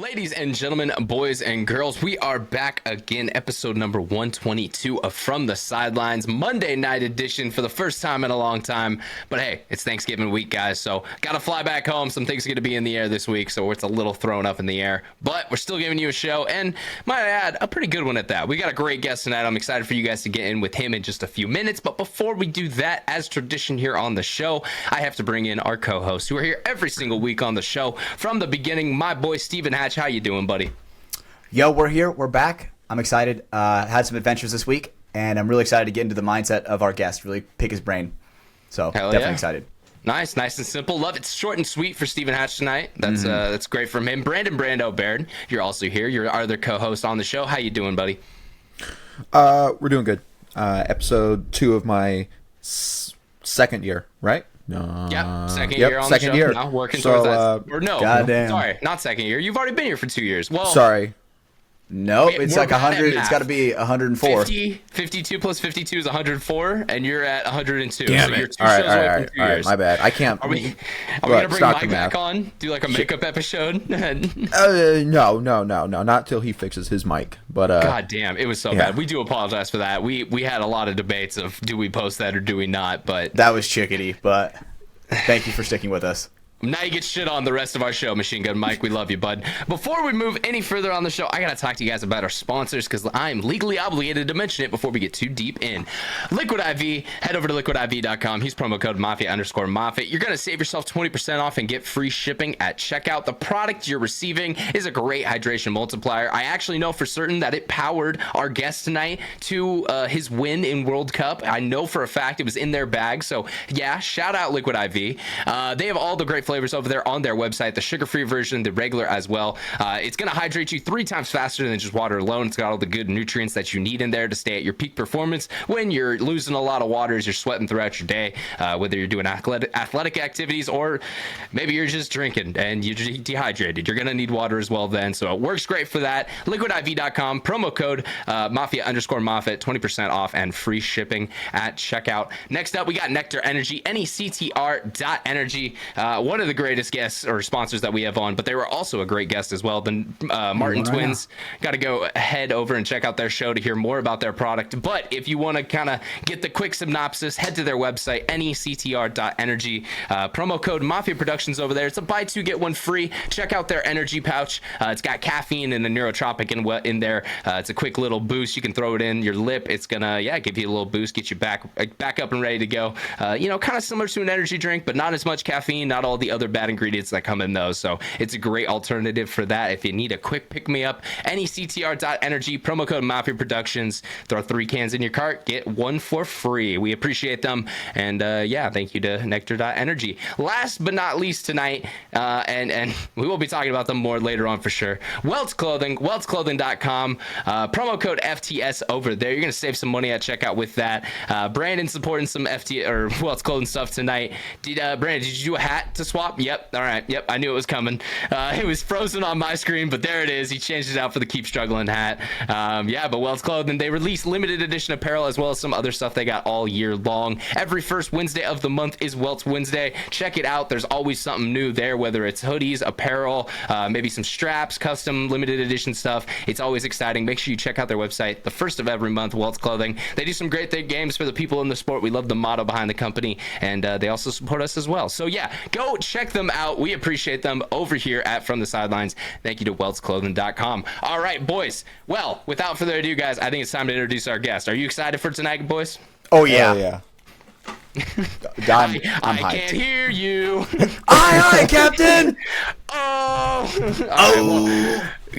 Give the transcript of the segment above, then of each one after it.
Ladies and gentlemen, boys and girls, we are back again, episode number 122 of From the Sidelines, Monday night edition for the first time in a long time. But hey, it's Thanksgiving week, guys, so gotta fly back home. Some things are gonna be in the air this week, so it's a little thrown up in the air. But we're still giving you a show, and might I add, a pretty good one at that. We got a great guest tonight. I'm excited for you guys to get in with him in just a few minutes. But before we do that, as tradition here on the show, I have to bring in our co-hosts who are here every single week on the show from the beginning. My boy Steven Hatch, how you doing, buddy? Yo, we're here. We're back. I'm excited. Had some adventures this week, and I'm really excited to get into the mindset of our guest, really pick his brain. So definitely excited. Nice and simple. Love it. Short and sweet for Steven Hatch tonight. That's great from him. Brando Baird, you're also here. You're our other co-host on the show. How you doing, buddy? We're doing good. Episode 2 of my second year, right? Second year on the show. Year. Now working towards that. Or no, goddamn. Sorry, not second year. You've already been here for 2 years. Well, sorry. Nope, it's like 100. It's got to be 104. 52 plus 52 is 104, and you're at 102. Damn so it. You're 2 shows away from 2 years. My bad. I can't. Are we gonna bring Mike back on? Do like a makeup episode? No. Not till he fixes his mic. But God damn, it was so bad. We do apologize for that. We had a lot of debates of do we post that or do we not? But that was chickadee. But thank you for sticking with us. Now you get shit on the rest of our show, Machine Gun Mike. We love you, bud. Before we move any further on the show, I gotta talk to you guys about our sponsors because I'm legally obligated to mention it before we get too deep in. Liquid IV, head over to liquidiv.com. Use promo code Mafia_Mafia. You're gonna save yourself 20% off and get free shipping at checkout. The product you're receiving is a great hydration multiplier. I actually know for certain that it powered our guest tonight to his win in World Cup. I know for a fact it was in their bag. So yeah, shout out Liquid IV. They have all the great flavors over there on their website, the sugar-free version, the regular as well. It's going to hydrate you 3 times faster than just water alone. It's got all the good nutrients that you need in there to stay at your peak performance when you're losing a lot of water as you're sweating throughout your day, whether you're doing athletic activities or maybe you're just drinking and you're dehydrated. You're going to need water as well then, so it works great for that. liquidiv.com, promo code Mafia_Mafia, 20% off and free shipping at checkout. Next up, we got NECTR Energy, NECTR.energy. One of the greatest guests or sponsors that we have on, but they were also a great guest as well. The Martin twins. Got to go head over and check out their show to hear more about their product. But if you want to kind of get the quick synopsis, head to their website, nectr.energy. Promo code MafiaProductions over there. It's a buy 2 get 1 free. Check out their energy pouch. It's got caffeine and a neurotropic in there. It's a quick little boost. You can throw it in your lip. It's gonna give you a little boost, get you back up and ready to go. Kind of similar to an energy drink, but not as much caffeine, not all the other bad ingredients that come in those. So it's a great alternative for that if you need a quick pick me up. nectr.energy, promo code MafiaProductions. Throw 3 cans in your cart, get 1 for free. We appreciate them, and thank you to NECTR.energy. Last but not least tonight, and we will be talking about them more later on for sure. Welts Clothing, weltsclothing.com, promo code FTS over there. You're gonna save some money at checkout with that. Brandon supporting some FTS or Welts Clothing stuff tonight. Brandon, did you do a hat to swap? Yep. All right. Yep. I knew it was coming. It was frozen on my screen, but there it is. He changed it out for the Keep Struggling hat. But Welts Clothing, they release limited edition apparel as well as some other stuff they got all year long. Every first Wednesday of the month is Welts Wednesday. Check it out. There's always something new there, whether it's hoodies, apparel, maybe some straps, custom limited edition stuff. It's always exciting. Make sure you check out their website the first of every month, Welts Clothing. They do some great games for the people in the sport. We love the motto behind the company, and they also support us as well. So yeah, go check them out. We appreciate them over here at From the Sidelines. Thank you to weltsclothing.com. All right, boys. Well, without further ado, guys, I think it's time to introduce our guest. Are you excited for tonight, boys? Oh yeah. I'm I hyped. can't hear you. Aye, Captain.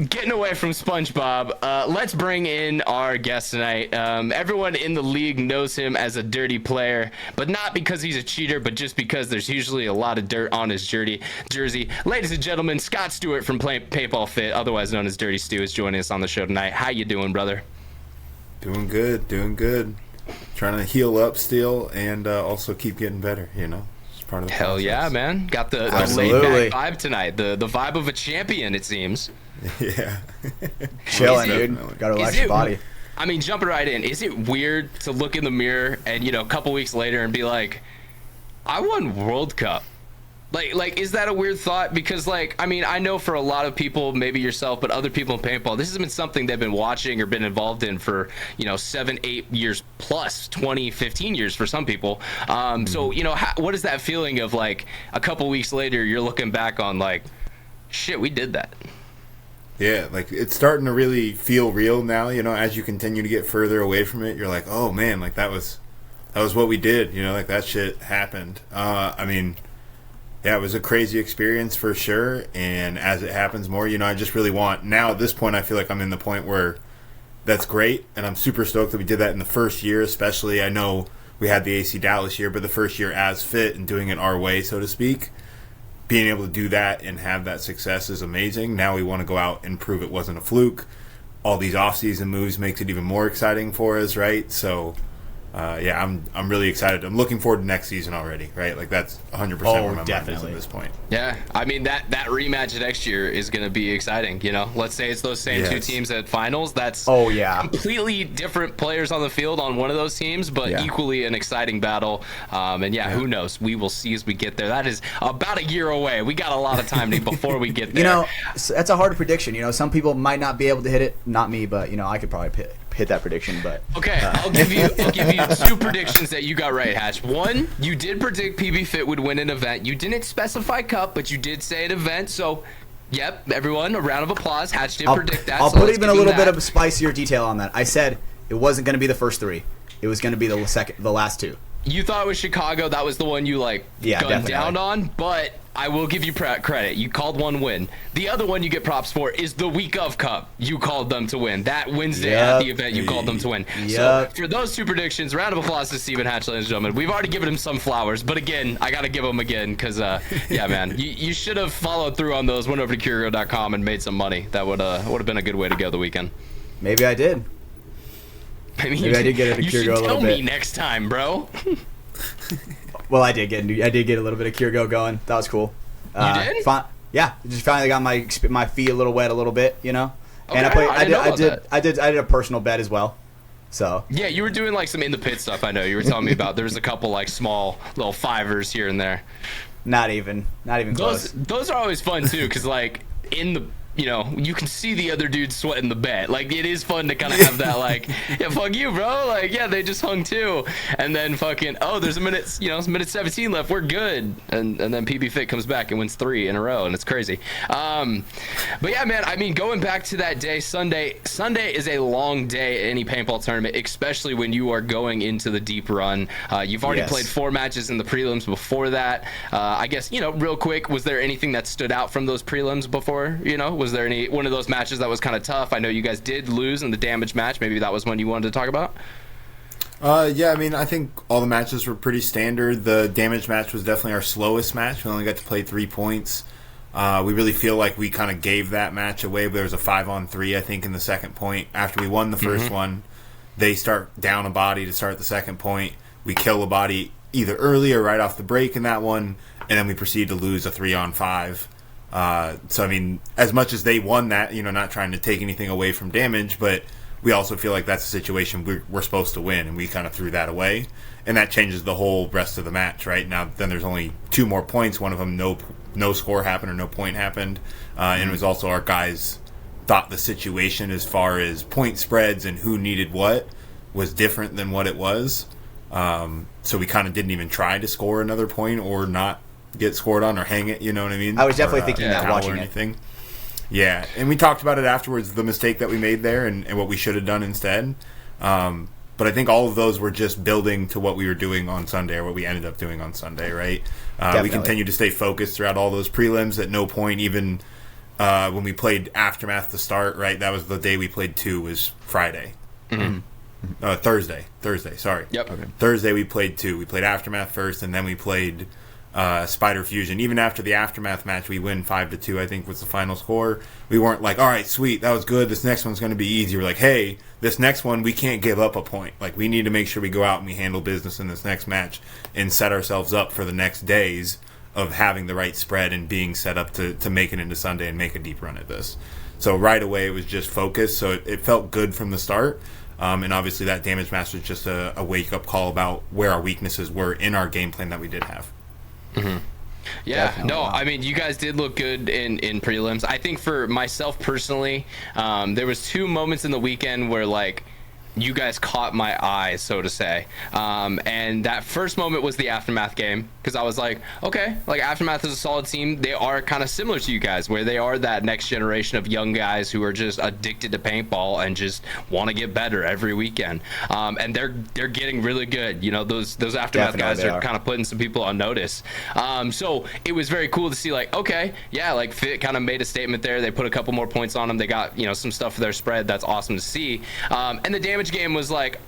Getting away from SpongeBob, let's bring in our guest tonight. Everyone in the league knows him as a dirty player, but not because he's a cheater, but just because there's usually a lot of dirt on his jersey. Ladies and gentlemen, Scott Stewart from Paintball Fit, otherwise known as Dirty Stu, is joining us on the show tonight. How you doing, brother? Doing good. Trying to heal up still and also keep getting better, It's part of the Hell process. yeah, man. Got the laid back vibe tonight. The vibe of a champion, it seems. Yeah. Chilling, dude. Gotta relax your body. I mean, jumping right in, is it weird to look in the mirror and, a couple weeks later and be like, I won World Cup? Like, is that a weird thought? Because, like, I mean, I know for a lot of people, maybe yourself, but other people in paintball, this has been something they've been watching or been involved in for, 7, 8 years plus, 20, 15 years for some people. So, what is that feeling of, like, a couple weeks later, you're looking back on, like, shit, we did that. Yeah, like, it's starting to really feel real now, as you continue to get further away from it. You're like, oh, man, like, that was what we did, like, that shit happened. I mean... Yeah, it was a crazy experience for sure, and as it happens more, I just really want... Now, at this point, I feel like I'm in the point where that's great, and I'm super stoked that we did that in the first year, especially. I know we had the AC Dallas year, but the first year as Fit and doing it our way, so to speak, being able to do that and have that success is amazing. Now we want to go out and prove it wasn't a fluke. All these off-season moves makes it even more exciting for us, right? So... yeah, I'm really excited. I'm looking forward to next season already, right? Like, that's 100% where my mind is at this point. Yeah, I mean, that rematch next year is going to be exciting, Let's say it's those same two teams at finals. That's completely different players on the field on one of those teams, but equally an exciting battle. And who knows? We will see as we get there. That is about a year away. We got a lot of time before we get there. That's a hard prediction. Some people might not be able to hit it. Not me, but, I could probably hit that prediction. But okay, I'll give you 2 predictions that you got right, Hatch. One, you did predict PB Fit would win an event. You didn't specify cup, but you did say an event. So, yep, everyone, a round of applause. Hatch did predict that. I'll put even a little bit of a spicier detail on that. I said it wasn't going to be the first 3. It was going to be the last 2. You thought it was Chicago. That was the one you gunned down on, but I will give you credit. You called one win. The other one you get props for is the week of Cup. You called them to win. That Wednesday at the event, you called them to win. So for those 2 predictions, round of applause to Steven Hatch, ladies and gentlemen. We've already given him some flowers, but again, I got to give him again because, man, you should have followed through on those, went over to Curio.com and made some money. That would have been a good way to go the weekend. Maybe I did. Maybe I did get it a Curio a little bit. You should tell me next time, bro. Well, I did get a little bit of Curio going. That was cool. You did? Yeah, just finally got my feet a little wet a little bit, Okay, and I did a personal bet as well. So yeah, you were doing like some in the pit stuff. I know you were telling me about. There was a couple like small little fivers here and there. Not even close. Those are always fun too, because like in the you can see the other dude sweating the bet. Like, it is fun to kind of have that, like, yeah, fuck you, bro. Like, yeah, they just hung 2. And then fucking, there's a minute, it's minute 17 left. We're good. And then PB Fit comes back and wins 3 in a row. And it's crazy. But yeah, man, I mean, going back to that day, Sunday is a long day at any paintball tournament, especially when you are going into the deep run. You've already played 4 matches in the prelims before that. I guess, real quick, was there anything that stood out from those prelims before, Was there any one of those matches that was kind of tough? I know you guys did lose in the damage match. Maybe that was one you wanted to talk about. Yeah, I mean, I think all the matches were pretty standard. The damage match was definitely our slowest match. We only got to play 3 points. We really feel like we kind of gave that match away. There was a 5-on-3, I think, in the second point. After we won the first one, they start down a body to start the second point. We kill a body either early or right off the break in that one, and then we proceed to lose a 3-on-5. So, I mean, as much as they won that, not trying to take anything away from damage, but we also feel like that's a situation we're supposed to win, and we kind of threw that away. And that changes the whole rest of the match, right? Now, then there's only 2 more points. One of them, no score happened or no point happened. And it was also our guys thought the situation as far as point spreads and who needed what was different than what it was. So we kind of didn't even try to score another point or not get scored on or hang it, you know what I mean? I was definitely thinking that watching anything. Yeah, and we talked about it afterwards, the mistake that we made there and what we should have done instead. But I think all of those were just building to what we were doing on Sunday, or what we ended up doing on Sunday, right? We continued to stay focused throughout all those prelims. At no point, even when we played Aftermath to start, right? That was the day we played 2, was Friday. Thursday, sorry. Yep. Okay. Thursday we played 2. We played Aftermath first, and then we played Spider Fusion. Even after the Aftermath match, we win 5-2, I think was the final score. We weren't like, all right, sweet, that was good, this next one's going to be easy. We're like, hey, this next one, we can't give up a point. Like, we need to make sure we go out and we handle business in this next match and set ourselves up for the next days of having the right spread and being set up to make it into Sunday and make a deep run at this. So right away, it was just focus. So it felt good from the start. And obviously that damage match was just a wake-up call about where our weaknesses were in our game plan that we did have. Mm-hmm. Yeah, Definitely. no, Wow. I mean, you guys did look good in prelims. I think for myself personally, there was 2 moments in the weekend where like you guys caught my eye, so to say. And that first moment was the Aftermath game, because I was like, okay, like Aftermath is a solid team. They are kind of similar to you guys, where they are that next generation of young guys who are just addicted to paintball and just want to get better every weekend. And they're getting really good. You know, those Aftermath Definitely guys they are are. kind of putting some people on notice. So it was very cool to see, like, okay, yeah, like Fit kind of made a statement there. They put a couple more points on them. They got, you know, some stuff for their spread. That's awesome to see. And the damage game was like,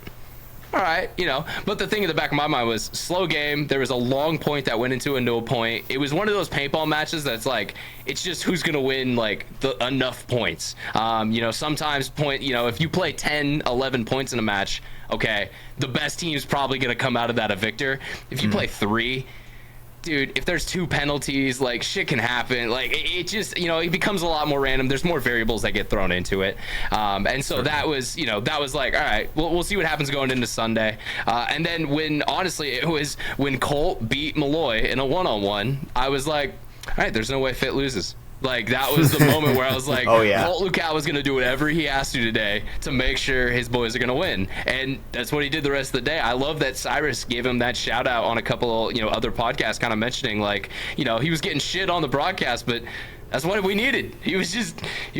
all right, you know, but the thing in the back of my mind was slow game. There was a long point that went into a no point. It was one of those paintball matches that's like, it's just who's going to win like enough points. You know, sometimes you know, if you play 10, 11 points in a match, okay, the best team's probably going to come out of that a victor. If you play 3, dude, if there's 2 penalties, like shit can happen. Like it just, you know, it becomes a lot more random. There's more variables that get thrown into it. And so that was, you know, that was like, all right, we'll see what happens going into Sunday. And then it was when Colt beat Malloy in a 1-on-1, I was like, all right, there's no way Fit loses. Like, that was the moment where I was like, Oh, yeah. Colt Lucal was going to do whatever he has to today to make sure his boys are going to win. And that's what he did the rest of the day. I love that Cyrus gave him that shout out on a couple, you know, other podcasts, kind of mentioning, like, you know, he was getting shit on the broadcast, but that's what we needed. He was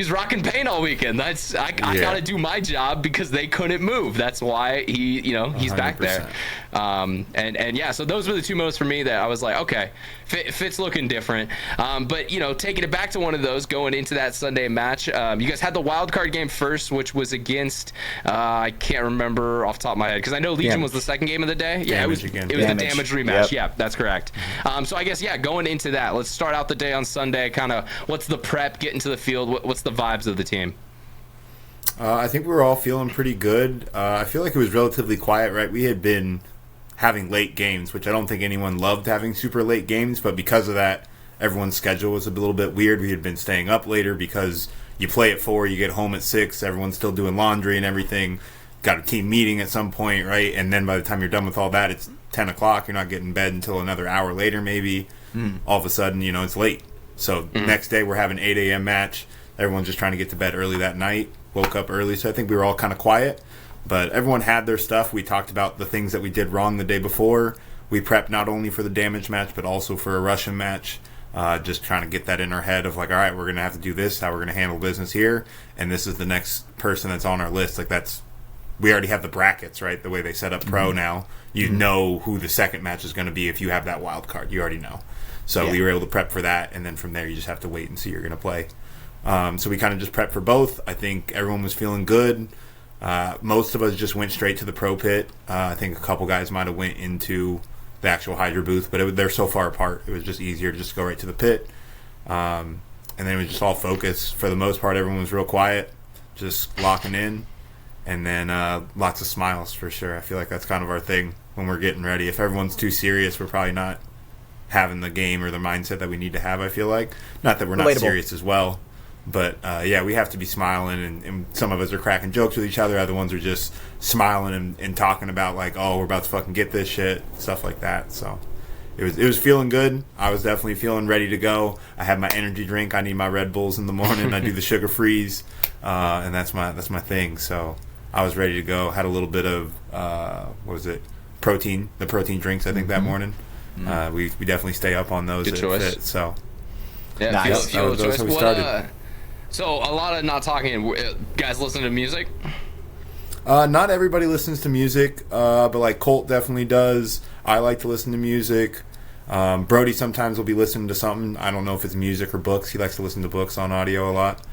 rocking paint all weekend. I got to do my job because they couldn't move. That's why he's back there. And yeah, so those were the 2 moments for me that I was like, okay, Fit's looking different. But, you know, taking it back to one of those going into that Sunday match, you guys had the wild card game first, which was against, I can't remember off the top of my head, because I know Legion was the second game of the day. Yeah, Damage it was again. the damage rematch. Yep. Yeah, that's correct. So I guess, yeah, going into that, let's start out the day on Sunday, kind of what's the prep, getting to the field, what's the vibes of the team? I think we were all feeling pretty good. I feel like it was relatively quiet, right? We had been having late games, which I don't think anyone loved having super late games, but because of that, everyone's schedule was a little bit weird. We had been staying up later because you play at 4, you get home at 6, everyone's still doing laundry and everything. Got a team meeting at some point, right? And then by the time you're done with all that, it's 10 o'clock. You're not getting in bed until another hour later, maybe. All of a sudden, you know, it's late. So next day we're having 8 a.m. match. Everyone's just trying to get to bed early that night. Woke up early, so I think we were all kind of quiet. But everyone had their stuff. We talked about the things that we did wrong the day before. We prepped not only for the damage match, but also for a Russian match. Just trying to get that in our head of like, all right, we're going to have to do this, how we're going to handle business here. And this is the next person that's on our list. Like we already have the brackets, right? The way they set up Pro now. You know who the second match is going to be if you have that wild card. You already know. So we were able to prep for that, and then from there you just have to wait and see who you're going to play. So we kind of just prepped for both. I think everyone was feeling good. Most of us just went straight to the pro pit. I think a couple guys might have went into the actual Hydra booth, but they're so far apart. It was just easier to just go right to the pit. And then it was just all focus. For the most part, everyone was real quiet, just locking in. And then lots of smiles for sure. I feel like that's kind of our thing when we're getting ready. If everyone's too serious, we're probably not having the game or the mindset that we need to have, I feel like. Not that we're not serious as well. But, yeah, we have to be smiling, and some of us are cracking jokes with each other. Other ones are just smiling and talking about, like, oh, we're about to fucking get this shit, stuff like that. So it was feeling good. I was definitely feeling ready to go. I have my energy drink. I need my Red Bulls in the morning. I do the sugar freeze, and that's my thing. So I was ready to go. Had a little bit of, protein, the protein drinks, I think, that morning. We definitely stay up on those. Good choice. Fit, so yeah, nice. fuel That was choice. how we started. So a lot of not talking. Guys listen to music? Not everybody listens to music, but like Colt definitely does. I like to listen to music. Brody sometimes will be listening to something. I don't know if it's music or books. He likes to listen to books on audio a lot.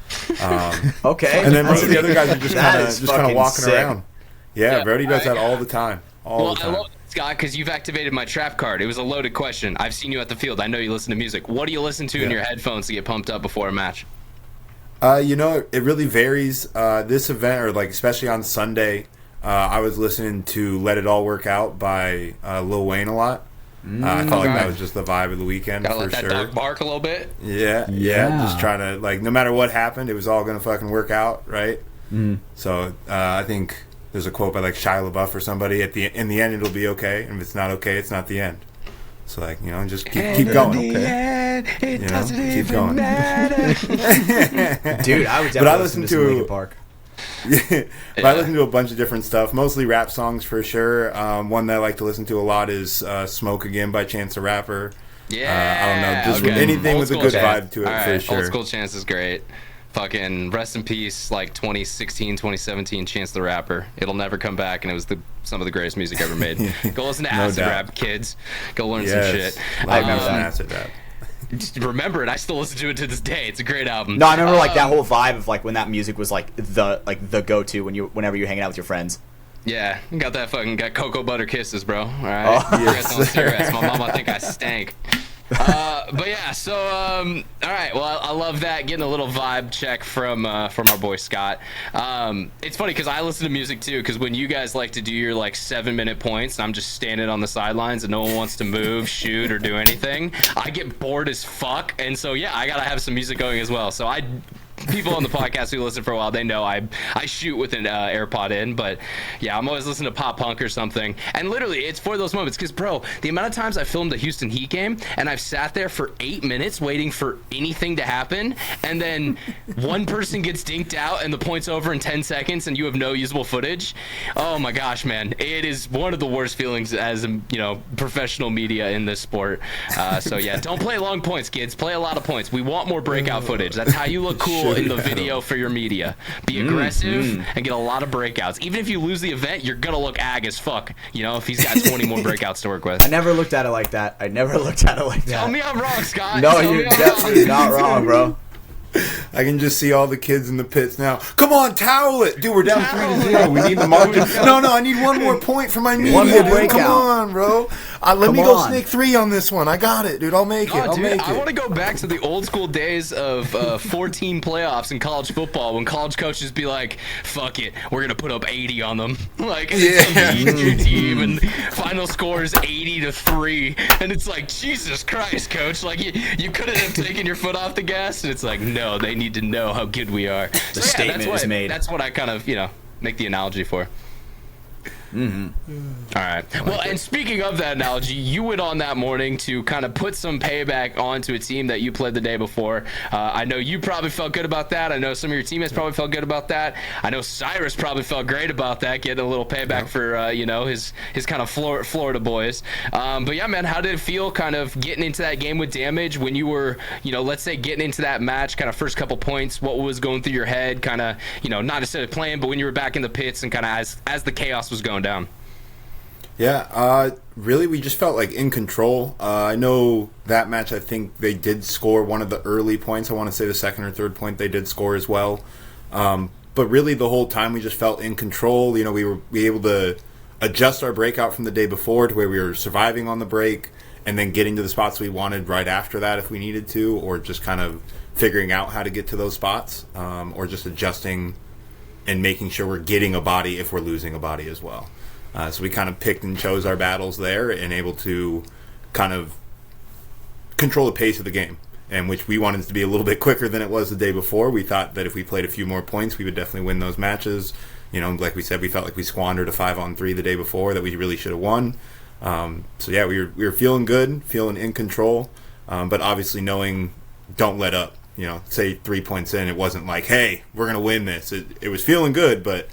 Okay. And then most of the other guys are just That kind is of fucking walking sick. around. Yeah, Yeah, Brody does that all the time. All the I time. love it, Scott, because you've activated my trap card. It was a loaded question. I've seen you at the field. I know you listen to music. What do you listen to in your headphones to get pumped up before a match? You know, it really varies. This event, or like especially on Sunday, I was listening to "Let It All Work Out" by Lil Wayne a lot. I felt like that was just the vibe of the weekend. Gotta for let that sure. dog bark a little bit. Yeah. Just trying to, like, no matter what happened, it was all gonna fucking work out, right? So I think there's a quote by like Shia LaBeouf or somebody. In the end, it'll be okay, and if it's not okay, it's not the end. So like, you know, just keep going. Okay. It doesn't keep even going. matter. Dude, I would definitely listen to some Linkin Park. But I listen to a bunch of different stuff, mostly rap songs for sure. One that I like to listen to a lot is "Smoke Again" by Chance the Rapper. Yeah, I don't know, just anything Old with a school good Chance. vibe to it All for right, sure. Old school Chance is great. Fucking rest in peace, like 2016, 2017, Chance the Rapper. It'll never come back, and it was some of the greatest music ever made. Go listen to acid rap, kids. Go learn some shit. I remember acid rap. Just remember it. I still listen to it to this day. It's a great album. No, I remember like that whole vibe of like when that music was like the go-to whenever you're hanging out with your friends. Yeah, got cocoa butter kisses, bro. All right. Oh, yes. On cigarettes. My mama think I stank. But yeah, so all right. Well, I love that, getting a little vibe check from our boy Scott. It's funny because I listen to music too. Because when you guys like to do your like 7-minute points, and I'm just standing on the sidelines and no one wants to move, shoot, or do anything, I get bored as fuck. And so yeah, I gotta have some music going as well. So people on the podcast who listen for a while, they know I shoot with an AirPod in, but yeah, I'm always listening to pop punk or something. And literally, it's for those moments, because bro, the amount of times I filmed the Houston Heat game and I've sat there for 8 minutes waiting for anything to happen, and then one person gets dinked out and the point's over in 10 seconds and you have no usable footage. Oh my gosh, man, it is one of the worst feelings as professional media in this sport. So yeah, don't play long points, kids. Play a lot of points. We want more breakout footage. That's how you look cool in the video for your media. Be aggressive and get a lot of breakouts. Even if you lose the event, you're gonna look ag as fuck, if he's got 20 more breakouts to work with. I never looked at it like that. Tell me I'm wrong, Scott. No, you're definitely not wrong, bro. I can just see all the kids in the pits now. Come on, towel it. Dude, we're down 3-0. We need the margin. No, I need one more point for my media. One more dude. breakout. Come on, bro. Let me go snake 3 on this one. I got it, dude. I'll make it. I want to go back to the old school days of 14 playoffs in college football when college coaches be like, fuck it, we're going to put up 80 on them. Like, it's your team, and final score is 80-3. And it's like, Jesus Christ, coach. Like, you couldn't have taken your foot off the gas. And it's like, no, they need to know how good we are. The statement is made. That's what I kind of, make the analogy for. All right. Well, and speaking of that analogy, you went on that morning to kind of put some payback onto a team that you played the day before. I know you probably felt good about that. I know some of your teammates probably felt good about that. I know Cyrus probably felt great about that, getting a little payback for his kind of Florida boys. But yeah, man, how did it feel kind of getting into that game with Damage when you were, let's say getting into that match, kind of first couple points? What was going through your head, kind of, not necessarily playing, but when you were back in the pits and kind of as the chaos was going down? Yeah, really, we just felt like in control. I know that match, I think they did score one of the early points. I want to say the second or third point they did score as well. But really, the whole time we just felt in control. We were able to adjust our breakout from the day before to where we were surviving on the break and then getting to the spots we wanted right after that if we needed to, or just kind of figuring out how to get to those spots, or just adjusting and making sure we're getting a body if we're losing a body as well. So we kind of picked and chose our battles there and able to kind of control the pace of the game, and which we wanted to be a little bit quicker than it was the day before. We thought that if we played a few more points, we would definitely win those matches. Like we said, we felt like we squandered a 5-on-3 the day before that we really should have won. So yeah, we were feeling good, feeling in control, but obviously knowing don't let up. Say 3 points in, it wasn't like, hey, we're going to win this. It was feeling good, but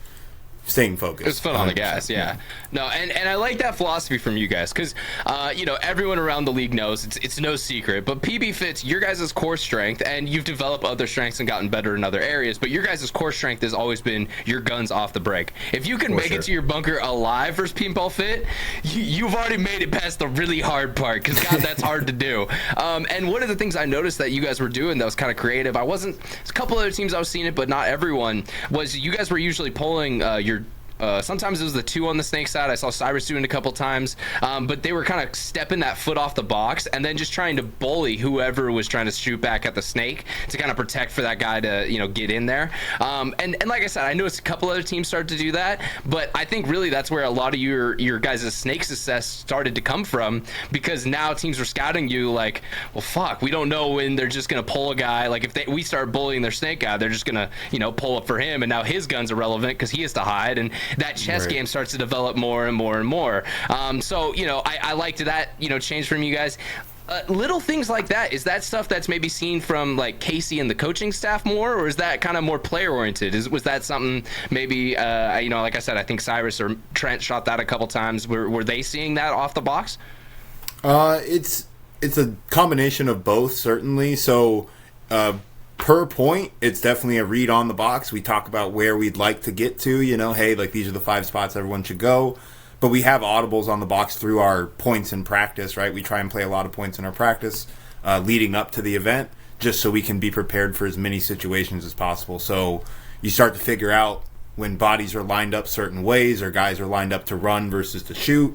staying focused. It's foot on the gas, yeah. No, and I like that philosophy from you guys, because everyone around the league knows it's no secret, but PB fits your guys' core strength, and you've developed other strengths and gotten better in other areas, but your guys' core strength has always been your guns off the break. If you can make it to your bunker alive versus Paintball Fit, you've already made it past the really hard part, because God, that's hard to do. And one of the things I noticed that you guys were doing that was kind of creative, there's a couple other teams I was seeing it, but not everyone, was you guys were usually pulling your sometimes it was the 2 on the snake side. I saw Cyrus doing it a couple times, but they were kind of stepping that foot off the box and then just trying to bully whoever was trying to shoot back at the snake to kind of protect for that guy to get in there. And like I said, I noticed a couple other teams started to do that, but I think really that's where a lot of your guys' snake success started to come from, because now teams were scouting you like, well, fuck, we don't know when they're just gonna pull a guy. Like if we start bullying their snake guy, they're just gonna pull up for him, and now his gun's irrelevant because he has to hide. And that chess Right. game starts to develop more and more and more. So, I liked that, change from you guys. Little things like that, is that stuff that's maybe seen from like Casey and the coaching staff more, or is that kind of more player oriented? Was that something maybe like I said, I think Cyrus or Trent shot that a couple times. Were they seeing that off the box? It's a combination of both, certainly. So per point, it's definitely a read on the box. We talk about where we'd like to get to, hey, like these are the 5 spots everyone should go. But we have audibles on the box through our points in practice, right? We try and play a lot of points in our practice leading up to the event, just so we can be prepared for as many situations as possible. So you start to figure out when bodies are lined up certain ways, or guys are lined up to run versus to shoot,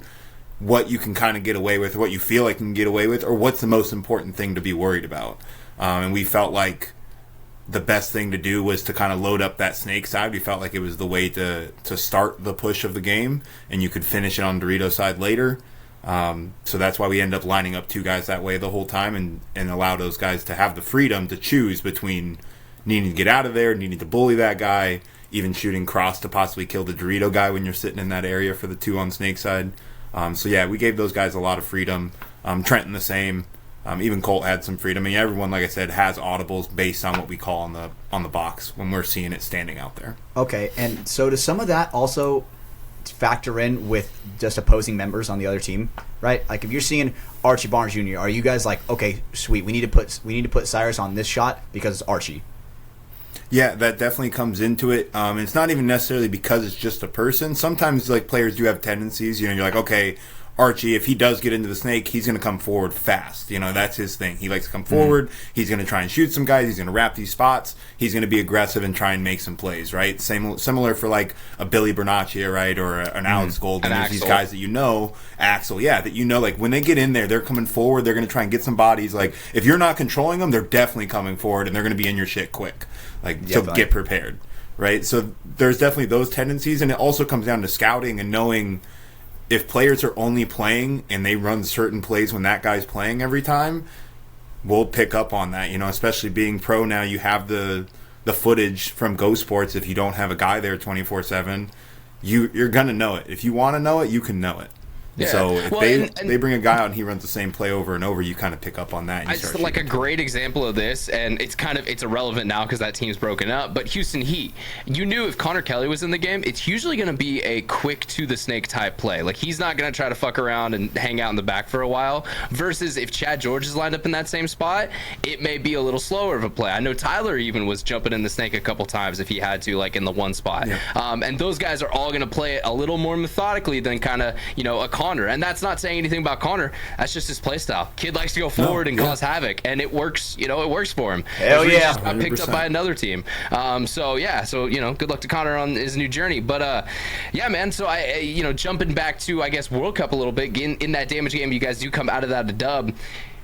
what you can kind of get away with, what you feel like you can get away with, or what's the most important thing to be worried about. And we felt like the best thing to do was to kind of load up that snake side. We felt like it was the way to start the push of the game, and you could finish it on Dorito side later. So that's why we end up lining up 2 guys that way the whole time, and allow those guys to have the freedom to choose between needing to get out of there, needing to bully that guy, even shooting cross to possibly kill the Dorito guy when you're sitting in that area for the 2 on snake side. So yeah, we gave those guys a lot of freedom. Trenton the same. Even Colt had some freedom. I mean, everyone, like I said, has audibles based on what we call on the box when we're seeing it standing out there. Okay, and so does some of that also factor in with just opposing members on the other team, right? Like if you're seeing Archie Barnes Jr., are you guys like, okay, sweet, we need to put Cyrus on this shot because it's Archie? Yeah, that definitely comes into it. It's not even necessarily because it's just a person. Sometimes like players do have tendencies. You're like, okay, Archie, if he does get into the snake, he's going to come forward fast. That's his thing. He likes to come forward. He's going to try and shoot some guys. He's going to wrap these spots. He's going to be aggressive and try and make some plays, right? Similar for like a Billy Bernaccia, right? Or an Alex Golden. There's these guys that Axel, like when they get in there, they're coming forward. They're going to try and get some bodies. Like if you're not controlling them, they're definitely coming forward, and they're going to be in your shit quick. So get prepared, right? So there's definitely those tendencies, and it also comes down to scouting and knowing if players are only playing and they run certain plays when that guy's playing every time, we'll pick up on that. Especially being pro now, you have the footage from Go Sports. If you don't have a guy there 24/7, you're gonna know it. If you want to know it, you can know it. Yeah. So if they bring a guy out and he runs the same play over and over, you kind of pick up on that. And it's like a great example of this, and it's irrelevant now because that team's broken up. But Houston Heat, you knew if Connor Kelly was in the game, it's usually going to be a quick to the snake type play. Like he's not going to try to fuck around and hang out in the back for a while. Versus if Chad George is lined up in that same spot, it may be a little slower of a play. I know Tyler even was jumping in the snake a couple times if he had to, like in the one spot. Yeah. And those guys are all going to play it a little more methodically than kind of a Connor. And that's not saying anything about Connor. That's just his play style. Kid likes to go forward and cause havoc, and it works. It works for him. Hell yeah! Just got picked up by another team. So good luck to Connor on his new journey. But yeah, man. So I jumping back to I guess World Cup a little bit in that damage game, you guys do come out of that a dub.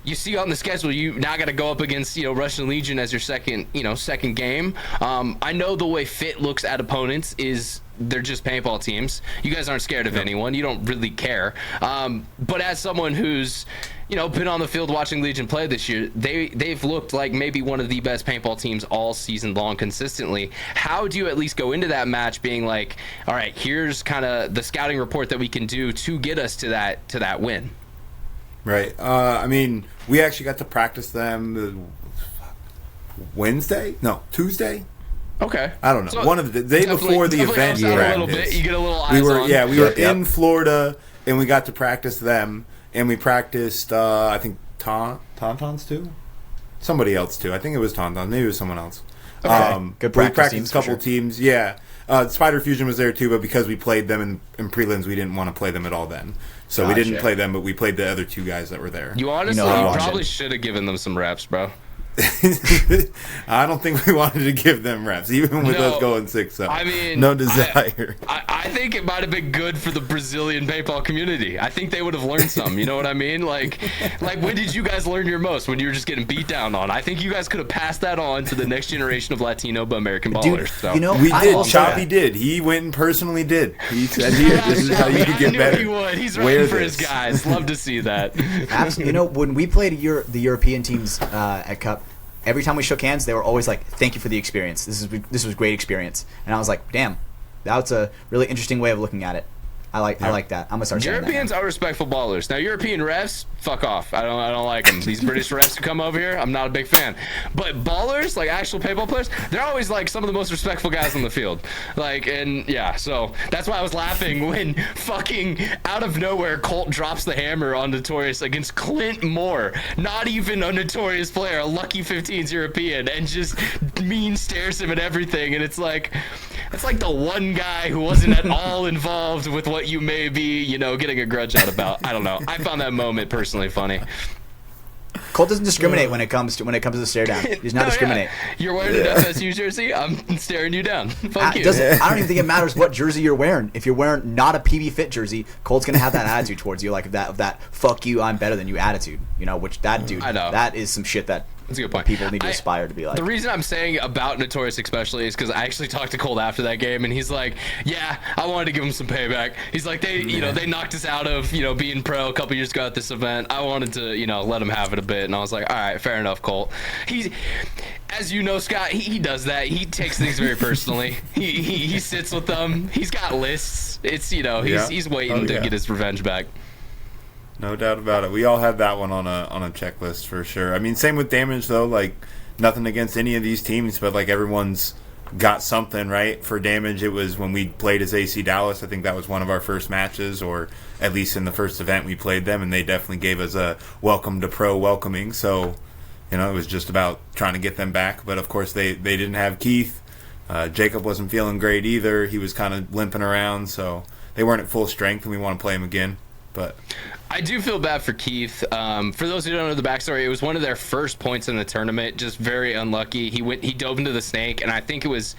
You see on the schedule, you now got to go up against Russian Legion as your second game. I know the way Fit looks at opponents is they're just paintball teams. You guys aren't scared of anyone. You don't really care. But as someone who's been on the field watching Legion play this year, they've looked like maybe one of the best paintball teams all season long consistently. How do you at least go into that match being like, all right, here's kind of the scouting report that we can do to get us to that win? Right. We actually got to practice them Tuesday. Okay. I don't know. So one of the day before the event. A little bit. You get a little eyes on. Yeah, we were in Florida, and we got to practice them, and we practiced. I think Tauntauns too. Somebody else too. I think it was Tauntauns. Maybe it was someone else. Okay. Good practice. We practiced a couple teams. Yeah. Spider Fusion was there too, but because we played them in prelims, we didn't want to play them at all then. So we didn't play them, but we played the other 2 guys that were there. You honestly, you probably should have given them some reps, bro. I don't think we wanted to give them reps, even with us going 6-0. I mean, no desire. I think it might have been good for the Brazilian paintball community. I think they would have learned some. You know what I mean? Like when did you guys learn your most? When you were just getting beat down on? I think you guys could have passed that on to the next generation of Latino American ballers. So. We did. Choppy did. He went and personally did. He said, "This is how you can get better." He would. He's running for his guys. Love to see that. Absolutely. When we played the European teams at Cup, every time we shook hands, they were always like, "Thank you for the experience. This was great experience." And I was like, "Damn, that's a really interesting way of looking at it. I like that. I'm gonna start saying Europeans that. are respectful ballers. Now, European refs, fuck off. I don't like them. These British refs who come over here, I'm not a big fan. But ballers, like actual paintball players, they're always like some of the most respectful guys on the field. Like, and yeah, so that's why I was laughing when fucking out of nowhere Colt drops the hammer on Notorious against Clint Moore, not even a Notorious player, a Lucky 15's European, and just mean stares him at everything. And it's like the one guy who wasn't at all involved with what you may be, getting a grudge out about. I don't know. I found that moment personally funny. Colt doesn't discriminate when it comes to the stare down. He does not discriminate. Yeah. You're wearing an FSU jersey, I'm staring you down. Fuck you. I don't even think it matters what jersey you're wearing. If you're wearing not a PB Fit jersey, Colt's gonna have that attitude towards you, like of that fuck you, I'm better than you attitude. Which that dude, I know. that is some shit that That's a good point. people need to aspire to be like. The reason I'm saying about Notorious especially is because I actually talked to Colt after that game, and he's like, yeah, I wanted to give him some payback. He's like, they knocked us out of, being pro a couple years ago at this event. I wanted to, let him have it a bit. And I was like, all right, fair enough, Colt. He's, as you know, Scott, he does that. He takes things very personally. He sits with them. He's got lists. It's, he's waiting to get his revenge back. No doubt about it. We all had that one on a checklist for sure. I mean, same with damage though. Like, nothing against any of these teams, but like everyone's got something, right? For damage, it was when we played as AC Dallas. I think that was one of our first matches, or at least in the first event we played them, and they definitely gave us a welcome to pro welcoming. So, it was just about trying to get them back. But of course, they didn't have Keith. Jacob wasn't feeling great either. He was kind of limping around, so they weren't at full strength, and we want to play him again. But I do feel bad for Keith. For those who don't know the backstory, it was one of their first points in the tournament. Just very unlucky. He dove into the snake, and I think it was,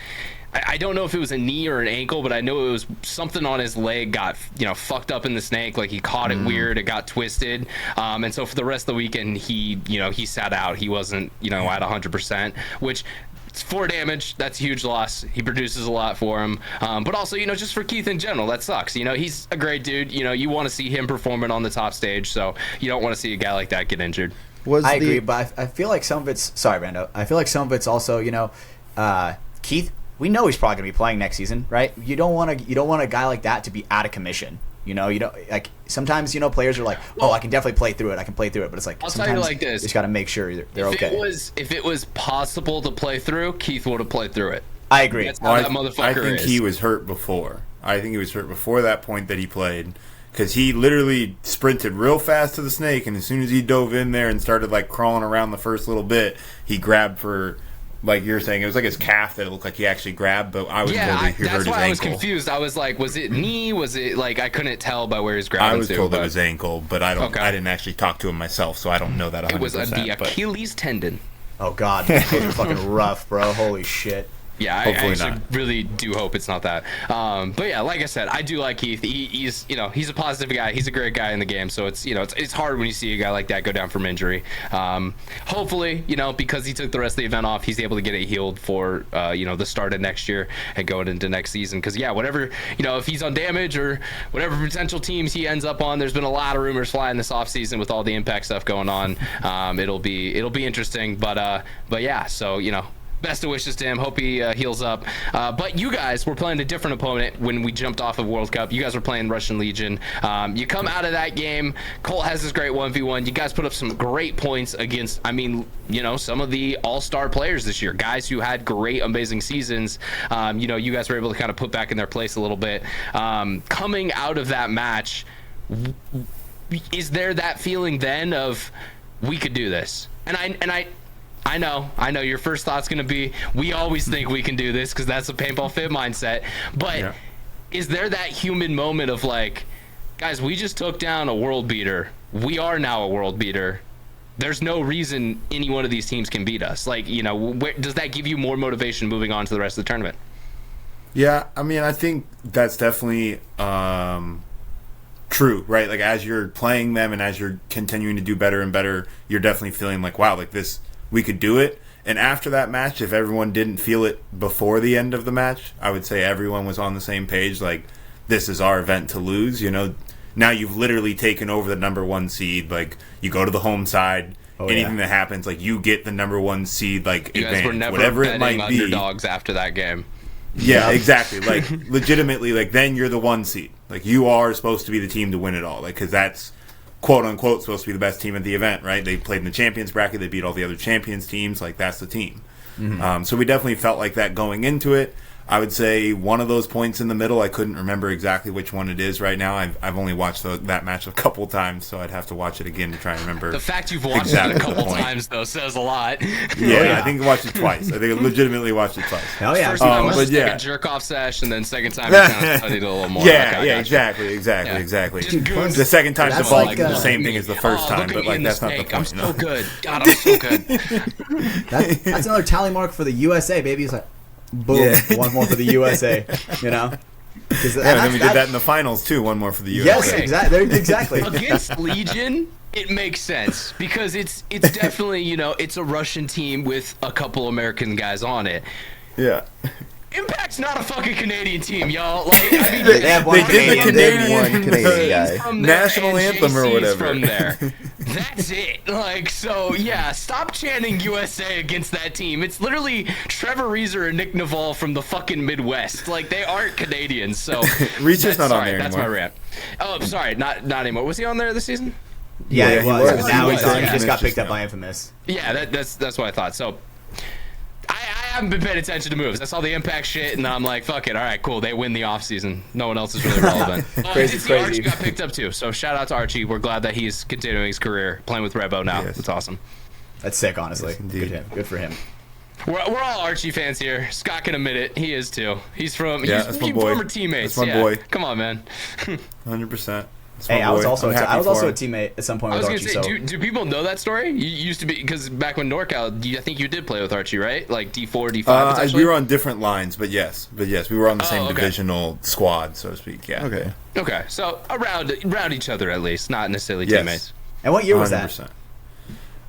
I don't know if it was a knee or an ankle, but I know it was something on his leg got fucked up in the snake. Like he caught it weird, it got twisted, and so for the rest of the weekend he sat out. He wasn't at 100%, which. It's 4 damage. That's a huge loss. He produces a lot for him. But also, just for Keith in general, that sucks. He's a great dude. You want to see him performing on the top stage, so you don't want to see a guy like that get injured. I agree, but I feel like some of it's... Sorry, Brando. I feel like some of it's also, Keith, we know he's probably going to be playing next season, right? You don't want a guy like that to be out of commission. You don't like sometimes players are like, oh, I can definitely play through it. But it's like I'll tell you like this: you just got to make sure they're okay. If it was possible to play through, Keith would have played through it. I agree. That's how that motherfucker I think he was hurt before. I think he was hurt before that point that he played, because he literally sprinted real fast to the snake, and as soon as he dove in there and started like crawling around the first little bit, he grabbed for. Like you're saying, it was like his calf that it looked like he actually grabbed, but I was told he hurt his ankle. That's why I was confused. I was like, was it knee? Was it like I couldn't tell by where he's grabbing? I was told it was ankle, but I didn't actually talk to him myself, so I don't know that 100%. It was the Achilles tendon. Oh God, those are fucking rough, bro. Holy shit. Yeah, I actually really do hope it's not that. But yeah, like I said, I do like Keith. He's he's a positive guy. He's a great guy in the game. So it's it's hard when you see a guy like that go down from injury. Hopefully, because he took the rest of the event off, he's able to get it healed for the start of next year and going into next season. Because yeah, whatever if he's on damage or whatever potential teams he ends up on, there's been a lot of rumors flying this off season with all the impact stuff going on. It'll be interesting. But yeah, so best of wishes to him. Hope he heals up. But you guys were playing a different opponent when we jumped off of World Cup. You guys were playing Russian Legion. You come out of that game. Colt has this great 1v1. You guys put up some great points against, some of the all-star players this year. Guys who had great, amazing seasons. You guys were able to kind of put back in their place a little bit. Coming out of that match, is there that feeling then of we could do this? I know your first thought's going to be, we always think we can do this because that's a paintball fit mindset. But is there that human moment of like, guys, we just took down a world beater. We are now a world beater. There's no reason any one of these teams can beat us. Like, does that give you more motivation moving on to the rest of the tournament? Yeah, I think that's definitely true, right? Like, as you're playing them and as you're continuing to do better and better, you're definitely feeling like, wow, like this... we could do it. And after that match, if everyone didn't feel it before the end of the match, I would say everyone was on the same page. Like, this is our event to lose. Now you've literally taken over the number 1 seed. Like, you go to the home side. Anything that happens, like, you get the number 1 seed. Like, you advantage, guys were never whatever betting it might be. Underdogs after that game. Yeah, exactly. Like, legitimately, like, then you're the 1 seed. Like, you are supposed to be the team to win it all. Like, because that's, quote unquote, supposed to be the best team at the event, right? They played in the champions bracket. They beat all the other champions teams. Like, that's the team. So we definitely felt like that going into it. I would say one of those points in the middle, I couldn't remember exactly which one it is right now. I've only watched that match a couple times, so I'd have to watch it again to try and remember. The fact you've watched it a couple times, though, says a lot. Yeah, I think I watched it twice. I think I legitimately watched it twice. Hell yeah. First time was but just yeah. like a jerk-off sesh, and then second time you kind of studied a little more. Yeah, Okay, yeah, gotcha. exactly. Just goons. The second time's That's the ball like, the same thing as the first Oh, time, look at but me like in that's the not the snake. point. I'm so good. God, I'm so good. That's another tally mark for the USA, baby. It's like, boom, Yeah. one more for the USA. You know? Yeah, and then we did that in the finals too. One more for the USA. Yes, Okay. exactly. Against Legion, it makes sense because it's definitely, it's a Russian team with a couple American guys on it. Yeah. Impact's not a fucking Canadian team, y'all. Like, I mean, They have one They did the Canadian. One Canadian Canadian guy. from there national and anthem or JC's whatever. from there. That's it. Like, so yeah, stop chanting USA against that team. It's literally Trevor Reeser and Nick Naval from the fucking Midwest. Like, they aren't Canadians. So Reeser's not on there That's anymore. my rant. Oh, I'm sorry, not anymore. Was he on there this season? Yeah, Yeah, it he was. was. Now He he's was. on. He Yeah. just got Just picked up now. by Infamous. Yeah, that's what I thought. So I haven't been paying attention to moves. I saw the Impact shit, and I'm like, fuck it. All right, cool. They win the offseason. No one else is really relevant. I did see Archie got picked up too. So shout out to Archie. We're glad that he's continuing his career playing with Rebo now. Yes. It's awesome. That's sick, honestly. Yes, indeed. Good for him. We're all Archie fans here. Scott can admit it. He is too. He's from Yeah, he's that's my boy. former teammates. That's my yeah. boy. Come on, man. 100%. Hey, I was also I'm happy a for him. teammate at some point I was with gonna Archie. say, do people know that story? You used to be, because back when NorCal, I think you did play with Archie, right? Like D4, D5. potentially? We were on different lines, but yes, we were on the same okay. divisional squad, so to speak. Yeah. Okay. Okay, so around each other at least, not necessarily Yes. teammates. And what year was that?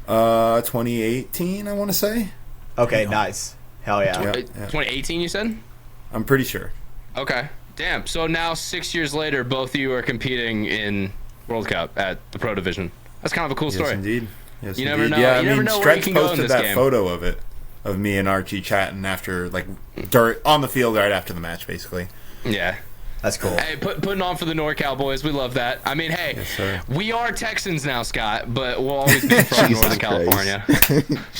2018, I want to say. Okay, nice. Hell yeah. Yeah. 2018, you said? I'm pretty sure. Okay. Damn. So now 6 years later, both of you are competing in World Cup at the Pro Division. That's kind of a cool story. Yes, indeed. Yes, You indeed. never know- Yeah, you never know where you Stretch can go in posted this that game. photo of me and Archie chatting after, like, on the field right after the match, basically. Yeah. That's cool. Hey, putting on for the NorCal boys. We love that. I mean, hey, Yes, sir. we are Texans now, Scott, but we'll always be from Jesus Northern California.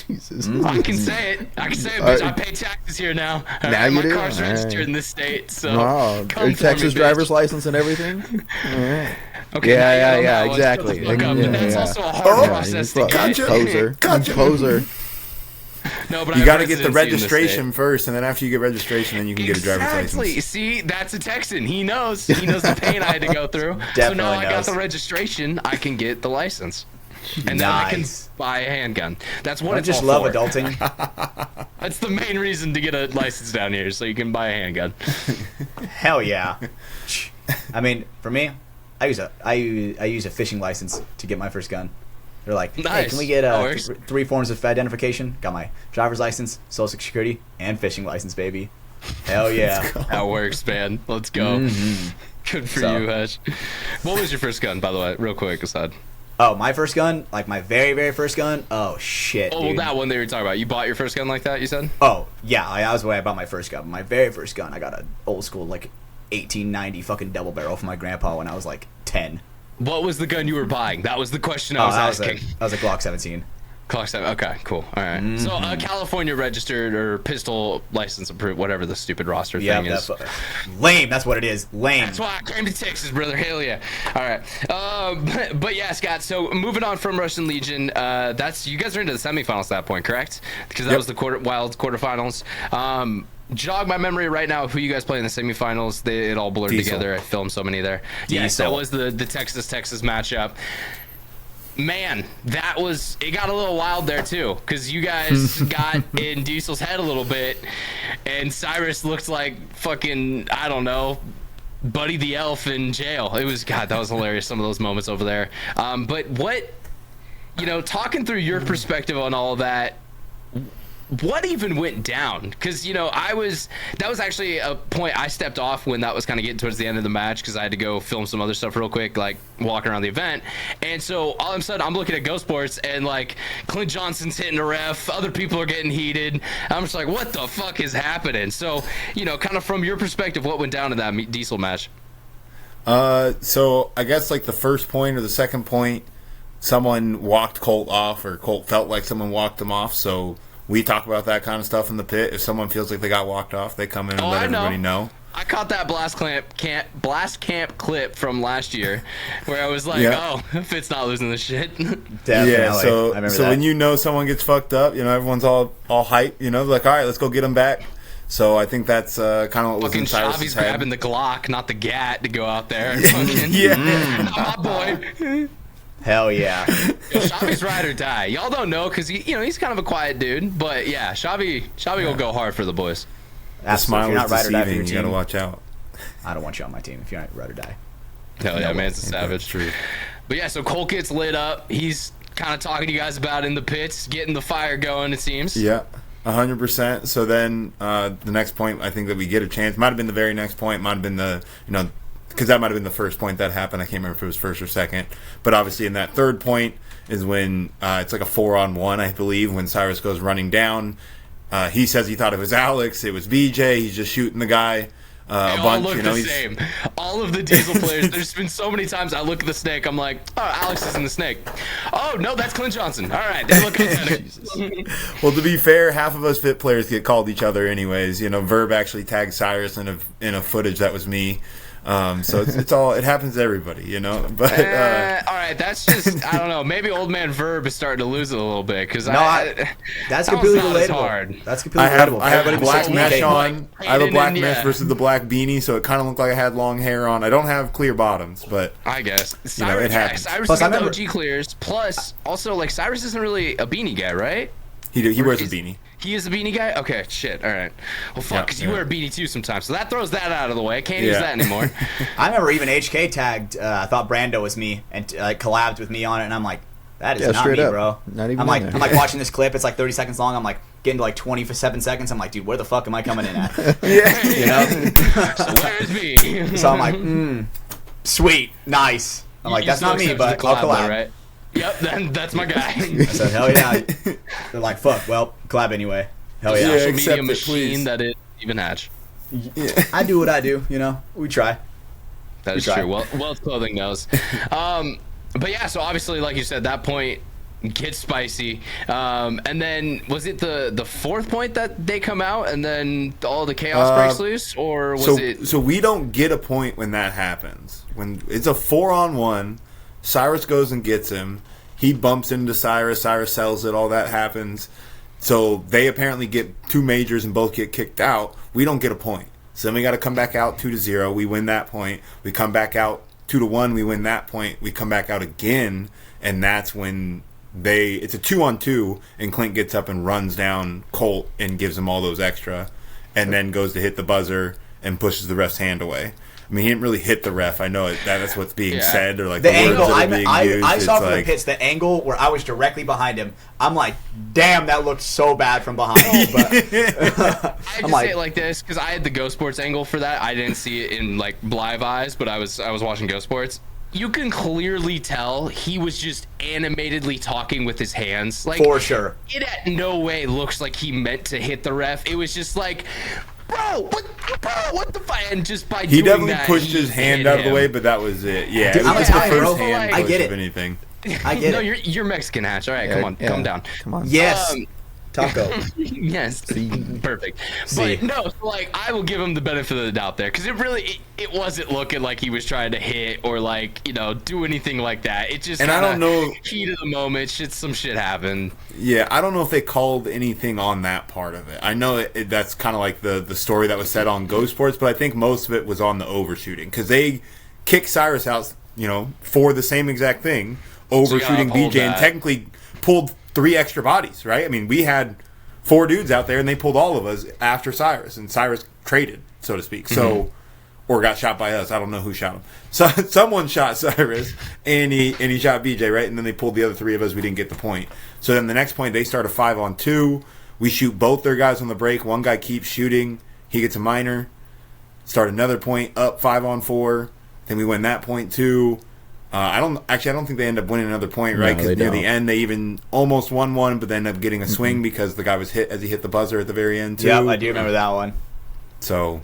Jesus. I can say it. Bitch. I pay taxes here now. Now you My do? car's registered Alright. in this state, so Wow. come for Texas me, driver's bitch. license and everything? Alright. Okay, now you Yeah, know yeah, that one. exactly. Shut the fuck up. Yeah, But that's yeah. also a hard Oh, process you to get. Poser. Gotcha. Poser. No, but I You have got to get the residency in this registration state. first, and then after you get registration, then you can get a driver's Exactly. license. See, that's a Texan. He knows. He knows the pain I had to go through. So Definitely now I got knows. the registration. I can get the license. And then I can Nice. buy a handgun. That's what I it's just all love for. adulting. That's the main reason to get a license down here, so you can buy a handgun. Hell yeah. I mean, for me, I use a fishing license to get my first gun. They're like, hey, Nice. can we get That works. 3 forms of identification? Got my driver's license, social security, and fishing license, baby. Hell yeah. That works, man. Let's go. Good for So- you, Hesh. What was your first gun, by the way? Real quick, aside. Oh, my first gun, like my very, very first gun. Oh shit, Oh, dude. that one that you were talking about. You bought your first gun like that, you said? Oh yeah, that was the way I bought my first gun. My very first gun, I got an old school like 1890 fucking double barrel from my grandpa when I was like 10. What was the gun you were buying? That was the question I was asking. That was a Glock 17. Clock 7. Okay, cool. All right. So, California registered or pistol license approved, whatever the stupid roster Yeah, thing is. lame. That's what it is. Lame. That's why I came to Texas, brother. Hell yeah. All right. But yeah, Scott. So moving on from Russian Legion, that's you guys are into the semifinals at that point, correct? Because that was the wild quarterfinals. Jog my memory right now of who you guys play in the semifinals. It all blurred Diesel. together. I filmed so many there. Yes, that Diesel. was the Texas matchup. Man, it got a little wild there too, because you guys got in Diesel's head a little bit, and Cyrus looked like fucking, I don't know, Buddy the Elf in jail. It was, God, that was hilarious, some of those moments over there. But talking through your perspective on all of that, what even went down? Because that was actually a point I stepped off when that was kind of getting towards the end of the match, because I had to go film some other stuff real quick, like walking around the event. And so all of a sudden I'm looking at Ghost Sports, and like Clint Johnson's hitting a ref, other people are getting heated. I'm just like, what the fuck is happening? So kind of from your perspective, what went down in that Diesel match? So I guess like the first point or the second point, someone walked Colt off, or Colt felt like someone walked him off. So we talk about that kind of stuff in the pit. If someone feels like they got walked off, they come in and let everybody know. I caught that blast camp clip from last year, where I was like, "Oh, Fitz not losing this shit." Definitely. Yeah. So I remember that. when someone gets fucked up, everyone's all hype. Like, all right, let's go get them back. So I think that's kind of what was in Cyrus's Chavi's head. grabbing the Glock, not the Gat, to go out there and fucking. My boy. Hell yeah. Chavi's ride or die. Y'all don't know because he's kind of a quiet dude, but yeah, Chavi will go hard for the boys. The smile is deceiving. You gotta watch out. I don't want you on my team if you're not ride or die. Hell yeah, man's a savage. True. But yeah, so Colt gets lit up. He's kind of talking to you guys about in the pits, getting the fire going, it seems. Yeah, 100%. So then the next point, I think that we get a chance. Might have been the very next point. Might have been the, because that might have been the first point that happened. I can't remember if it was first or second. But obviously in that third point is when it's like a 4-on-1, I believe, when Cyrus goes running down. He says he thought it was Alex. It was BJ. He's just shooting the guy. They all look the same. All of the Diesel players. There's been so many times I look at the snake. I'm like, oh, Alex is in the snake. Oh no, that's Clint Johnson. All right, they look identical. Well, to be fair, half of us Fit players get called each other anyways. Verb actually tagged Cyrus in a footage that was me. So it happens to everybody, But all right, that's just I don't know. Maybe old man Verb is starting to lose it a little bit because that's completely relatable. That's completely relatable. I have a black mesh on. I have a black mesh versus the black beanie, so it kind of looked like I had long hair on. I don't have clear bottoms, but I guess it happens. Cyrus got the OG clears. Plus, also like Cyrus isn't really a beanie guy, right? He wears a beanie. He is a beanie guy? Okay, shit. All right. Well, fuck, because you wear a beanie too sometimes. So that throws that out of the way. I can't use that anymore. I remember even HK tagged, I thought Brando was me, and collabed with me on it, and I'm like, that is not me, bro. Not even I'm like watching this clip. It's like 30 seconds long. I'm like getting to like 27 seconds. I'm like, dude, where the fuck am I coming in at? So where's me? So I'm like, sweet, nice. I'm like, that's not me, but I'll collab. Right? Yep, then that's my guy. I said, hell yeah. They're like, fuck, well, collab anyway. Hell yeah. Social media machine that is even Hatch. Yeah. I do what I do, we try. That is true. Well, clothing knows. But yeah, so obviously, like you said, that point gets spicy. And then was it the fourth point that they come out and then all the chaos breaks loose, or was it? So we don't get a point when that happens. When it's a 4-on-1. Cyrus goes and gets him. He bumps into Cyrus. Cyrus sells it. All that happens. So they apparently get 2 majors and both get kicked out. We don't get a point. So then we got to come back out 2-0. We win that point. We come back out 2-1. We win that point. We come back out again, and that's when it's a 2-on-2, and Clint gets up and runs down Colt and gives him all those extra, and then goes to hit the buzzer and pushes the ref's hand away. I mean, he didn't really hit the ref. I know that's what's being said, or like the angle. words that are being used. I saw from the pits the angle where I was directly behind him. I'm like, damn, that looked so bad from behind. But I just say it like this because I had the Ghost Sports angle for that. I didn't see it in like live eyes, but I was watching Ghost Sports. You can clearly tell he was just animatedly talking with his hands, like for sure. It at no way looks like he meant to hit the ref. It was just like, bro, what the fuck? And just by he doing definitely that, pushed his hand out of the way, but that was it. Yeah, dude, it was the first bro. hand I push get of it. anything. I get no, it. you're Mexican, Hatch. All right, come on, calm down. Come on. Yes. Taco. Yes, perfect. But no, so like I will give him the benefit of the doubt there because it wasn't looking like he was trying to hit or like do anything like that. It just, and I don't know, heat of the moment, some shit happened. Yeah, I don't know if they called anything on that part of it. I know that's kind of like the story that was said on Ghost Sports, but I think most of it was on the overshooting because they kicked Cyrus out, for the same exact thing, overshooting BJ, and technically pulled 3 extra bodies, right? I mean, we had 4 dudes out there, and they pulled all of us after Cyrus, and Cyrus traded, so to speak. So, or got shot by us. I don't know who shot him. So someone shot Cyrus, and he shot BJ, right? And then they pulled the other 3 of us. We didn't get the point. So then the next point, they start a 5-on-2. We shoot both their guys on the break. One guy keeps shooting. He gets a minor. Start another point, up 5-on-4. Then we win that point too. I don't think they end up winning another point, right? Because near the end, they even almost won one, but then end up getting a swing because the guy was hit as he hit the buzzer at the very end, too. Yeah, I do remember that one. So,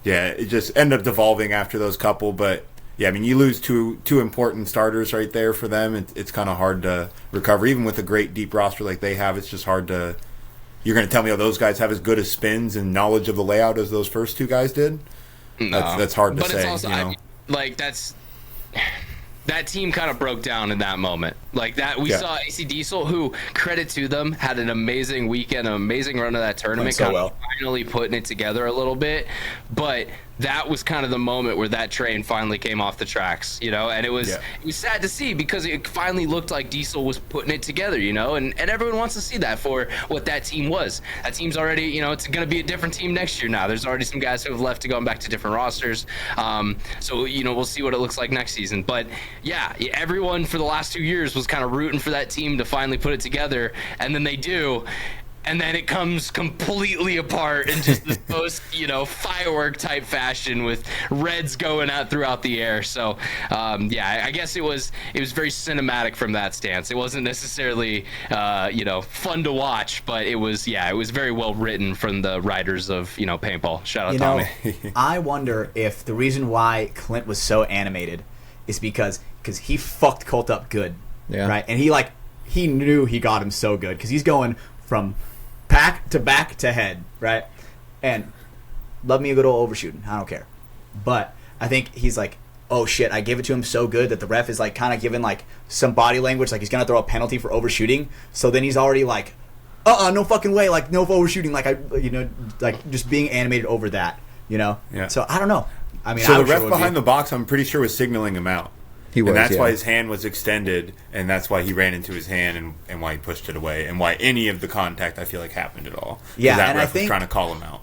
yeah, it just ended up devolving after those couple. But, yeah, I mean, you lose two important starters right there for them. It's kind of hard to recover. Even with a great deep roster like they have, it's just hard to... You're going to tell me, those guys have as good as spins and knowledge of the layout as those first two guys did? No. That's hard to but say. It's also, that team kind of broke down in that moment. Like that, we saw AC Diesel, who, credit to them, had an amazing weekend, an amazing run of that tournament, finally putting it together a little bit. But that was kind of the moment where that train finally came off the tracks, and it was sad to see because it finally looked like Diesel was putting it together, and everyone wants to see that for what that team was. That team's already, it's going to be a different team next year now. There's already some guys who have left to go back to different rosters. So, we'll see what it looks like next season. But yeah, everyone for the last 2 years was kind of rooting for that team to finally put it together, and then they do. And then it comes completely apart in just this most, firework type fashion with reds going out throughout the air. So, I guess it was very cinematic from that stance. It wasn't necessarily, fun to watch, but it was very well written from the writers of, Paintball. Shout out Tommy. I wonder if the reason why Clint was so animated is because he fucked Colt up good, right? And he knew he got him so good because he's going from back to head, right? And love me a good old overshooting. I don't care. But I think he's like, oh shit, I gave it to him so good that the ref is like kind of giving like some body language, like he's going to throw a penalty for overshooting. So then he's already like, no fucking way, like no overshooting, like like just being animated over that, Yeah. So I don't know. I mean, so the ref behind the box, I'm pretty sure was signaling him out. He was, and that's why his hand was extended, and that's why he ran into his hand, and why he pushed it away, and why any of the contact, I feel like, happened at all. Yeah, that and ref I think was trying to call him out.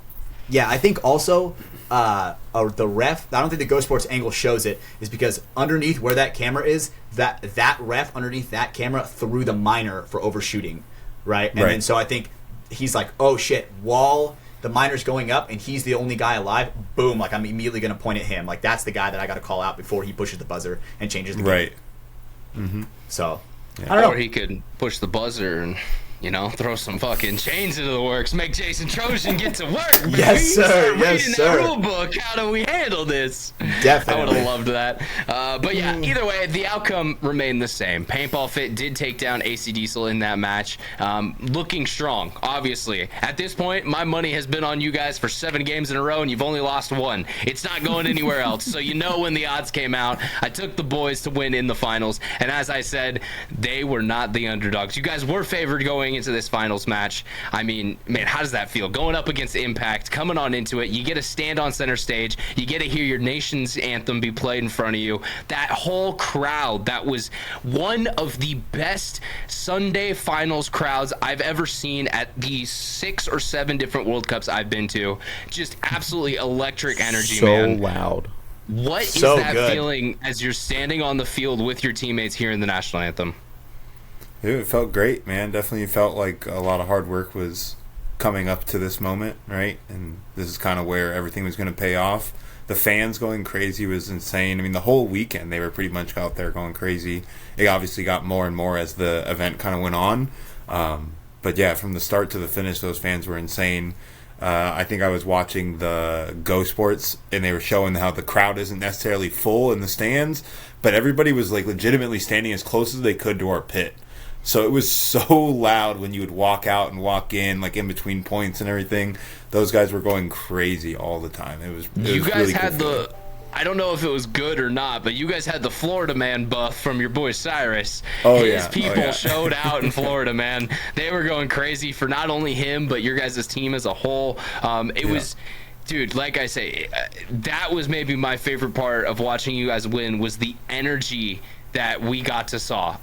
Yeah, I think also the ref, I don't think the Go Sports angle shows it, is because underneath where that camera is, that ref underneath that camera threw the minor for overshooting, right? And then so I think he's like, oh shit, while the minor's going up and he's the only guy alive, boom, like I'm immediately going to point at him. Like that's the guy that I got to call out before he pushes the buzzer and changes the game. Right. Mm-hmm. So, I don't know. Or he could push the buzzer and, throw some fucking chains into the works, make Jason Trojan get to work. Baby. Yes, sir. Reading that rule book. How do we handle this? Definitely. I would have loved that. But yeah, either way, the outcome remained the same. Paintball Fit did take down AC Diesel in that match. Looking strong, obviously. At this point, my money has been on you guys for 7 games in a row, and you've only lost 1. It's not going anywhere else. So when the odds came out, I took the boys to win in the finals. And as I said, they were not the underdogs. You guys were favored going into this finals match. I mean, man, how does that feel? Going up against Impact, coming on into it, you get to stand on center stage, you get to hear your nation's anthem be played in front of you. That whole crowd, that was one of the best Sunday finals crowds I've ever seen at the 6 or 7 different World Cups I've been to. Just absolutely electric energy, man. So loud. What is that feeling as you're standing on the field with your teammates hearing the national anthem? It felt great, man. Definitely felt like a lot of hard work was coming up to this moment, right? And this is kind of where everything was going to pay off. The fans going crazy was insane. I mean, the whole weekend they were pretty much out there going crazy. It obviously got more and more as the event kind of went on. But yeah, from the start to the finish, those fans were insane. I think I was watching the Go Sports, and they were showing how the crowd isn't necessarily full in the stands, but everybody was like legitimately standing as close as they could to our pit. So it was so loud when you would walk out and walk in, like in between points and everything. Those guys were going crazy all the time. It was you guys really had cool. I don't know if it was good or not, but you guys had the Florida man buff from your boy Cyrus. Oh, His yeah. people showed out in Florida, man. They were going crazy for not only him, but your guys' team as a whole. It was... Dude, like I say, that was maybe my favorite part of watching you guys win, was the energy that we got to saw.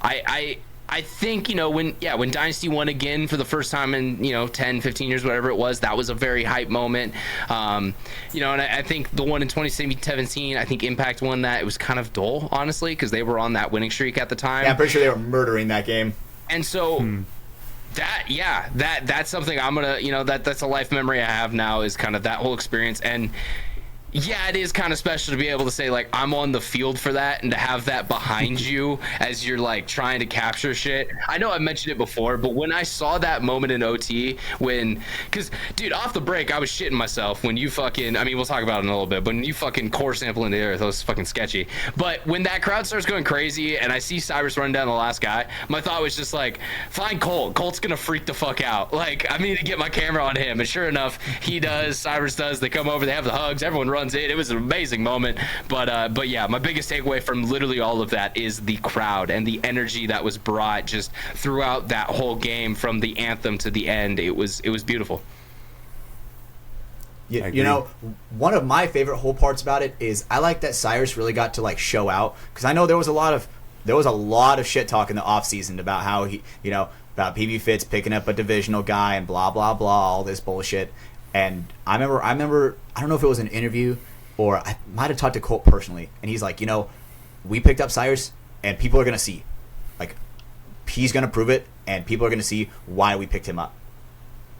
I think, when Dynasty won again for the first time in, 10, 15 years, whatever it was, that was a very hype moment. And I think the one in 2017, I think Impact won that. It was kind of dull, honestly, because they were on that winning streak at the time. Yeah, I'm pretty sure they were murdering that game. And so That's something I'm gonna, that's a life memory I have now, is kind of that whole experience. And yeah, it is kind of special to be able to say, like, I'm on the field for that, and to have that behind you as you're, like, trying to capture shit. I know I mentioned it before, but when I saw that moment in OT, because, dude, off the break, I was shitting myself when you fucking, I mean, we'll talk about it in a little bit, but when you fucking core sample in the air, that was fucking sketchy. But when that crowd starts going crazy, and I see Cyrus run down the last guy, my thought was just, like, find Colt. Colt's gonna freak the fuck out. Like, I need to get my camera on him. And sure enough, he does, Cyrus does, they come over, they have the hugs, everyone runs in. It was an amazing moment, but yeah, my biggest takeaway from literally all of that is the crowd and the energy that was brought just throughout that whole game, from the anthem to the end. It was beautiful. You know, one of my favorite whole parts about it is I like that Cyrus really got to, like, show out, because I know there was a lot of shit talk in the off season about how he, about PB Fitz picking up a divisional guy and blah blah blah, all this bullshit. And I remember I don't know if it was an interview or I might have talked to Colt personally, and he's like, we picked up Cyrus, and people are gonna see, like, he's gonna prove it, and people are gonna see why we picked him up.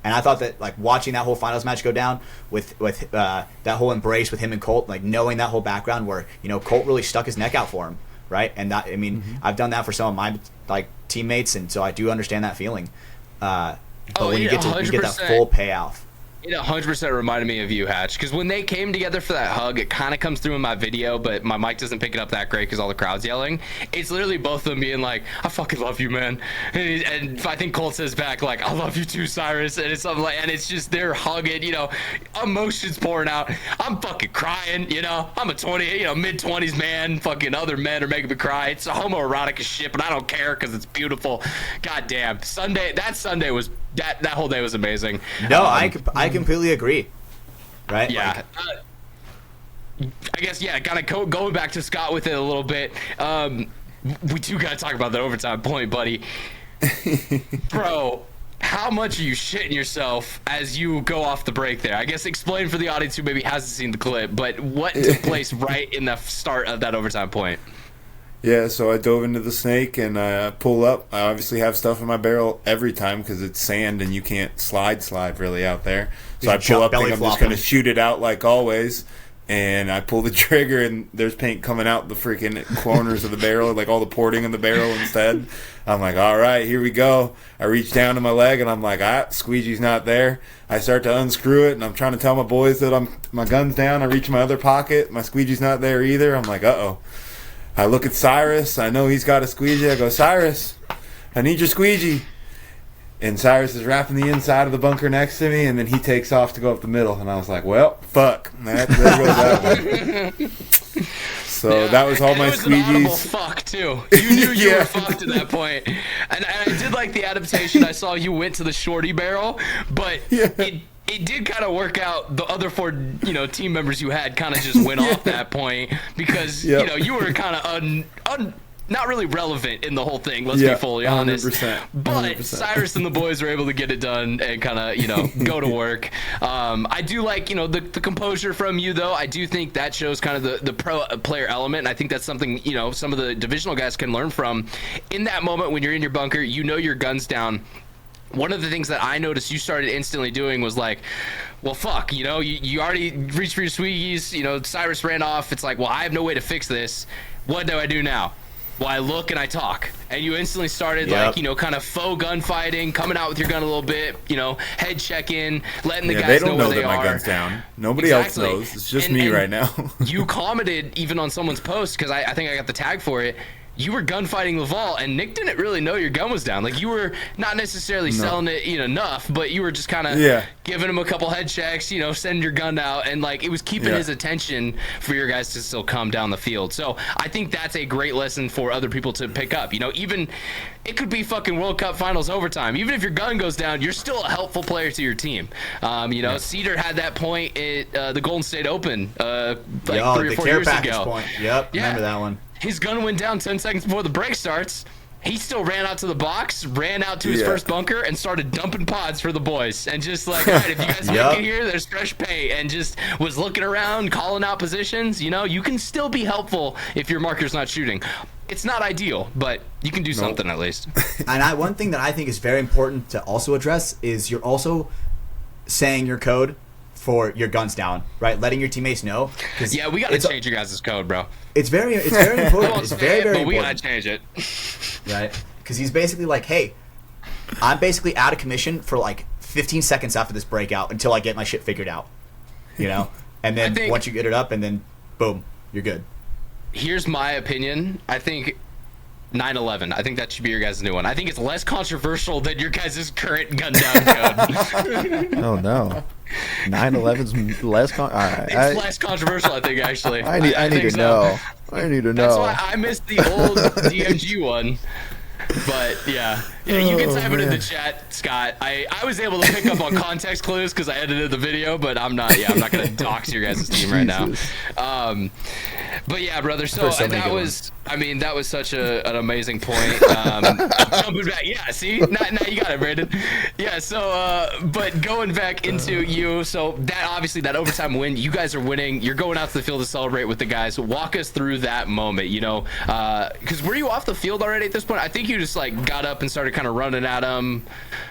And I thought that, like, watching that whole finals match go down with that whole embrace with him and Colt, like, knowing that whole background where, Colt really stuck his neck out for him, right? And that, I mean, I've done that for some of my, like, teammates, and so I do understand that feeling. But when you get that full payoff. It 100% reminded me of you, Hatch, because when they came together for that hug, it kind of comes through in my video, but my mic doesn't pick it up that great because all the crowd's yelling. It's literally both of them being like, I fucking love you, man. And I think Colt says back, like, I love you too, Cyrus. And it's something like, and it's just, they're hugging, emotions pouring out. I'm fucking crying, I'm a mid-20s man. Fucking other men are making me cry. It's homoerotic as shit, but I don't care because it's beautiful. God damn. That Sunday was, that whole day was amazing. No, I completely agree. Right? Yeah. I guess, yeah, kind of going back to Scott with it a little bit. We do got to talk about that overtime point, buddy. Bro, how much are you shitting yourself as you go off the break there? I guess explain for the audience who maybe hasn't seen the clip, but what took place right in the start of that overtime point? Yeah, so I dove into the snake and pull up. I obviously have stuff in my barrel every time because it's sand and you can't slide really out there. So I pull up, think I'm just going to shoot it out like always. And I pull the trigger and there's paint coming out the freaking corners of the barrel, like all the porting in the barrel instead. I'm like, all right, here we go. I reach down to my leg and I'm like, squeegee's not there. I start to unscrew it and I'm trying to tell my boys that my gun's down. I reach my other pocket. My squeegee's not there either. I'm like, uh-oh. I look at Cyrus. I know he's got a squeegee. I go, Cyrus, I need your squeegee. And Cyrus is wrapping the inside of the bunker next to me, and then he takes off to go up the middle. And I was like, well, fuck. There goes that one. So yeah, that was all my squeegees. An audible fuck, too. You knew you were fucked at that point. And I did like the adaptation. I saw you went to the shorty barrel, but it did kind of work out. The other four, team members you had kind of just went off that point because, you were kind of not really relevant in the whole thing, let's be fully honest. 100%. But Cyrus and the boys were able to get it done and kind of, go to work. I do like, the composure from you, though. I do think that shows kind of the pro player element, and I think that's something, some of the divisional guys can learn from. In that moment when you're in your bunker, your gun's down. One of the things that I noticed you started instantly doing was like, well, fuck, you already reached for your squeegees, Cyrus ran off. It's like, well, I have no way to fix this. What do I do now? Well, I look and I talk. And you instantly started, kind of faux gunfighting, coming out with your gun a little bit, head checking, letting the guys know where they are. They don't know that my gun's down. Nobody else knows. It's just me right now. You commented even on someone's post, because I think I got the tag for it. You were gunfighting Laval, and Nick didn't really know your gun was down. Like, you were not necessarily selling it enough, but you were just kind of giving him a couple head checks, sending your gun out, and, like, it was keeping his attention for your guys to still calm down the field. So I think that's a great lesson for other people to pick up. Even it could be fucking World Cup Finals overtime. Even if your gun goes down, you're still a helpful player to your team. Cedar had that point at the Golden State Open 3 or 4 years ago. Point. Yep, remember that one. His gun went down 10 seconds before the break starts. he still ran out to the box, ran out to his first bunker, and started dumping pods for the boys. And just like, all right, if you guys make it here, there's fresh pay. And just was looking around, calling out positions. You know, you can still be helpful if your marker's not shooting. It's not ideal, but you can do something at least. And one thing that I think is very important to also address is you're also saying your code for your guns down, right? Letting your teammates know. Yeah, we got to change your guys' code, bro. It's very important. It's very important. We got to change it. Right? Because he's basically like, hey, I'm basically out of commission for like 15 seconds after this breakout until I get my shit figured out. You know? And then once you get it up, and then boom, you're good. Here's my opinion. I think 9/11. I think that should be your guys' new one. I think it's less controversial than your guys' current gun down code. Oh no, 9/11's less. All right, it's less controversial, I think. Actually, I need to know. I need to know. That's why I missed the old DMG one. But yeah, you can type it in the chat, Scott. I was able to pick up on context clues because I edited the video, but I'm not gonna dox your guys' team right now. But yeah, brother. So that was such an amazing point. Jumping back, yeah. See, now you got it, Brandon. Yeah. So, but going back into you, so that obviously that overtime win, you guys are winning. You're going out to the field to celebrate with the guys. Walk us through that moment. You know, because were you off the field already at this point? I think you just like got up and started kind of running at them.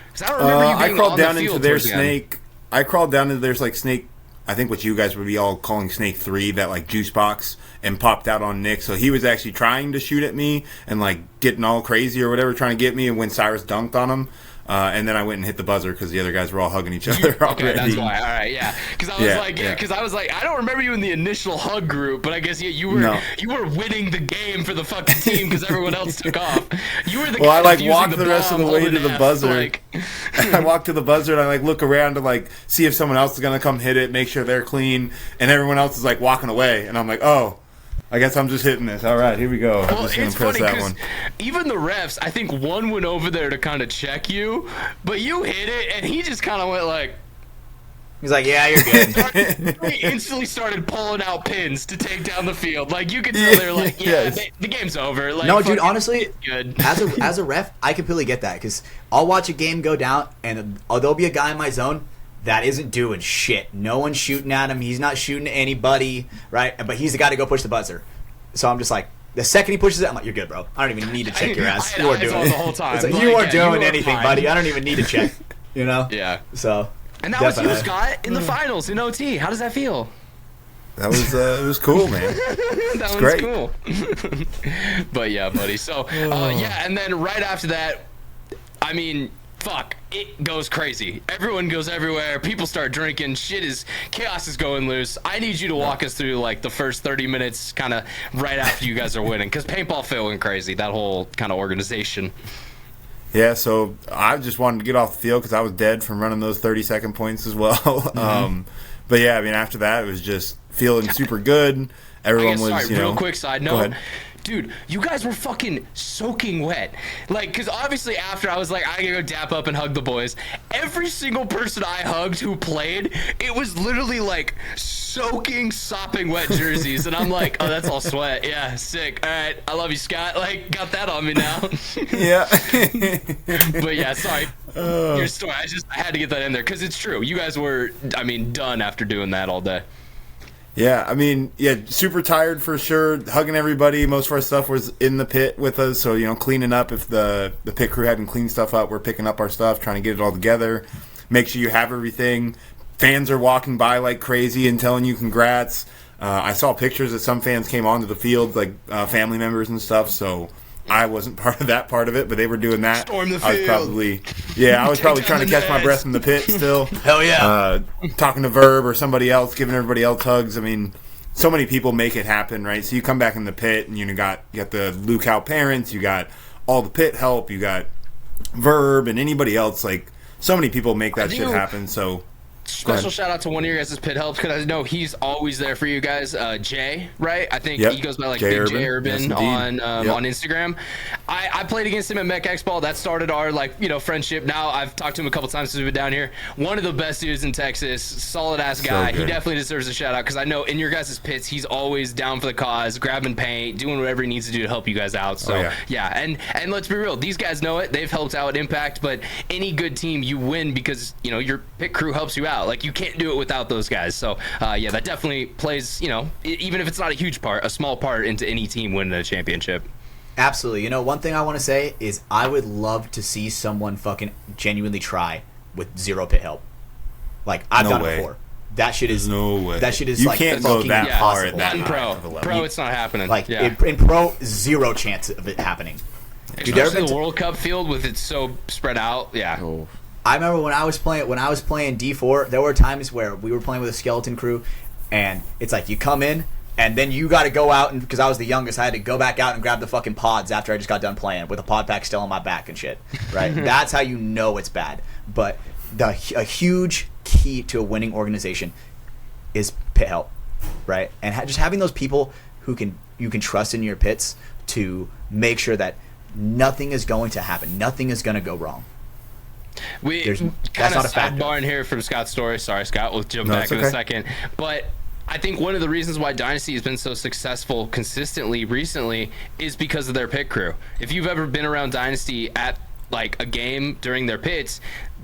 Because I don't remember you being I crawled on down the field into their towards the end. snake. I crawled down into their like snake. I think what you guys would be all calling Snake 3, that like juice box, and popped out on Nick. So he was actually trying to shoot at me and like getting all crazy or whatever, trying to get me. And when Cyrus dunked on him, and then I went and hit the buzzer because the other guys were all hugging each other already. Okay, that's why. All right, yeah. Because I was like, I don't remember you in the initial hug group, but I guess you were winning the game for the fucking team because everyone else took off. You were the guy I like defusing walked the rest of the way to the buzzer. Like, I walked to the buzzer and I like look around to like see if someone else is gonna come hit it, make sure they're clean, and everyone else is like walking away, and I'm like, oh, I guess I'm just hitting this. All right, here we go. I'm just gonna press that one. Even the refs, I think one went over there to kind of check you, but you hit it, and he just kind of went like. He's like, yeah, you're good. He instantly started pulling out pins to take down the field. Like you could tell they're like, the game's over. Like, no, dude, honestly, good. as a ref, I completely get that because I'll watch a game go down and there'll be a guy in my zone that isn't doing shit. No one's shooting at him. He's not shooting at anybody, right? But he's the guy to go push the buzzer. So I'm just like, the second he pushes it, I'm like, you're good, bro. I don't even need to check your ass. You weren't doing it the whole time. Like, you weren't doing anything, buddy. I don't even need to check. You know? Yeah. So. And that was you, Scott, in the finals in OT. How does that feel? That was it was cool, man. That was great. Cool. But yeah, buddy. So yeah, and then right after that, I mean, fuck, it goes crazy. Everyone goes everywhere. People start drinking. Chaos is going loose. I need you to walk us through like the first 30 minutes, kind of right after you guys are winning, because paintball feeling crazy. That whole kind of organization. Yeah, so I just wanted to get off the field because I was dead from running those 30-second points as well. But yeah, I mean, after that, it was just feeling super good. Everyone was, real quick side note. Dude, you guys were fucking soaking wet. Like, because obviously after I was like, I gotta go dap up and hug the boys. Every single person I hugged who played, it was literally like soaking, sopping wet jerseys. And I'm like, oh, that's all sweat. Yeah, sick. All right, I love you, Scott. Like, got that on me now. Yeah. But yeah, sorry. Your story. I had to get that in there because it's true. You guys were, I mean, done after doing that all day. Yeah, I mean, super tired for sure. Hugging everybody. Most of our stuff was in the pit with us, so cleaning up. If the pit crew hadn't cleaned stuff up, we're picking up our stuff, trying to get it all together. Make sure you have everything. Fans are walking by like crazy and telling you congrats. I saw pictures that some fans came onto the field, like family members and stuff. So I wasn't part of that part of it, but they were doing that. Storm the I was probably trying to catch my breath in the pit still. Hell yeah. Talking to Verb or somebody else, giving everybody else hugs. I mean, so many people make it happen, right? So you come back in the pit and you got the Luke Howe parents, you got all the pit help, you got Verb and anybody else. Like, so many people make that shit happen. So special shout out to one of your guys' pit helps because I know he's always there for you guys. Jay, right? I think he goes by like Big J Urban on Instagram. I played against him at Mech X Ball. That started our friendship. Now I've talked to him a couple times since we've been down here. One of the best dudes in Texas, solid ass guy. He definitely deserves a shout out because I know in your guys' pits he's always down for the cause, grabbing paint, doing whatever he needs to do to help you guys out. So and let's be real, these guys know it. They've helped out at Impact, but any good team you win because your pit crew helps you out. Like you can't do it without those guys. So that definitely plays even if it's not a huge part, a small part into any team winning a championship. Absolutely. One thing I want to say is I would love to see someone fucking genuinely try with 0 pit help. Like, I've done it before. That shit is... no way. That shit is, you like, can't fucking go that far at that impossible. Pro, it's not happening. Like, in Pro, 0 chance of it happening. Especially the World Cup field with it so spread out. Yeah. Oh. I remember when I was playing D4, there were times where we were playing with a skeleton crew, and it's like, you come in, and then you got to go out, and because I was the youngest, I had to go back out and grab the fucking pods after I just got done playing with a pod pack still on my back and shit. Right? That's how you know it's bad. But a huge key to a winning organization is pit help, right? And just having those people who you can trust in your pits to make sure that nothing is going to happen, nothing is going to go wrong. That's not a factor. Sidebar in here from Scott's story. Sorry, Scott. We'll jump back in a second. But I think one of the reasons why Dynasty has been so successful consistently recently is because of their pit crew. If you've ever been around Dynasty at like a game during their pits,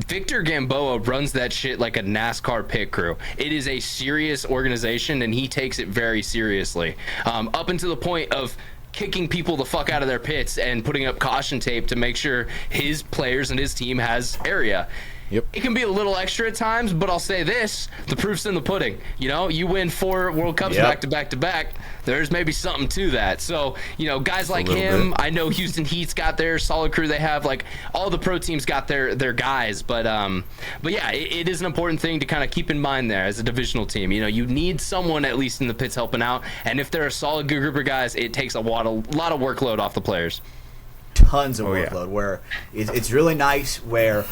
Victor Gamboa runs that shit like a NASCAR pit crew. It is a serious organization, and he takes it very seriously. Up until the point of kicking people the fuck out of their pits and putting up caution tape to make sure his players and his team has area. Yep. It can be a little extra at times, but I'll say this, the proof's in the pudding. You win 4 World Cups back to back to back, there's maybe something to that. So, guys like him, I know Houston Heat's got their solid crew they have, like all the pro teams got their guys, but yeah, it is an important thing to kind of keep in mind there as a divisional team. You need someone at least in the pits helping out, and if they're a solid good group of guys, it takes a lot of workload off the players. Tons of workload where it's really nice where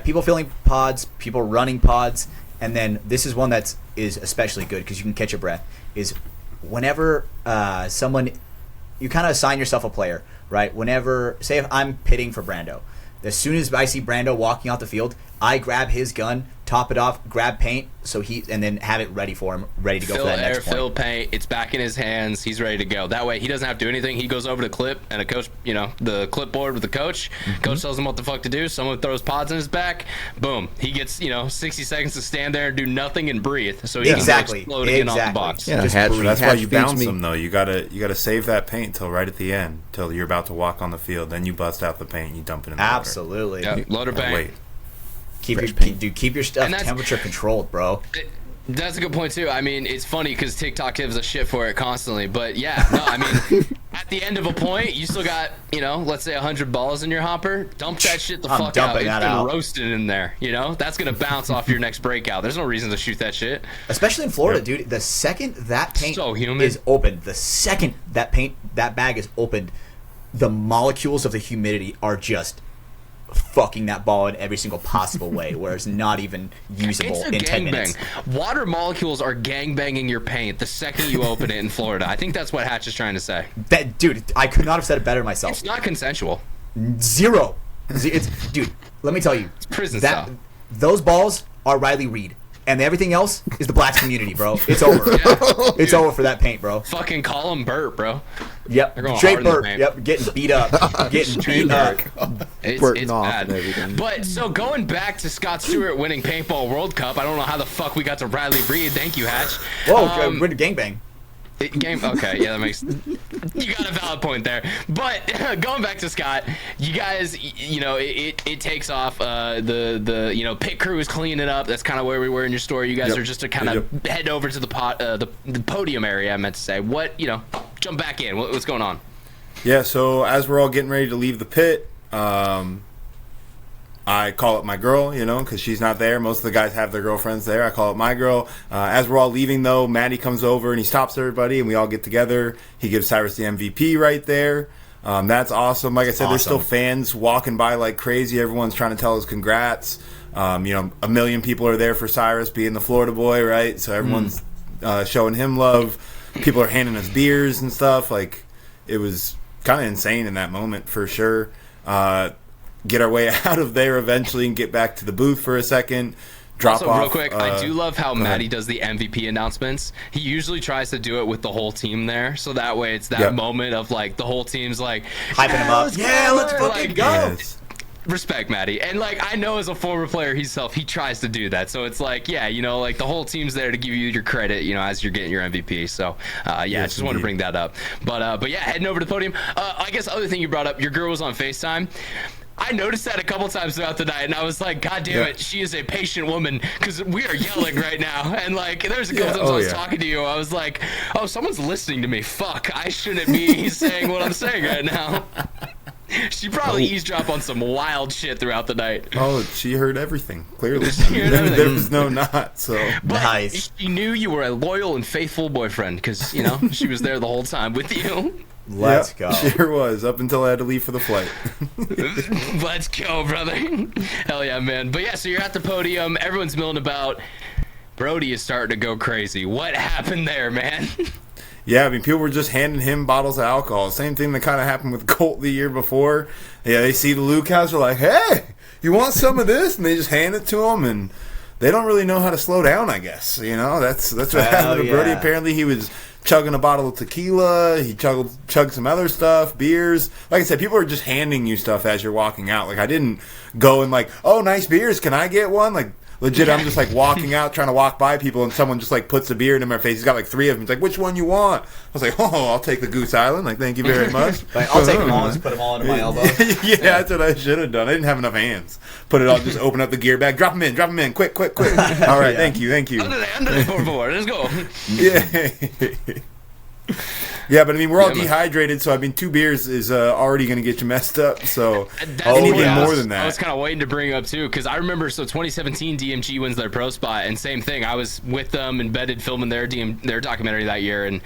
people filling pods, people running pods, and then this is one that is especially good because you can catch your breath, is whenever you kind of assign yourself a player, right? Whenever, say if I'm pitting for Brando, as soon as I see Brando walking off the field, I grab his gun, top it off, grab paint, and then have it ready for him, ready to go for that next point. Fill paint, it's back in his hands, he's ready to go. That way he doesn't have to do anything. He goes over to clip and a coach, the clipboard with the coach. Coach tells him what the fuck to do. Someone throws pods in his back. Boom. He gets, 60 seconds to stand there and do nothing and breathe. So he can explode again off the box. Yeah, that's why you bounce them though. You gotta save that paint till right at the end, till you're about to walk on the field. Then you bust out the paint and you dump it in the water. Absolutely. Yep. Loader paint. Wait. Keep your stuff temperature controlled, bro. That's a good point too. I mean, it's funny because TikTok gives a shit for it constantly, but yeah, no, I mean, at the end of a point, you still got, let's say 100 balls in your hopper. Dump that shit the fuck out. It's been roasted in there. That's gonna bounce off your next breakout. There's no reason to shoot that shit. Especially in Florida, dude. The second that paint is opened, the second that bag is opened, the molecules of the humidity are just fucking that ball in every single possible way where it's not even usable in 10 minutes. Water molecules are gangbanging your paint the second you open it in Florida. I think that's what Hatch is trying to say. Dude, I could not have said it better myself. It's not consensual. 0. Dude, let me tell you. It's prison style. Those balls are Riley Reid. And everything else is the Blacks community, bro. It's over. It's over for that paint, bro. Fucking call him Burt, bro. Yep. Straight Burt. Yep. Getting beat up. Getting beat up. It's bad. And everything. But so going back to Scott Stewart winning Paintball World Cup, I don't know how the fuck we got to Riley Reid. Thank you, Hatch. Whoa, we're in a gangbang. Okay, yeah, that makes you got a valid point there. But going back to Scott, you guys, it takes off. The pit crew is cleaning it up. That's kind of where we were in your story. You guys are just to kind of head over to the podium area. I meant to say, jump back in. What's going on? Yeah, so as we're all getting ready to leave the pit, I call up my girl, because she's not there. Most of the guys have their girlfriends there. I call up my girl. As we're all leaving, though, Maddie comes over and he stops everybody, and we all get together. He gives Cyrus the MVP right there. That's awesome. Like I said, there's still fans walking by like crazy. Everyone's trying to tell us congrats. A million people are there for Cyrus being the Florida boy, right? So everyone's showing him love. People are handing us beers and stuff. Like, it was kind of insane in that moment for sure. Get our way out of there eventually and get back to the booth for a second. Drop also, off. real quick, I do love how Matty does the MVP announcements. He usually tries to do it with the whole team there, so that way it's that moment of like the whole team's like hyping him up. Yeah, let's fucking go. Yes. Respect Matty, and like I know as a former player himself, he tries to do that. So it's like, yeah, you know, like the whole team's there to give you your credit, you know, as you're getting your MVP. So yeah, just want to bring that up. But yeah, heading over to the podium. I guess other thing you brought up, your girl was on FaceTime. I noticed that a couple times throughout the night, and I was like, God damn it, she is a patient woman, because we are yelling right now. And, like, there's a couple times I was talking to you, I was like, oh, someone's listening to me. Fuck, I shouldn't be saying what I'm saying right now. She probably eavesdropped on some wild shit throughout the night. Oh, she heard everything, clearly. There was no not, so. But nice. She knew you were a loyal and faithful boyfriend, because, you know, she was there the whole time with you. Let's go. Sure was, up until I had to leave for the flight. Let's go, brother. Hell yeah, man. But yeah, so you're at the podium. Everyone's milling about. Brody is starting to go crazy. What happened there, man? Yeah, I mean, people were just handing him bottles of alcohol. Same thing that kind of happened with Colt the year before. Yeah, they see the Luke House, they're like, hey, you want some of this? And they just hand it to him, and they don't really know how to slow down, I guess. You know, that's what happened to Brody. Apparently, he was chugging a bottle of tequila. He chugged some other stuff, beers. Like I said, people are just handing you stuff as you're walking out. Like, I didn't go and like, oh, nice beers. Can I get one? Like, legit, I'm just like walking out, trying to walk by people, and someone just like puts a beer in my face. He's got like 3 of them. He's like, which one you want? I was like, oh, I'll take the Goose Island. Like, thank you very much. Like, I'll take them all and just put them all under my elbow. Yeah, that's what I should have done. I didn't have enough hands. Put it all, just open up the gear bag, drop them in, quick. All right, thank you. Under the por favor, let's go. Yeah. Yeah, but I mean, we're all dehydrated, so I mean, 2 beers is already going to get you messed up. So anything more than that. I was kind of waiting to bring up too, because I remember 2017 DMG wins their pro spot, and same thing. I was with them embedded filming their documentary that year, and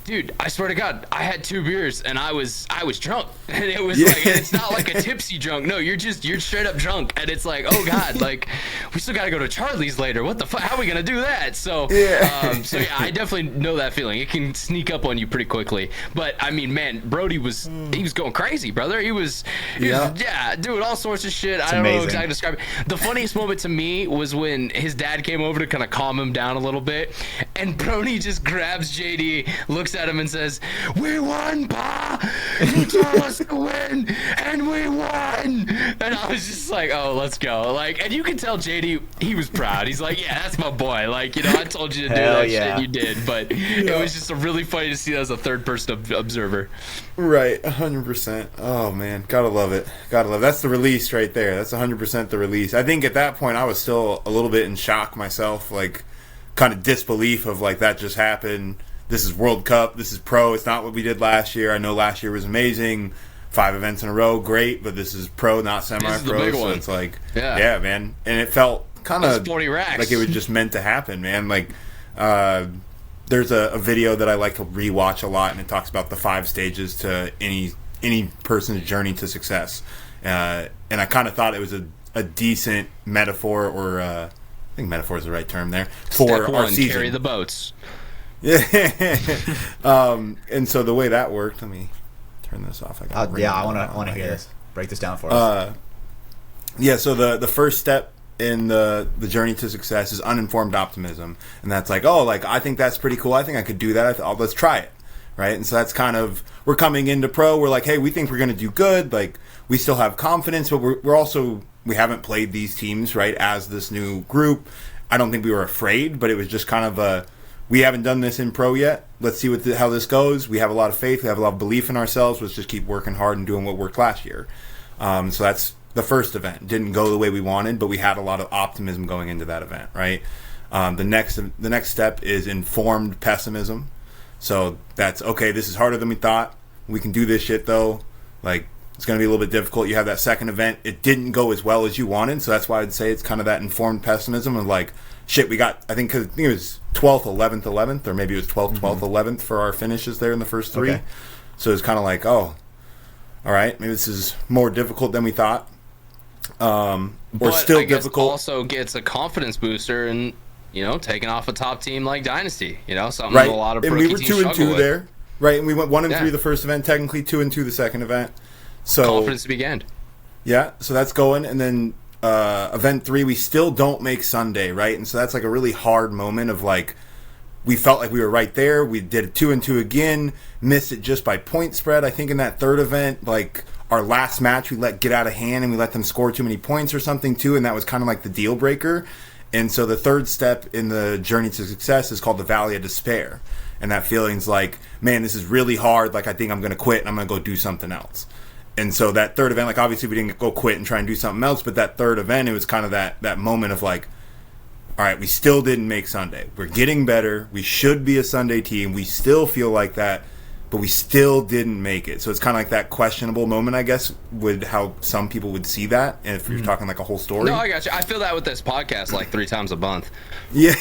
dude, I swear to God, I had 2 beers and I was drunk, and it was like, it's not like a tipsy drunk. No, you're straight up drunk, and it's like, oh God, like we still got to go to Charlie's later. What the fuck? How are we gonna do that? So so yeah, I definitely know that feeling. It can sneak up on you pretty quickly. But I mean, man, Brody was going crazy, brother. He was doing all sorts of shit. I don't know exactly how to describe it. The funniest moment to me was when his dad came over to kind of calm him down a little bit, and Brody just grabs JD, looks at him and says, "We won, Pa! You told us to win, and we won!" And I was just like, "Oh, let's go!" Like, and you can tell JD, he was proud. He's like, "Yeah, that's my boy." Like, you know, I told you to do that shit, and you did. But it was just really funny to see that as a third-person observer. Right, 100%. Oh man, gotta love it. That's the release right there. That's 100% the release. I think at that point I was still a little bit in shock myself, like kind of disbelief of like that just happened. This is World Cup. This is pro. It's not what we did last year. I know last year was amazing. 5 events in a row, great. But this is pro, not semi-pro. So it's like, yeah, man. And it felt kind of like it was just meant to happen, man. Like, there's a video that I like to rewatch a lot, and it talks about the 5 stages to any person's journey to success. And I kind of thought it was a decent metaphor, or I think metaphor is the right term there, for Step 1, our season. Carry the boats. Yeah. And so the way that worked, let me turn this off. I want to hear this. Break this down for us. Yeah, so the first step in the journey to success is uninformed optimism. And that's like, oh, like, I think that's pretty cool. I think I could do that. Let's try it. Right? And so that's kind of, we're coming into pro. We're like, hey, we think we're going to do good. Like, we still have confidence, but we're also, we haven't played these teams, right, as this new group. I don't think we were afraid, but it was just kind of we haven't done this in pro yet. Let's see how this goes. We have a lot of faith. We have a lot of belief in ourselves. Let's just keep working hard and doing what worked last year. So that's the first event. Didn't go the way we wanted, but we had a lot of optimism going into that event, right? The next step is informed pessimism. So that's, okay, this is harder than we thought. We can do this shit, though. Like, it's going to be a little bit difficult. You have that second event. It didn't go as well as you wanted, so that's why I'd say it's kind of that informed pessimism of like, shit, we got, I think it was 12th, 11th, or maybe it was 12th, 12th, 11th for our finishes there in the first 3. Okay. So it's kind of like, oh, all right, maybe this is more difficult than we thought. Or still I guess difficult. Also gets a confidence booster and, you know, taking off a top team like Dynasty, you know, something right. a lot of and rookie we were teams 2-2 there. Right, and we went 1 and Yeah. 3 the first event, technically 2 and 2 the second event. So Confidence to be gained. yeah, so that's going, and then event 3 we still don't make Sunday, right? And so that's like a really hard moment of like we felt like we were right there. We did 2 and 2 again, missed it just by point spread. I think in that third event, like our last match, we let get out of hand and we let them score too many points or something too, and that was kind of like the deal breaker. And so the third step in the journey to success is called the Valley of Despair. And that feeling's like, man, this is really hard. Like, I think I'm going to quit and I'm going to go do something else. And so that third event, like, obviously we didn't go quit and try and do something else, but that third event, it was kind of that moment of like, all right, we still didn't make Sunday. We're getting better. We should be a Sunday team. We still feel like that, but we still didn't make it. So it's kind of like that questionable moment, I guess, with how some people would see that. And if you're talking like a whole story. No, I got you. I feel that with this podcast like 3 times a month. Yeah.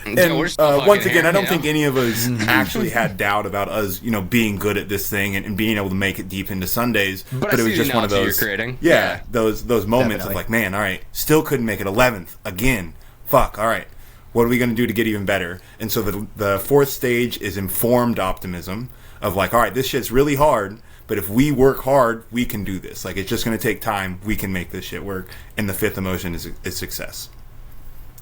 Yeah, we're still once fucking again, here, I don't you think know? any of us actually had doubt about us, being good at this thing and being able to make it deep into Sundays. But I it see was the just one of analogy those. you're creating. Yeah, Yeah. those moments Definitely. of like, man, all right, still couldn't make it 11th again. Fuck, all right. What are we going to do to get even better? And so the fourth stage is informed optimism of like, all right, this shit's really hard, but if we work hard, we can do this. Like, it's just going to take time. We can make this shit work. And the fifth emotion is success.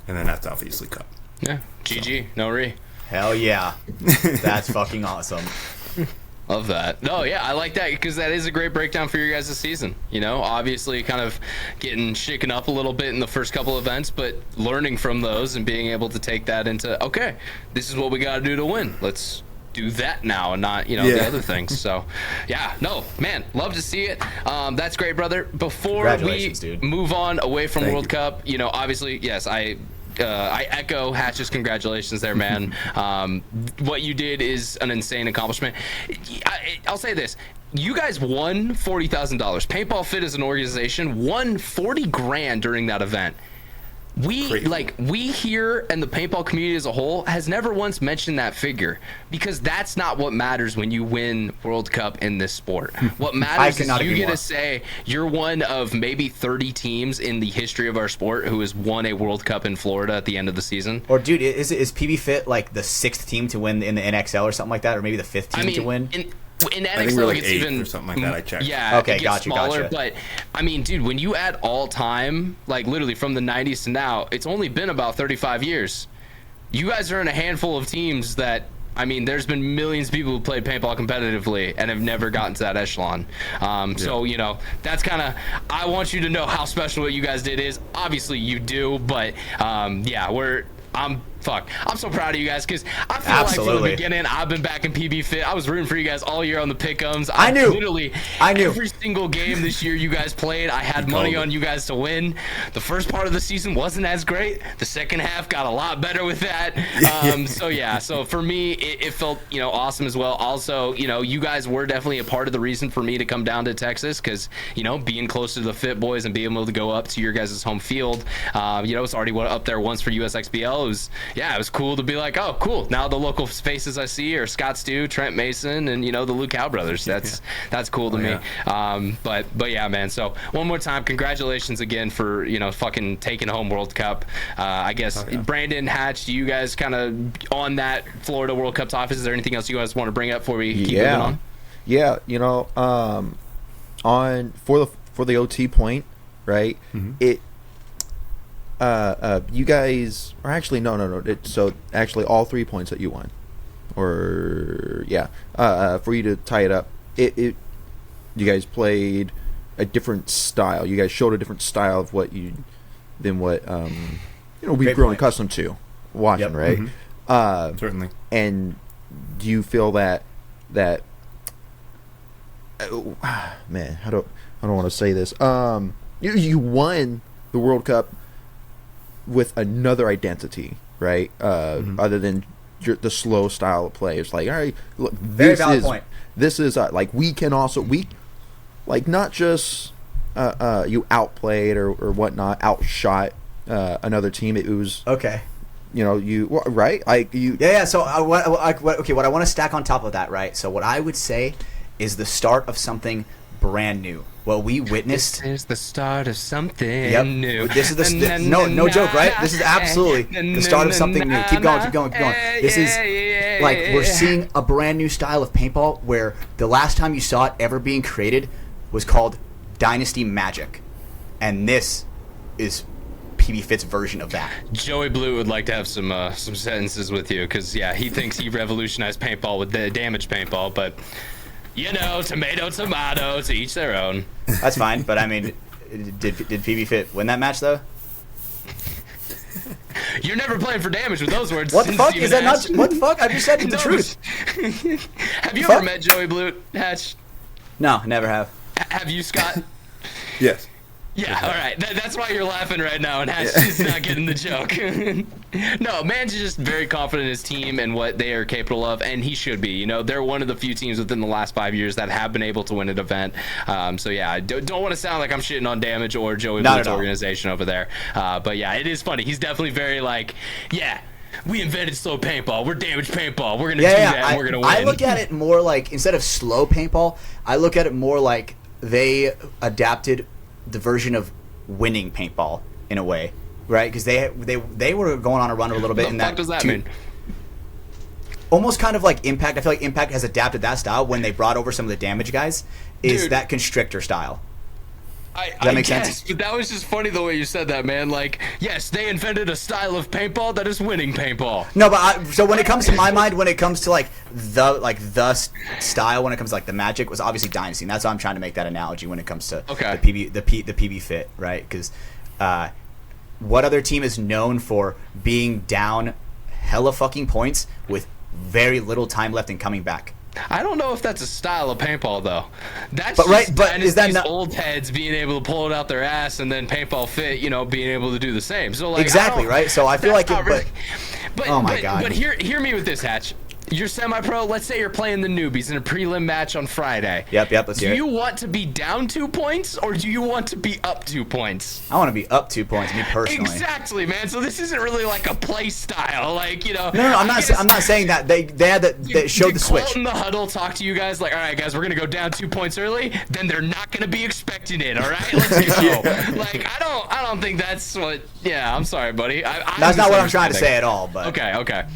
And then that's obviously cup. Yeah. GG. No re. Hell yeah. That's fucking awesome. Love that. No, yeah, I like that because that is a great breakdown for your guys' season. Obviously kind of getting shaken up a little bit in the first couple events, but learning from those and being able to take that into, okay, this is what we got to do to win. Let's do that now and not, the other things. So, yeah, no, man, love to see it. That's great, brother. Before we Congratulations, dude. move on away from Thank World you. Cup, obviously, yes, I echo Hatch's congratulations there, man. What you did is an insane accomplishment. I'll say this. You guys won $40,000. Paintball Fit as an organization won 40 grand during that event. We here and the paintball community as a whole has never once mentioned that figure because that's not what matters when you win World Cup in this sport. What matters is you get to say you're one of maybe 30 teams in the history of our sport who has won a World Cup in Florida at the end of the season. Or, dude, is PB Fit like the 6th team to win in the NXL or something like that? Or maybe the 5th team to win? In I think we're NXL, like it's 8th even or something like that. I checked. Yeah, Okay, it gets gotcha. smaller. But I mean, dude, when you add all time, like literally from the 90s to now, it's only been about 35 years. You guys are in a handful of teams that, I mean, there's been millions of people who played paintball competitively and have never gotten to that echelon. So, that's kind of, I want you to know how special what you guys did is. Obviously, you do, but yeah, I'm so proud of you guys because I feel like from the beginning I've been back in PB Fit. I was rooting for you guys all year on the pick'ems. I knew Every single game this year you guys played, I had money on you guys to win. The first part of the season wasn't as great. The second half got a lot better with that. So for me it felt awesome as well. Also, you guys were definitely a part of the reason for me to come down to Texas because being close to the Fit boys and being able to go up to your guys' home field. It's already up there once for USXBL. It was cool to be like, oh, cool. Now the local faces I see are Scott Stewart, Trent Mason, and the Luke Howe brothers. That's cool to me. But yeah, man. So one more time, congratulations again for fucking taking home World Cup. I guess Brandon, Hatch, you guys kind of on that Florida World Cup topic. Is there anything else you guys want to bring up before we keep moving on? Yeah, for the OT point, right? Mm-hmm. You guys, or actually, no. So actually, all 3 points that you won, or for you to tie it up, you guys played a different style. You guys showed a different style of we've grown accustomed to watching, right? Mm-hmm. Certainly. And do you feel that man, I don't want to say this. You won the World Cup with another identity, right? Other than the slow style of play. It's like, all right, look, Very valid point. This is like we can also not just you outplayed or whatnot, outshot another team. It was okay. Right? So what I want to stack on top of that, right? So what I would say is the start of something brand new. What we witnessed is the start of something new. This is no joke, right? This is absolutely the start of something new. Keep going. This is like we're seeing a brand new style of paintball where the last time you saw it ever being created was called Dynasty Magic, and this is PB Fit's version of that. Joey Blue would like to have some sentences with you, because yeah, he thinks he revolutionized paintball with the damage paintball, but you know, tomato, to each their own. That's fine, but I mean, did PB Fit win that match though? You're never playing for damage with those words. What the fuck? Steven Is that Hatch. not? What the fuck? I just said the No, truth. Have you Fuck? ever met Joey Blue, Hatch? No, never have. Have you, Scott? Yes. Yeah, all right. That's why you're laughing right now, and Hatch is not getting the joke. No, man's just very confident in his team and what they are capable of, and he should be. You know, they're one of the few teams within the last 5 years that have been able to win an event. So yeah, I don't want to sound like I'm shitting on Damage or Joey Blue's organization over there. But yeah, it is funny. He's definitely very like, yeah, we invented slow paintball. We're Damage paintball. We're gonna do that. And we're gonna win. I look at it more like, instead of slow paintball, I look at it more like they adapted the version of winning paintball in a way, right? Because they were going on a run a little bit. What the fuck does that mean? Almost kind of like Impact. I feel like Impact has adapted that style when they brought over some of the damage guys. Is that Constrictor style? Does that make sense? But that was just funny the way you said that, man. Like, yes, they invented a style of paintball that is winning paintball. No, but so when it comes to my mind, when it comes to like the style, when it comes to like the Magic, was obviously Dynasty. And that's why I'm trying to make that analogy when it comes to the PB Fit, right? Because what other team is known for being down hella fucking points with very little time left and coming back? I don't know if that's a style of paintball though. That's but is that not old heads being able to pull it out their ass, and then Paintball Fit, you know, being able to do the same. So like exactly right. So I feel like but oh my god. But hear me with this, Hatch. You're semi-pro. Let's say you're playing the newbies in a prelim match on Friday. Yep. Let's hear it. Do you want to be down 2 points, or do you want to be up 2 points? I want to be up 2 points, me personally. Exactly, man. So this isn't really like a play style, like, you know. No, I'm not saying that they showed the switch. Colt in the huddle talk to you guys like, all right, guys, we're gonna go down 2 points early. Then they're not gonna be expecting it. All right, let's go. Like, I don't think that's what. Yeah, I'm sorry, buddy. That's not what I'm trying to say at all. But okay.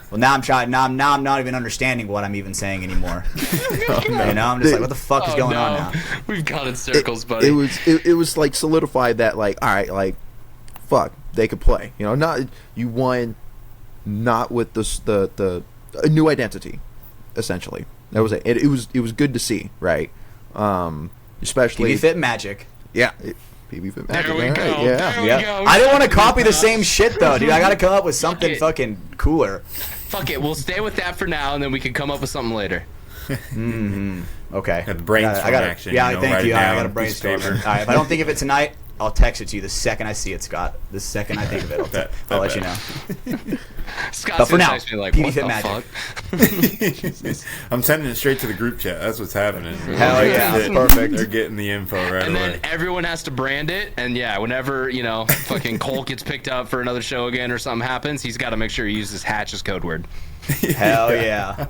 Well, now I'm not even understanding what I'm even saying anymore. You know, I'm just like, what the fuck is going on now? We've gone in circles, buddy. It was like solidified that, like, all right, like, fuck, they could play. You know, not you won, not with the a new identity, essentially. That was it. It was good to see, right? Especially PB Fit Magic. Yeah. PB Fit Magic. There we go. Right, yeah. There we go. I didn't want to copy the same shit though, dude. I got to come up with something fucking cooler. Fuck it, we'll stay with that for now, and then we can come up with something later. Okay. Got the brainstorm action. Yeah, you know, thank you. I got a piece of brainstorm. paper. All right, if I don't think of it tonight, I'll text it to you the second I see it, Scott. The second I think of it, I'll let you know. Scott's But for gonna now, text me like, PB what Fit the Magic. fuck? I'm sending it straight to the group chat. That's what's happening. Hell yeah, They're perfect. They're getting the info right And away. then everyone has to brand it, and yeah, whenever, you know, fucking Cole gets picked up for another show again or something happens, he's got to make sure he uses Hatch as code word. Hell yeah.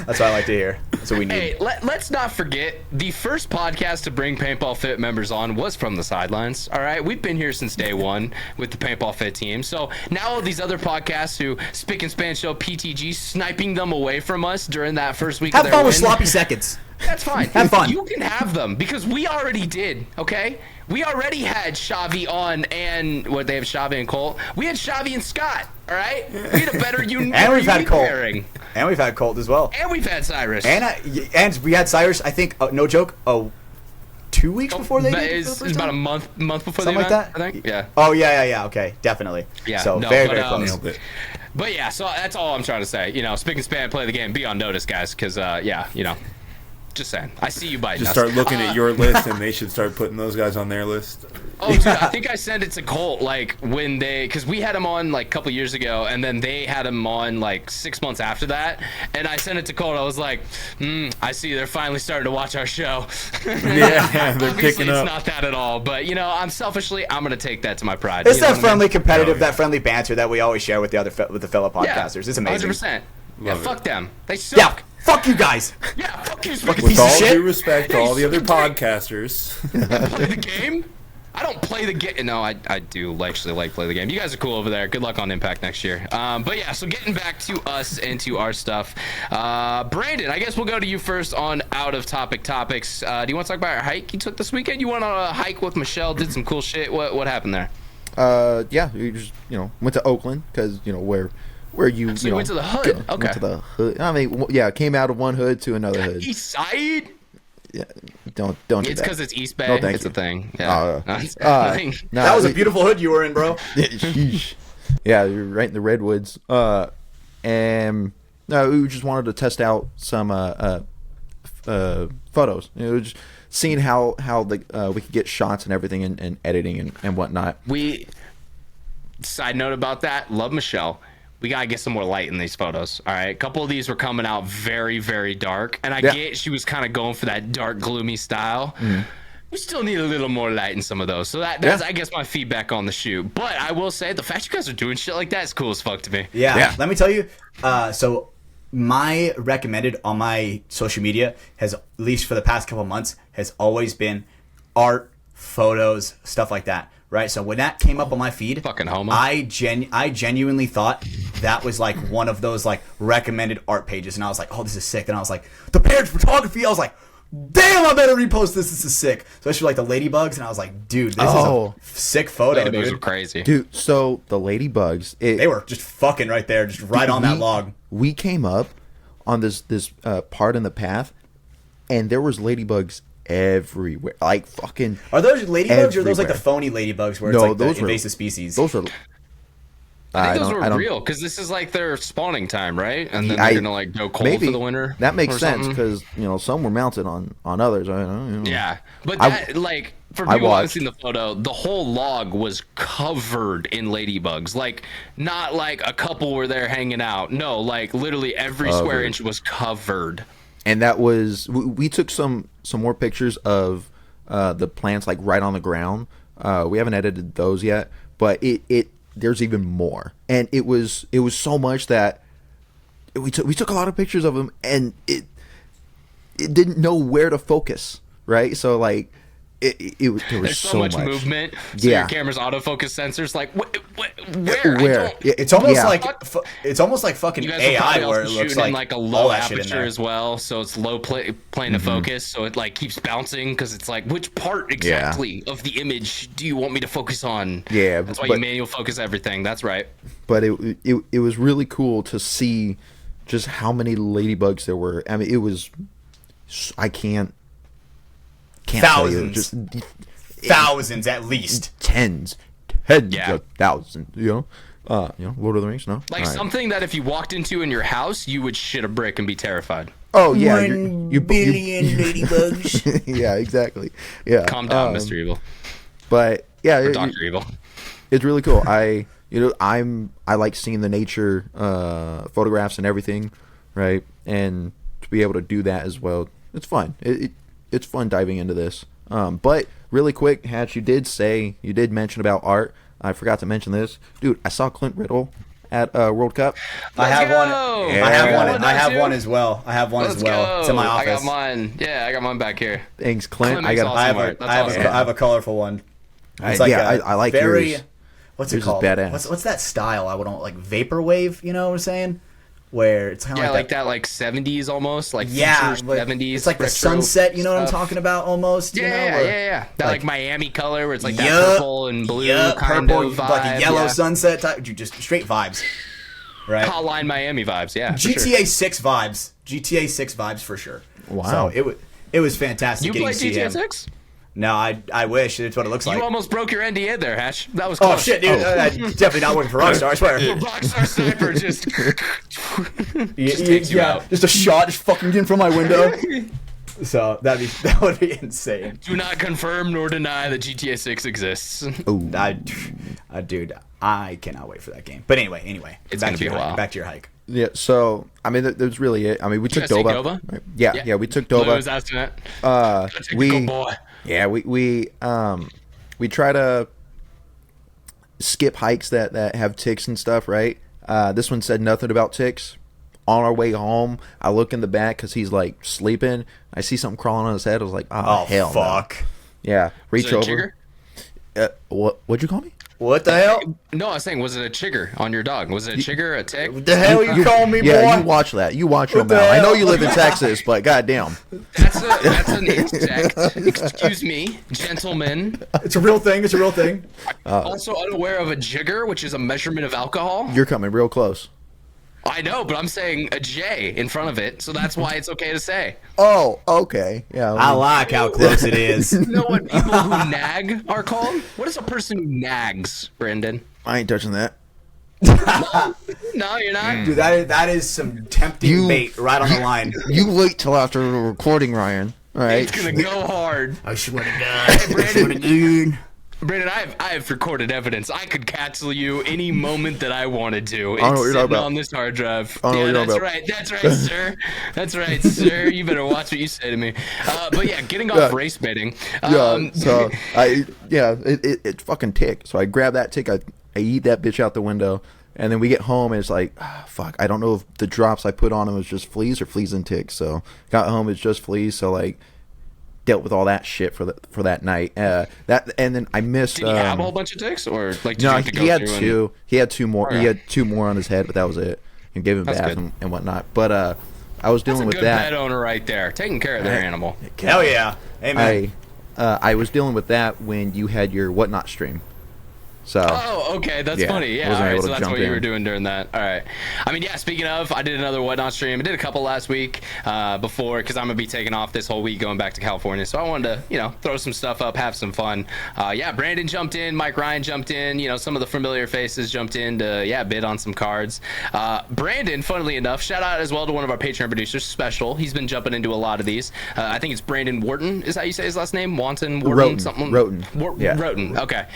That's what I like to hear. That's what we need. Hey, let's not forget, the first podcast to bring Paintball Fit members on was from the sidelines, all right? We've been here since day one with the Paintball Fit team. So now all these other podcasts who spick and span show PTG sniping them away from us during that first week Have of fun their with win, sloppy seconds. that's fine. Have fun. You can have them, because we already did, okay? We already had Xavi on, and they have Xavi and Colt. We had Xavi and Scott, all right? We had a better And we've had Colt. pairing. And we've had Colt as well. And we've had Cyrus. And we had Cyrus, I think, no joke, 2 weeks before they did. It's about a month before Something the like event, that? I think. Yeah. Oh, yeah, okay, definitely. Yeah, So no, very but, close. But yeah, so that's all I'm trying to say. You know, spick and span, play the game, be on notice, guys, because yeah, you know, just saying. I see you biting Just us. start looking at your list, and they should start putting those guys on their list. Oh, dude, I think I sent it to Colt, like, when because we had him on, like, a couple years ago, and then they had him on, like, 6 months after that, and I sent it to Colt. I was like, I see they're finally starting to watch our show. Yeah, they're Obviously, picking up. it's not that at all, but, you know, I'm going to take that to my pride. It's you know that what I friendly, mean? competitive, Oh, yeah. that friendly banter that we always share with the fellow podcasters. It's amazing. 100%. Yeah, Love it. fuck them. They suck. Yeah, fuck you guys. Yeah, fuck you, Fucking Spiky. piece With of all shit. due respect to all the other podcasters. Play the game. I don't play the game. No, I do actually like play the game. You guys are cool over there. Good luck on Impact next year. But yeah, so getting back to us and to our stuff. Brandon, I guess we'll go to you first on out of topic topics. Do you want to talk about your hike you took this weekend? You went on a hike with Michelle, did some cool shit. What happened there? Yeah, we just went to Oakland because where you So you went to the hood. Okay. Went to the hood. I mean, yeah, came out of one hood to another hood. East side. Yeah, don't do It's that. because it's East Bay. No, thank It's you. a thing. Yeah. No, That was a beautiful hood you were in, bro. Sheesh. Yeah, you're right in the redwoods. And no, we just wanted to test out some photos. Just seeing how we could get shots and everything and editing and whatnot. Side note about that, love Michelle. We gotta get some more light in these photos. All right, a couple of these were coming out very, very dark, and I get she was kind of going for that dark, gloomy style. We still need a little more light in some of those. So that's I guess my feedback on the shoot. But I will say the fact you guys are doing shit like that is cool as fuck to me. Yeah. Let me tell you. So my recommended on my social media has, at least for the past couple of months, has always been art, photos, stuff like that. Right, so when that came up on my feed, Fucking homo. I genuinely thought that was like one of those like recommended art pages, and I was like, oh, this is sick. And I was like, the Baird photography. I was like, damn, I better repost this. This is sick. Especially like the ladybugs, and I was like, dude, this is a sick photo. Ladybugs Dude, are crazy. Dude, so the ladybugs, they were just fucking right there, just right on that log. We came up on this part in the path, and there was ladybugs everywhere, like fucking. Are those ladybugs or are those like the everywhere. phony ladybugs where it's like the invasive species? Those are. I think those were real because this is like their spawning time, right? And then I- they're gonna like go cold maybe for the winter. That makes or sense something. because some were mounted on others. Yeah, but I- that like for I people who haven't watched. seen the photo, the whole log was covered in ladybugs. Like not like a couple were there hanging out. No, like literally every square Covered. inch was covered. And that was we took some more pictures of the plants like right on the ground. We haven't edited those yet, but it there's even more, and it was so much that we took a lot of pictures of them, and it didn't know where to focus, right? So like there was There's so much movement. So Yeah. your camera's autofocus sensors like where? Where? I don't, Yeah, It's almost yeah. like it's almost like fucking You guys are AI probably where it also looks shooting like a all low that shit in aperture there. as well, so it's low plane Mm-hmm. of focus, so it like keeps bouncing because it's like which part exactly of the image do you want me to focus on? Yeah, that's why but- you manual focus everything. That's right. But it was really cool to see just how many ladybugs there were. I mean, it was I can't tell you, just Thousands at least. tens Yeah. of thousands. Lord of the Rings. No, Like All right. something that if you walked into in your house, you would shit a brick and be terrified. Oh yeah, 1 billion ladybugs. yeah, exactly. Yeah, Calm down, Mr. Evil But yeah, or Dr. Evil. it's really cool. I like seeing the nature photographs and everything, right? And to be able to do that as well, it's fun. It's fun diving into this. But really quick, Hatch, you did mention about art. I forgot to mention this, dude. I saw Clint Riddle at World Cup. I have Let's one. go! Yeah. I have You one. got I have too? one as well. I have one Let's as well. go. It's in my I office. got mine. Yeah, I got mine back here. Thanks, Clint. Clint I makes got. awesome I have art. a, That's I have, awesome. a, I have a colorful one. It's yeah, I like very. yours. What's Yours it is called? badass. What's that style? I would like vaporwave. You know what I'm saying? Where it's kind of Yeah, like like that, like 70s almost, like Yeah, future like, 70s. it's like the retro sunset. You know what I'm stuff. talking about? Almost. You know, Yeah, where- yeah. That like Miami color where it's like that Yup, purple and blue yup, kind purple, of vibe. like a yellow yeah. sunset type. Dude, just straight vibes. Right. Hotline Miami vibes, yeah. for GTA sure. 6 vibes. GTA 6 vibes for sure. Wow. So it was fantastic. You getting played to see GTA him. 6? No, I wish it's what it looks like. You almost broke your NDA there, Hash. That was Oh close. shit, dude! Definitely not working for Rockstar. I swear. Rockstar Sniper just Yeah, takes you out. just a shot, just fucking in from my window. So that would be insane. do not confirm nor deny that GTA 6 exists. Dude, I cannot wait for that game. But anyway, It's back gonna to be a your hike, while. Back to your hike. Yeah, so I mean, that's really it. I mean, we took guys take Doba. Doba? Right? Yeah, we took Blue Doba. was asking that. Technical We boy. yeah, we try to skip hikes that have ticks and stuff, right? This one said nothing about ticks. On our way home, I look in the back because he's like sleeping. I see something crawling on his head. I was like, oh hell no. fuck. Yeah, reach Is it a over. jigger? What'd you call me? What the hell? No, I was saying, was it a chigger on your dog? Was it a chigger, a tick? What the hell you calling me, boy? Yeah, you watch that. You watch them the out. I know hell? you live in Texas, but goddamn. That's an insect. Excuse me, gentlemen. It's a real thing. It's a real thing. Also unaware of a jigger, which is a measurement of alcohol. You're coming real close. I know, but I'm saying a J in front of it, so that's why it's okay to say. Oh, okay. Yeah. I like how close it is. You know what people who nag are called? What is a person who nags, Brendan? I ain't touching that. No, you're not. Dude, that is some tempting bait right on the line. You wait till after the recording, Ryan. All right. It's gonna go hard. I swear to God. Hey, Brandon. Brandon, I have recorded evidence. I could cancel you any moment that I wanted to. It's I don't know what you're talking sitting about. on this hard drive. I don't know Yeah, what you're that's talking right. That's right, sir. That's right, sir. You better watch what you say to me. But yeah, getting off race baiting. It's fucking tick. So I grab that tick, I eat that bitch out the window, and then we get home and it's like, fuck, I don't know if the drops I put on them was just fleas or fleas and ticks. So got home, it's just fleas. So like, dealt with all that shit for that night. That and then I missed. Did he have a whole bunch of ticks, or like? Did No, you have to go he had through two. He had two more. Okay. He had two more on his head, but that was it. And gave him That's baths good. and whatnot. But I was That's dealing a with good that. pet owner right there, taking care of their animal. Hell yeah. Amen. I was dealing with that when you had your whatnot stream. So Oh, okay, that's Yeah, funny. Yeah, wasn't all right, able so to that's jump what you in. were doing during that. All right. I mean, yeah, speaking of, I did another Whatnot stream. I did a couple last week before, because I'm going to be taking off this whole week going back to California. So I wanted to, throw some stuff up, have some fun. Yeah, Brandon jumped in, Mike Ryan jumped in, some of the familiar faces jumped in to, bid on some cards. Brandon, funnily enough, shout out as well to one of our Patreon producers, Special. He's been jumping into a lot of these. I think it's Brandon Wharton, is how you say his last name? Wharton, Wroten. something? Wroten. Yeah. Wroten, okay.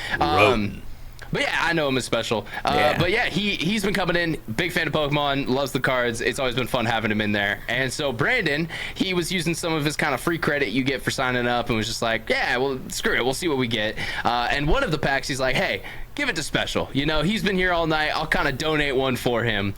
But yeah, I know him as Special. But yeah, he's been coming in, big fan of Pokemon, loves the cards. It's always been fun having him in there. And so Brandon, he was using some of his kind of free credit you get for signing up and was just like, yeah, well, screw it, we'll see what we get. And one of the packs, he's like, hey, give it to Special. He's been here all night. I'll kind of donate one for him.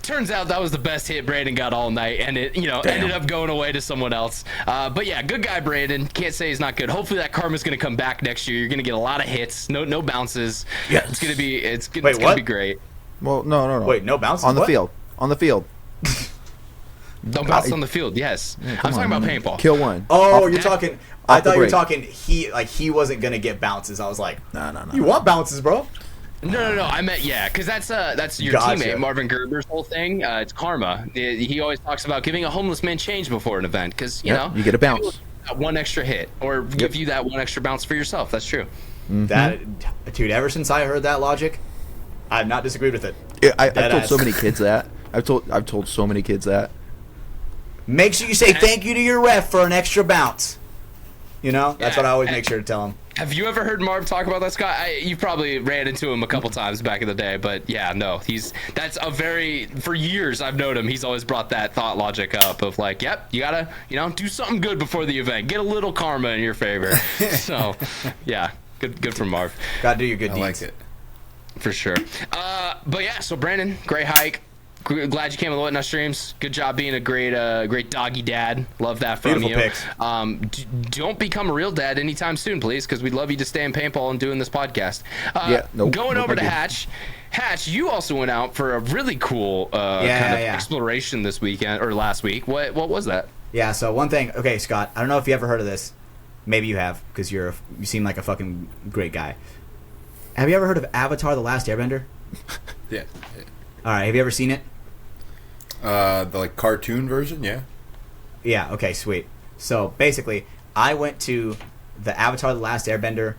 Turns out that was the best hit Brandon got all night, and it ended up going away to someone else. But yeah, good guy Brandon. Can't say he's not good. Hopefully that karma's gonna come back next year. You're gonna get a lot of hits, no bounces. Yes. It's gonna Wait, what? be great. well, no. Wait, no bounces? on the What? field. On the field. Don't bounce on the field. Yes, I'm talking about paintball. Kill one. Oh, Off- you're talking. I off the thought you were break. talking. He wasn't gonna get bounces. I was like, No. you want bounces, bro? No. I meant because that's your Gotcha. teammate Marvin Gerber's whole thing. It's karma. He always talks about giving a homeless man change before an event because you get a bounce. that one extra hit or give you that one extra bounce for yourself. That's true. That dude. Ever since I heard that logic, I've not disagreed with it. I've Dead told ass. so many kids that. I've told so many kids that. Make sure you say thank you to your ref for an extra bounce. That's what I always make sure to tell him. Have you ever heard Marv talk about that, Scott? You probably ran into him a couple times back in the day, but yeah, no, for years I've known him. He's always brought that thought logic up of like, yep, you gotta, do something good before the event, get a little karma in your favor. So, yeah, good for Marv, Gotta do your good I deeds. like it. for sure. But yeah, so Brandon, great hike. Glad you came on the Whatnot streams. Good job being a great doggy dad. Love that from Beautiful you. picks. Don't become a real dad anytime soon, please, because we'd love you to stay in paintball and doing this podcast. Going over to Hatch. Hatch, you also went out for a really cool exploration this weekend or last week. What was that? Yeah. So one thing. Okay, Scott. I don't know if you ever heard of this. Maybe you have, because you seem like a fucking great guy. Have you ever heard of Avatar: The Last Airbender? Yeah. All right. Have you ever seen it? The cartoon version, yeah. Yeah, okay, sweet. So basically, I went to the Avatar: The Last Airbender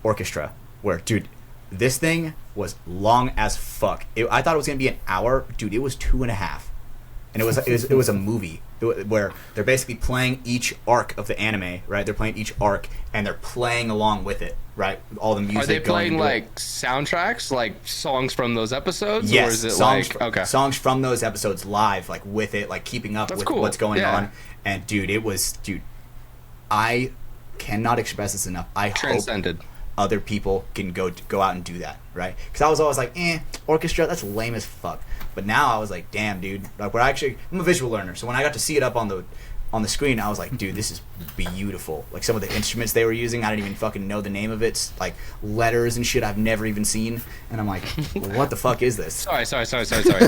orchestra, where, dude, this thing was long as fuck. I thought it was gonna be an hour, dude. It was 2.5, and it was a movie where they're basically playing each arc of the anime, right? They're playing each arc, and they're playing along with it, right? All the music. Are they going playing into it. like soundtracks, like songs from those episodes? Yes, Or is it songs from those episodes live, like with it, like keeping up That's with cool. what's going Yeah. on. And dude, I cannot express this enough. I Transcended. hope other people can go out and do that, right? Because I was always like, orchestra, that's lame as fuck. But now I was like, damn, dude. Like, I'm a visual learner, so when I got to see it up on on the screen. I was like, dude, this is beautiful. Like some of the instruments they were using, I didn't even fucking know the name of it. It's like letters and shit I've never even seen. And I'm like, what the fuck is this? Sorry.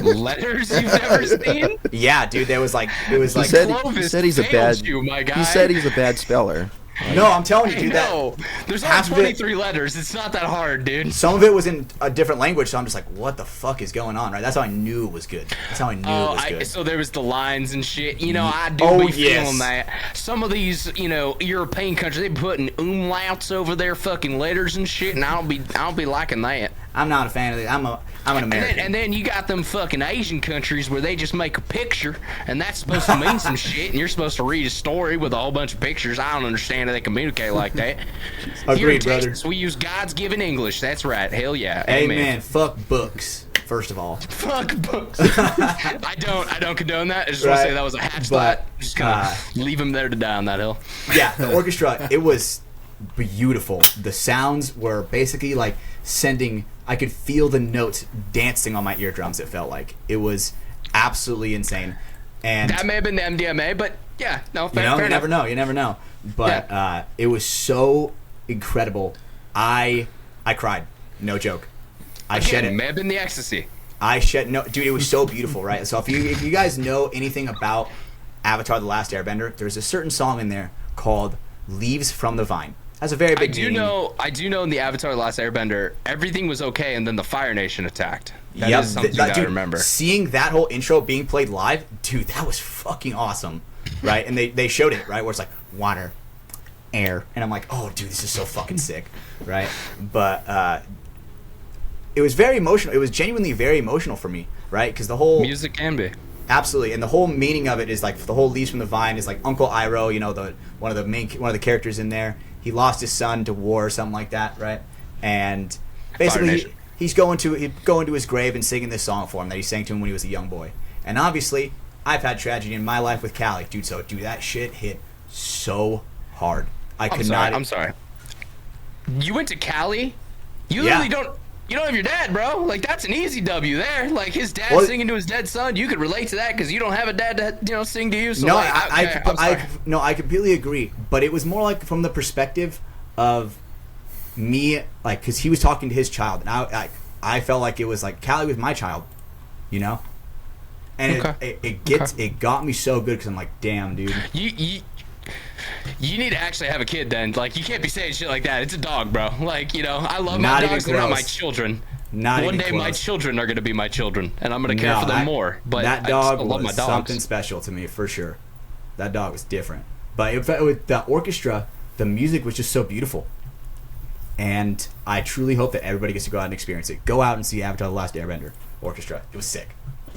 Letters you've never seen? Yeah, dude. It was like He said he's a bad. You, my guy. He said he's a bad speller. no, I'm telling you, dude. No, there's only half of it- 23 letters. It's not that hard, dude. Some of it was in a different language, so I'm just like, what the fuck is going on, right? That's how I knew it was good. That's how I knew it was good. So there was the lines and shit. You know, I do Oh, be yes. feeling that. Some of these, you know, European countries, they putting umlauts over their fucking letters and shit, and I don't be liking that. I'm not a fan of it. I'm an American. And then you got them fucking Asian countries where they just make a picture, and that's supposed to mean some shit, and you're supposed to read a story with a whole bunch of pictures. I don't understand how they communicate like that. Here in Agreed, brother. Texas, we use God's given English. That's right. Hell yeah. Amen. Fuck books, first of all. Fuck books. I don't condone that. I just want to Right. say that was a hatch But, thought. Just gonna leave him there to die on that hill. Yeah, the orchestra, it was beautiful. The sounds were basically like sending, I could feel the notes dancing on my eardrums, it felt like. It was absolutely insane. And That may have been the MDMA, but yeah, no, fair, you know, fair you enough. never know. But it was so incredible. I cried. No joke. I shed it. May have been the ecstasy. No, dude, it was so beautiful, right? So if you guys know anything about Avatar: The Last Airbender, there's a certain song in there called "Leaves from the Vine." Has a very big meaning. I do know in the Avatar: The Last Airbender, everything was okay, and then the Fire Nation attacked. That Yep, is something dude, that I remember. Seeing that whole intro being played live, dude, that was fucking awesome, right? And they showed it, right, where it's like water, air, and I'm like, oh, dude, this is so fucking sick, right? But it was very emotional. It was genuinely very emotional for me, right? Because the whole Music can be. absolutely, and the whole meaning of it is like the whole "Leaves from the Vine" is like Uncle Iroh, you know, one of the characters in there. He lost his son to war or something like that, right? And basically, he's going to his grave and singing this song for him that he sang to him when he was a young boy. And obviously, I've had tragedy in my life with Callie, dude. So, dude, that shit hit so hard. I'm sorry. You went to Cali? You Yeah. literally don't. You don't have your dad, bro. Like, that's an easy W there. Like, his dad Well, singing to his dead son. You could relate to that because you don't have a dad to, sing to you. So No, like, I'm sorry. I completely agree. But it was more like from the perspective of me, like, because he was talking to his child, and I felt like it was like Callie was my child, you know. And Okay. it got me so good because I'm like, damn, dude. You need to actually have a kid then. Like, you can't be saying shit like that. It's a dog, bro. Like, you know, I love Not my even dogs. They're not my close. children. Not One even day my close. children are going to be my children, and I'm going to care for them more. But that I dog still love my was dogs. something special to me for sure. That dog was different. But with the orchestra, the music was just so beautiful. And I truly hope that everybody gets to go out and experience it. Go out and see Avatar: The Last Airbender orchestra. It was sick.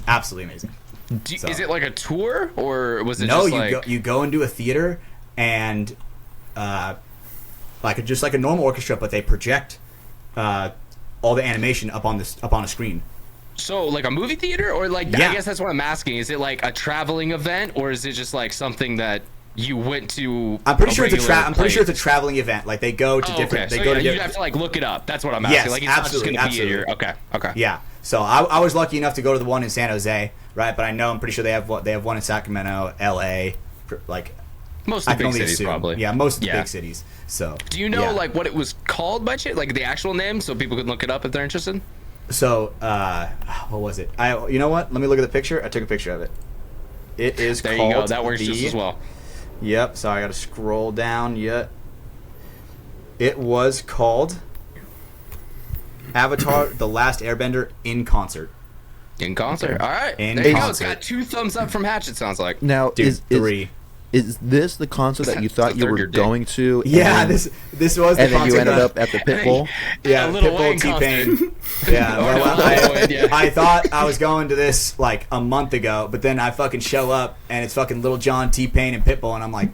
Absolutely amazing. So- Is it like a tour, or was it No, just like... you go into a theater and just like a normal orchestra, but they project all the animation up on a screen. So, like a movie theater, or like Yeah. I guess that's what I'm asking. Is it like a traveling event, or is it just like something that you went to? I'm pretty sure it's regular it's a place? traveling event. Like they go to different. Okay. They So go yeah, to you different. have to like look it up. That's what I'm asking. Yes, like it's absolutely, not just gonna be absolutely. at your... Okay. Yeah. So I was lucky enough to go to the one in San Jose, right? But I'm pretty sure they have one in Sacramento, L.A. Like Most I of the can big only cities, assume. most Yeah, most of the Yeah. big cities. So Do you know yeah. like what it was called by chance? Like the actual name, so people could look it up if they're interested. So what was it? You know what? Let me look at the picture. I took a picture of it. It is There called you go. That works just as well. Yep. Sorry, I got to scroll down. Yet it was called Avatar: The Last Airbender in concert. In concert. All right. In there you go. It's concert. got 2 thumbs up from Hatch. It sounds like. Now, Dude, is 3. Is this the concert that you thought you third were year date. going to? Yeah, and- this was the And then you concert ended that- up at the pit bull. Yeah, a Lil Pitbull, Wayne T-Pain. Yeah, Or well, Lil Wayne, yeah. I thought I was going to this like a month ago, but then I fucking show up and it's fucking Lil Jon, T-Pain, and Pitbull, and I'm like,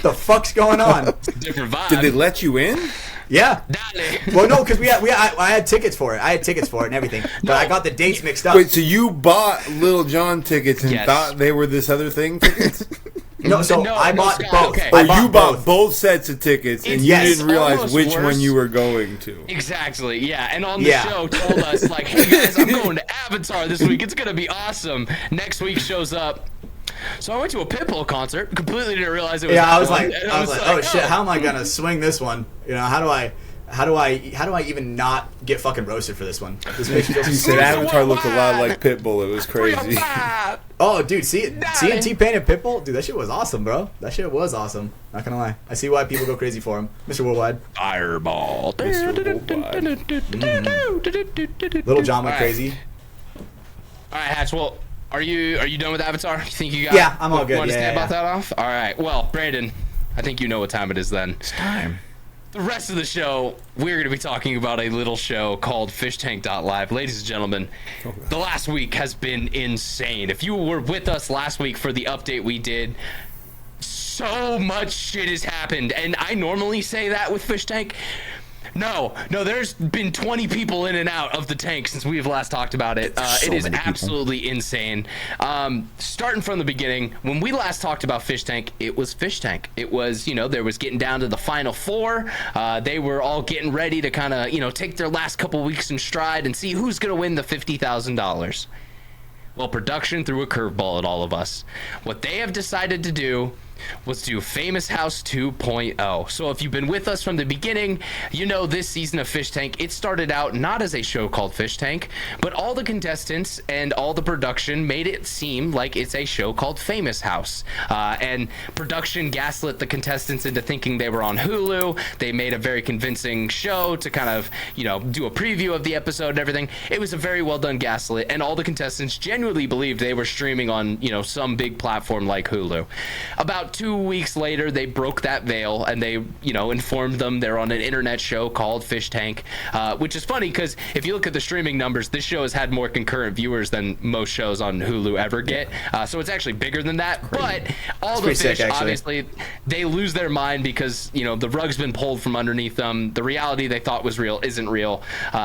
the fuck's going on? Different vibe. Did they let you in? Yeah. Dale. Well, no, because I had tickets for it. I had tickets for it and everything, but I got the dates mixed up. Wait, so you bought Lil Jon tickets and Yes. thought they were this other thing tickets? No, so No, I no, bought Scott, both. okay. Or I you bought both. both sets of tickets and It's- you yes, didn't realize almost which worse. one you were going to? Exactly, yeah. And on the Yeah. show told us, like, hey guys, I'm going to Avatar this week. It's going to be awesome. Next week shows up. So I went to a Pitbull concert. Completely didn't realize it was. Yeah, I was that like, one. oh shit, how am I gonna swing this one? You know, how do I even not get fucking roasted for this one? This makes me feel You said Avatar looked a lot like Pitbull. It was crazy. Oh, dude, seeing T-Pain and Pitbull, dude, that shit was awesome, bro. That shit was awesome. Not gonna lie. I see why people go crazy for him. Mr. Worldwide. Fireball. Little John went crazy. All right, Hatch. Well, are you done with Avatar? You think you got? Yeah, I'm all good. Want to Yeah, say about that off? All right. Well, Brandon, I think you know what time it is then. It's time. The rest of the show, we're going to be talking about a little show called fishtank.live. Ladies and gentlemen, the last week has been insane. If you were with us last week for the update we did, so much shit has happened. And I normally say that with Fishtank. No, there's been 20 people in and out of the tank since we've last talked about it. It is absolutely insane. Starting from the beginning, when we last talked about Fishtank, it was Fishtank. It was, there was getting down to the final four. They were all getting ready to kind of, take their last couple weeks in stride and see who's going to win the $50,000. Well, production threw a curveball at all of us. What they have decided to do was do Famous House 2.0. So if you've been with us from the beginning, this season of Fish Tank, it started out not as a show called Fish Tank, but all the contestants and all the production made it seem like it's a show called Famous House. And production gaslit the contestants into thinking they were on Hulu. They made a very convincing show to kind of, do a preview of the episode and everything. It was a very well done gaslit, and all the contestants genuinely believed they were streaming on, some big platform like Hulu. About 2 weeks later, they broke that veil and they, informed them they're on an internet show called Fish Tank, which is funny because if you look at the streaming numbers, this show has had more concurrent viewers than most shows on Hulu ever get. So it's actually bigger than that. Crazy. But all the fish, obviously, they lose their mind because, the rug's been pulled from underneath them. The reality they thought was real isn't real.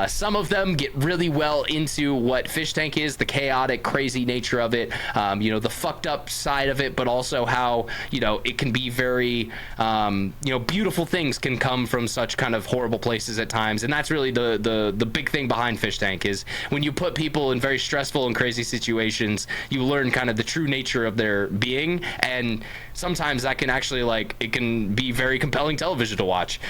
Some of them get really well into what Fish Tank is, the chaotic, crazy nature of it, the fucked up side of it, but also how, it can be very, beautiful things can come from such kind of horrible places at times. And that's really the big thing behind Fish Tank is when you put people in very stressful and crazy situations, you learn kind of the true nature of their being. And sometimes that can actually, it can be very compelling television to watch.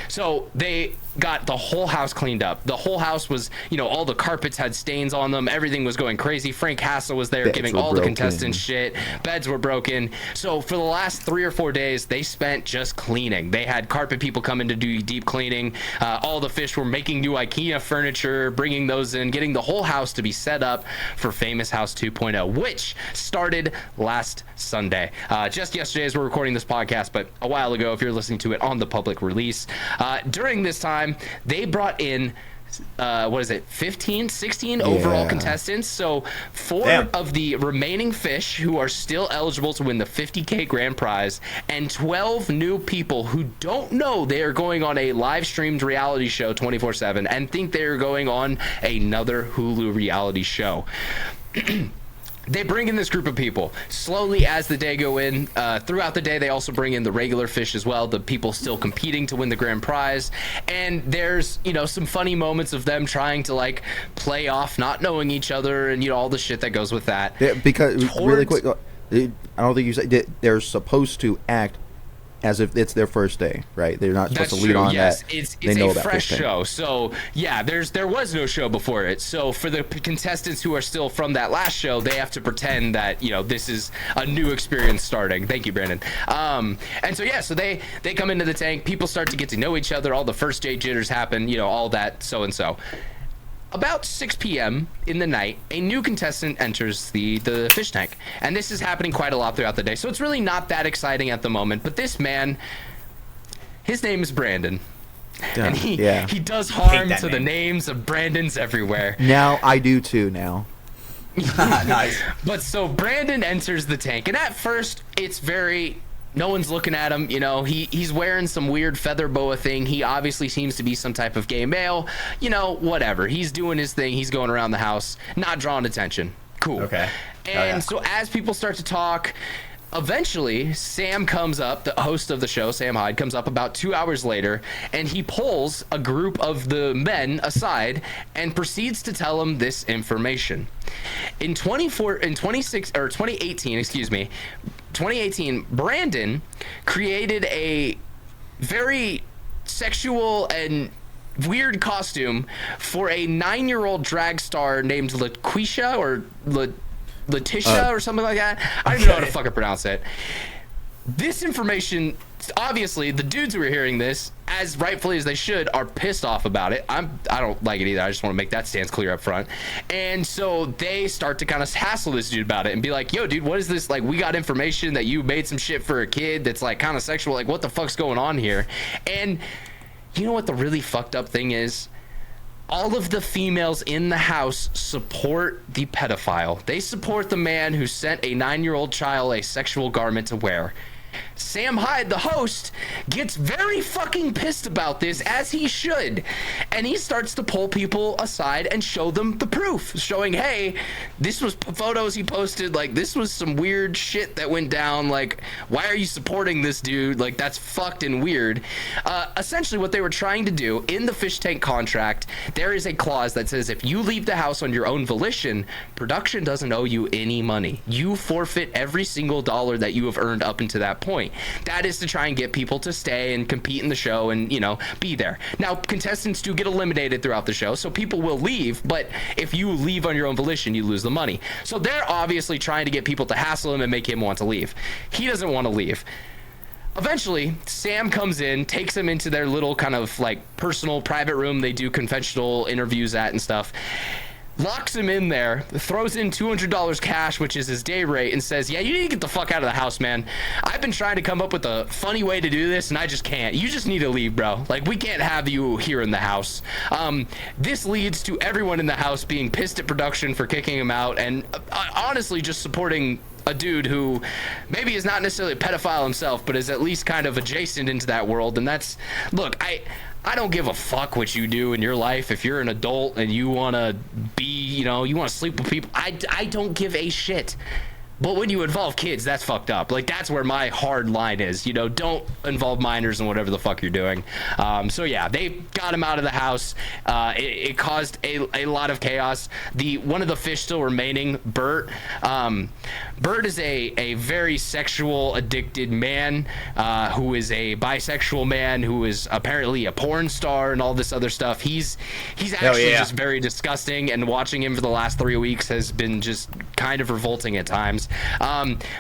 So they got the whole house cleaned up. The whole house was, all the carpets had stains on them. Everything was going crazy. Frank Hassel was there giving all the contestants shit. Beds were broken. So for the last 3 or 4 days, they spent just cleaning. They had carpet people come in to do deep cleaning. All the fish were making new IKEA furniture, bringing those in, getting the whole house to be set up for Famous House 2.0, which started last Sunday. Just yesterday as we're recording this podcast, but a while ago if you're listening to it on the public release. During this time, they brought in 16 overall contestants. So 4 of the remaining fish who are still eligible to win the $50K grand prize, and 12 new people who don't know they are going on a live streamed reality show 24/7 and think they are going on another Hulu reality show. They bring in this group of people slowly as the day go in. Throughout the day, they also bring in the regular fish as well, the people still competing to win the grand prize. And there's, some funny moments of them trying to play off not knowing each other and, all the shit that goes with that. Yeah, because really quick, I don't think you said they're supposed to act as if it's their first day, right? They're not supposed to lead on that. It's a fresh show. So yeah, there was no show before it. So for the contestants who are still from that last show, they have to pretend that this is a new experience starting. Thank you, Brandon. And so yeah, so they come into the tank. People start to get to know each other. All the first day jitters happen. All that so and so. About 6 p.m. in the night, a new contestant enters the fish tank. And this is happening quite a lot throughout the day. So it's really not that exciting at the moment. But this man, his name is Brandon. Yeah, and he does harm to the names of Brandons everywhere. Now I do too now. Nice. But so Brandon enters the tank. And at first, it's very... No one's looking at him, he's wearing some weird feather boa thing. He obviously seems to be some type of gay male, whatever. He's doing his thing. He's going around the house, not drawing attention. Cool. Okay. And so as people start to talk, Eventually, Sam comes up, the host of the show, Sam Hyde, comes up about 2 hours later, and he pulls a group of the men aside and proceeds to tell them this information. In 2018, Brandon created a very sexual and weird costume for a 9-year-old drag star named LaQuisha or Letitia or something like that. I don't even know how to fucking pronounce it. This information, obviously, the dudes who are hearing this, as rightfully as they should, are pissed off about it. I don't like it either. I just want to make that stance clear up front. And so they start to kind of hassle this dude about it and be like, yo, dude, what is this? Like, we got information that you made some shit for a kid that's like kind of sexual. Like, what the fuck's going on here? And you know what the really fucked up thing is? All of the females in the house support the pedophile. They support the man who sent a 9-year-old child a sexual garment to wear. Sam Hyde, the host, gets very fucking pissed about this, as he should, and he starts to pull people aside and show them the proof, showing, hey, this was photos he posted, like, this was some weird shit that went down, like, why are you supporting this dude? Like, that's fucked and weird. Essentially what they were trying to do in the fish tank contract, there is a clause that says if you leave the house on your own volition, production doesn't owe you any money. You forfeit every single dollar that you have earned up until that point. That is to try and get people to stay and compete in the show and, you know, be there. Now, contestants do get eliminated throughout the show, so people will leave, but if you leave on your own volition, you lose the money. So they're obviously trying to get people to hassle him and make him want to leave. He doesn't want to leave. Eventually, Sam comes in, takes him into their little kind of like personal private room they do conventional interviews at and stuff. Locks him in there, throws in $200 cash, which is his day rate, and says, yeah, you need to get the fuck out of the house, man. I've been trying to come up with a funny way to do this, and I just can't. You just need to leave, bro. Like, we can't have you here in the house. This leads to everyone in the house being pissed at production for kicking him out, and honestly just supporting a dude who maybe is not necessarily a pedophile himself, but is at least kind of adjacent into that world. And that's, look, I don't give a fuck what you do in your life. If you're an adult and you want to be, you know, you want to sleep with people, I don't give a shit. But when you involve kids, that's fucked up. Like, that's where my hard line is. You know, don't involve minors in whatever the fuck you're doing. So yeah, they got him out of the house. It caused a lot of chaos. One of the fish still remaining, Bert. Bert is a very sexual addicted man who is a bisexual man who is apparently a porn star and all this other stuff. He's actually just very disgusting, and watching him for the last 3 weeks has been just kind of revolting at times.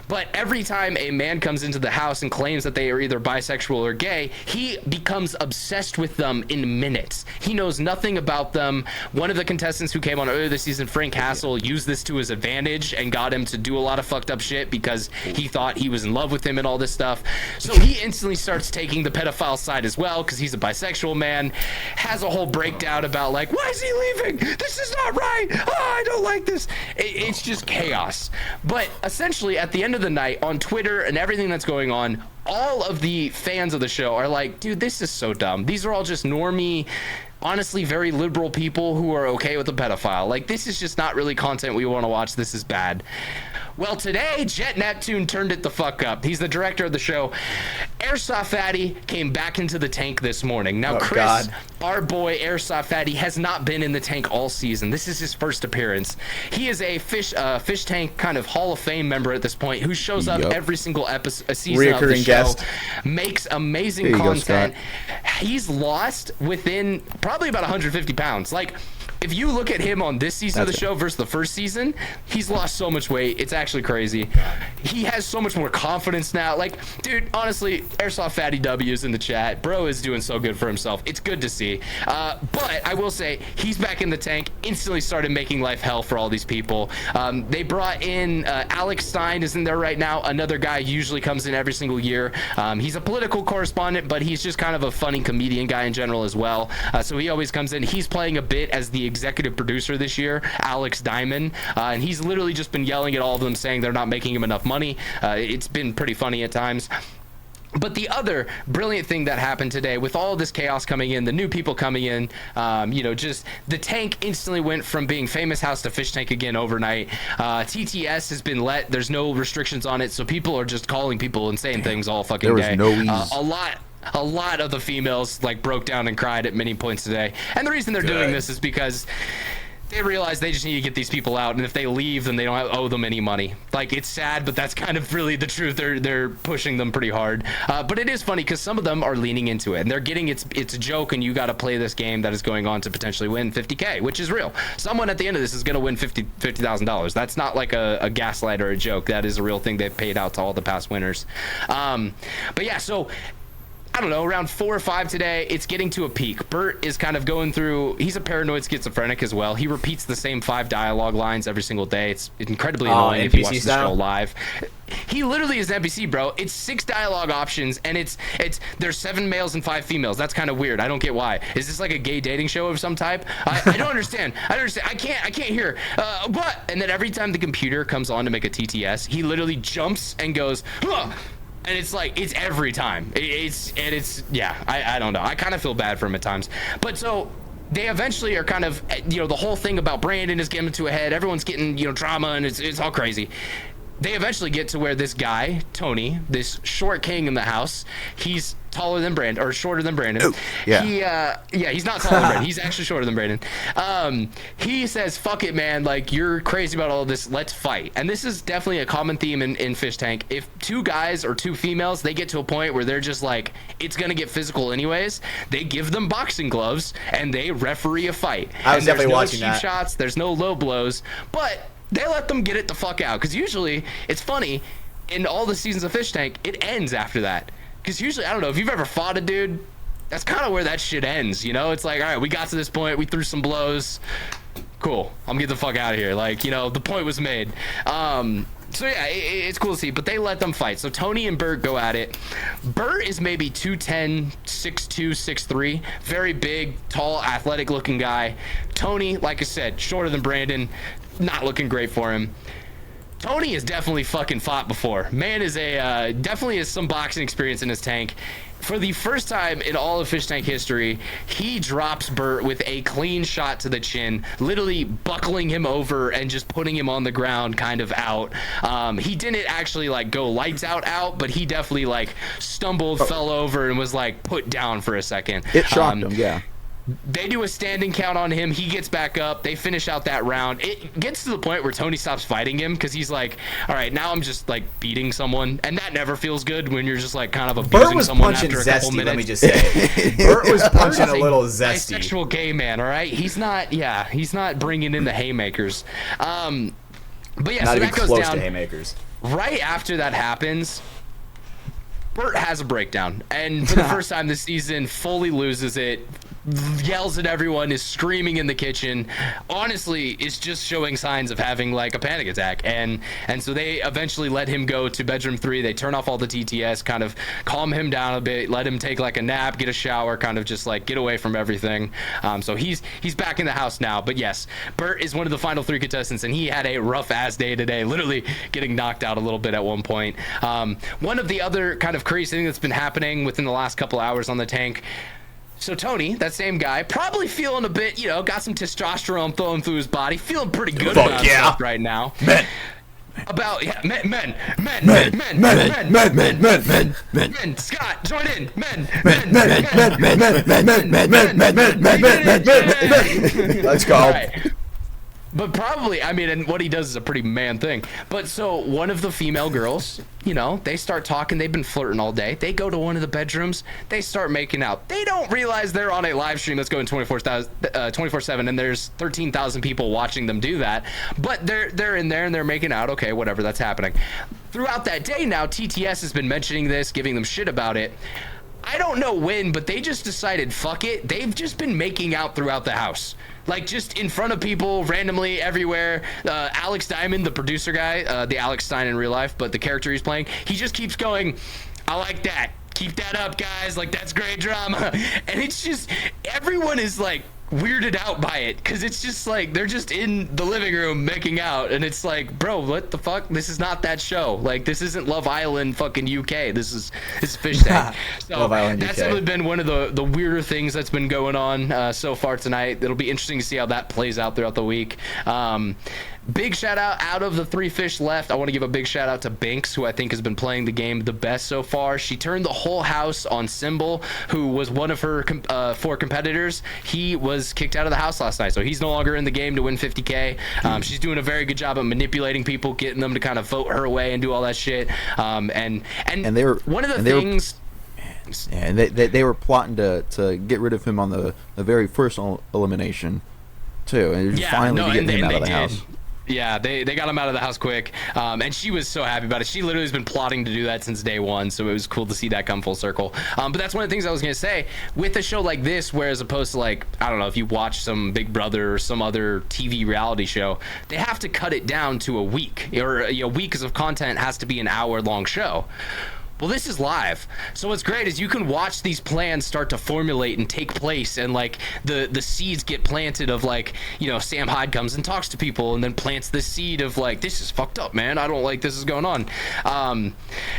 But every time a man comes into the house and claims that they are either bisexual or gay, he becomes obsessed with them in minutes. He knows nothing about them. One of the contestants who came on earlier this season, Frank Hassel, used this to his advantage and got him to do a lot of fucked up shit because he thought he was in love with him and all this stuff. So he instantly starts taking the pedophile side as well, because he's a bisexual man, has a whole breakdown about, like, why is he leaving? This is not right. Oh, I don't like this. It's just chaos. But essentially, at the end of the night, on Twitter and everything that's going on, all of the fans of the show are like, dude, this is so dumb. These are all just normie, honestly very liberal people who are okay with a pedophile. Like, this is just not really content we want to watch. This is bad. Well, today, Jet Neptune turned it the fuck up. He's the director of the show. Airsoft Fatty came back into the tank this morning. Now, Chris, our boy Airsoft Fatty, has not been in the tank all season. This is his first appearance. He is a fish tank kind of Hall of Fame member at this point, who shows up every single season of the show, makes amazing content. He's lost within probably about 150 pounds. Like, if you look at him on this season of the show versus the first season, he's lost so much weight. It's actually crazy. He has so much more confidence now. Like, dude, honestly, Airsoft Fatty W's in the chat. Bro is doing so good for himself. It's good to see. But I will say, he's back in the tank, instantly started making life hell for all these people. They brought in Alex Stein is in there right now. Another guy who usually comes in every single year. He's a political correspondent, but he's just kind of a funny comedian guy in general as well. So he always comes in. He's playing a bit as the executive producer this year, Alex Diamond, and he's literally just been yelling at all of them, saying they're not making him enough money. It's been pretty funny at times. But the other brilliant thing that happened today, with all this chaos coming in, the new people coming in, just the tank instantly went from being famous house to fish tank again overnight. TTS has been there's no restrictions on it, so people are just calling people and saying things all fucking day. There was no ease. A lot of the females like broke down and cried at many points today. And the reason they're doing this is because they realize they just need to get these people out, and if they leave, then they don't owe them any money. Like, it's sad, but that's kind of really the truth. They're pushing them pretty hard. But it is funny because some of them are leaning into it, and they're getting it's a joke, and you got to play this game that is going on to potentially win $50K, which is real. Someone at the end of this is going to win $50,000. That's not like a gaslight or a joke. That is a real thing they've paid out to all the past winners. But yeah, so I don't know, around 4 or 5 today, it's getting to a peak. Bert is kind of going through, he's a paranoid schizophrenic as well. He repeats the same 5 dialogue lines every single day. It's incredibly annoying if you watch the show live. He literally is an NPC, bro. It's 6 dialogue options, and there's 7 males and 5 females. That's kind of weird. I don't get why. Is this like a gay dating show of some type? I don't understand. I can't hear. What? And then every time the computer comes on to make a TTS, he literally jumps and goes, huh! And it's like, it's every time. I don't know. I kind of feel bad for him at times. But so they eventually are kind of, the whole thing about Brandon is getting to a head. Everyone's getting, drama, and it's all crazy. They eventually get to where this guy, Tony, this short king in the house, he's taller than Brandon, or shorter than Brandon. Ooh, yeah. He's not taller than Brandon. He's actually shorter than Brandon. He says, fuck it, man. Like, you're crazy about all this. Let's fight. And this is definitely a common theme in Fish Tank. If 2 guys or 2 females, they get to a point where they're just like, it's going to get physical anyways, they give them boxing gloves and they referee a fight. I was definitely watching that. that. There's no cheap shots. There's no low blows. But they let them get it the fuck out. Because usually, it's funny, in all the seasons of Fish Tank, it ends after that. Because usually, I don't know, if you've ever fought a dude, that's kind of where that shit ends, It's like, all right, we got to this point, we threw some blows, cool, I'm getting the fuck out of here. Like, the point was made. So yeah, it's cool to see, but they let them fight. So Tony and Bert go at it. Bert is maybe 210, 6'2", 6'3", very big, tall, athletic-looking guy. Tony, like I said, shorter than Brandon, not looking great for him. Tony has definitely fucking fought before. Man is definitely has some boxing experience in his tank. For the first time in all of Fish Tank history, he drops Bert with a clean shot to the chin, literally buckling him over and just putting him on the ground, kind of out. He didn't actually go lights out, but he definitely stumbled, fell over, and was put down for a second. It shocked him, yeah. They do a standing count on him. He gets back up. They finish out that round. It gets to the point where Tony stops fighting him because he's like, all right, now I'm just beating someone. And that never feels good when you're just kind of abusing someone after a couple minutes. Let me just say. Bert was punching a little zesty. Bisexual gay man, all right? He's not bringing in the haymakers. But yeah, not so even that goes close down. to haymakers. Right after that happens, Bert has a breakdown. And for the first time this season, fully loses it. Yells at everyone, is screaming in the kitchen. Honestly, is just showing signs of having a panic attack, and so they eventually let him go to bedroom 3. They turn off all the TTS, kind of calm him down a bit, let him take a nap, get a shower, kind of just get away from everything. So he's back in the house now. But yes, Bert is one of the final 3 contestants, and he had a rough ass day today, literally getting knocked out a little bit at one point. One of the other kind of crazy things that's been happening within the last couple hours on the tank. So Tony, that same guy, probably feeling a bit, got some testosterone flowing through his body, feeling pretty good about himself right now. Men, Scott, join in. Let's go. All right. But probably, and what he does is a pretty man thing. But so one of the female girls, they start talking. They've been flirting all day. They go to one of the bedrooms. They start making out. They don't realize they're on a live stream that's going 24/7, and there's 13,000 people watching them do that. But they're in there and they're making out. Okay, whatever, that's happening. Throughout that day now, TTS has been mentioning this, giving them shit about it. I don't know when, but they just decided, fuck it. They've just been making out throughout the house. Just in front of people, randomly, everywhere. Alex Diamond, the producer guy, the Alex Stein in real life, but the character he's playing, he just keeps going, I like that. Keep that up, guys. That's great drama. And it's just, everyone is weirded out by it because it's just like they're just in the living room making out, and it's like, bro, what the fuck? This is not that show. Like, this isn't Love Island fucking UK. This is Fish Tank. So Love Island that's UK. definitely been one of the weirder things that's been going on so far tonight. It'll be interesting to see how that plays out throughout the week. Big shout out of the 3 fish left. I want to give a big shout out to Binks, who I think has been playing the game the best so far. She turned the whole house on Symbol, who was one of her 4 competitors. He was kicked out of the house last night, so he's no longer in the game to win 50K. She's doing a very good job of manipulating people, getting them to kind of vote her way and do all that shit. And they were one of the things. And they were plotting to get rid of him on the very first elimination, too. And finally to get him out of the house. Yeah, they got him out of the house quick, and she was so happy about it. She literally has been plotting to do that since day one, so it was cool to see that come full circle. But that's one of the things I was going to say. With a show like this, where as opposed to, like, I don't know, if you watch some Big Brother or some other TV reality show, they have to cut it down to a week, or a week of content has to be an hour-long show. Well, this is live. So what's great is you can watch these plans start to formulate and take place, and like the seeds get planted of, like, you know, Sam Hyde comes and talks to people and then plants the seed of, like, this is fucked up, man. I don't like this is going on.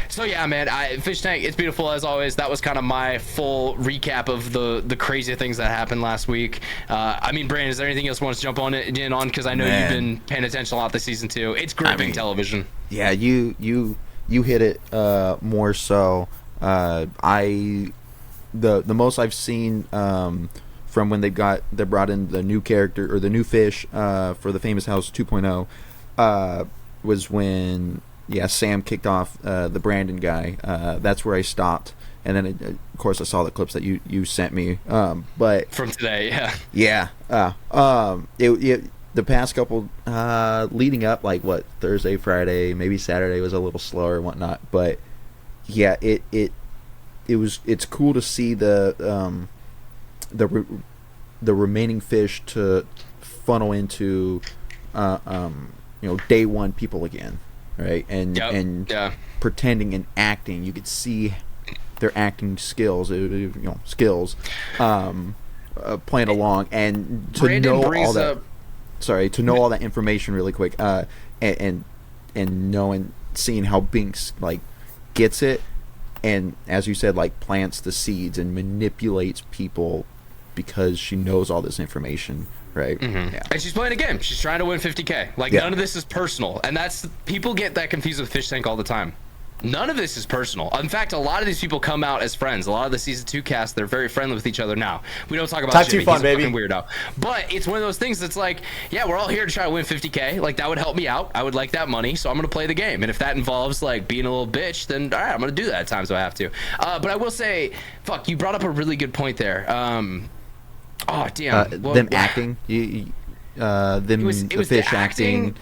So yeah, man, Fish Tank, it's beautiful as always. That was kind of my full recap of the crazy things that happened last week. I mean, Brandon, is there anything else you want to jump on in on? Because I know you've been paying attention a lot this season too. It's gripping television. Yeah, you hit it more so. The most I've seen from when they brought in the new character or the new fish for the Famous House 2.0 was when Sam kicked off the Brandon guy. That's where I stopped, and then of course I saw the clips that you sent me. But from today, the past couple leading up, like what, Thursday, Friday, maybe Saturday was a little slower and whatnot, but yeah, it's cool to see the remaining fish to funnel into day one people again, right? And pretending and acting, you could see their acting skills, playing along, and to Brandon know brings all that. up. Sorry, to know all that information really quick, and seeing how Binks like gets it, and as you said, like plants the seeds and manipulates people because she knows all this information, right? Mm-hmm. Yeah. And she's playing a game. She's trying to win 50K. Like, none of this is personal, and that's, people get that confused with Fish Tank all the time. None of this is personal. In fact, a lot of these people come out as friends. A lot of the season 2 cast, they're very friendly with each other now. We don't talk about Type Jimmy. 2 fun, He's a baby. fucking weirdo. But it's one of those things that's like, yeah, we're all here to try to win 50K. Like, that would help me out. I would like that money, so I'm going to play the game. And if that involves, like, being a little bitch, then all right, I'm going to do that at times if I have to. But I will say, fuck, you brought up a really good point there. Oh, damn. Them acting, the fish acting,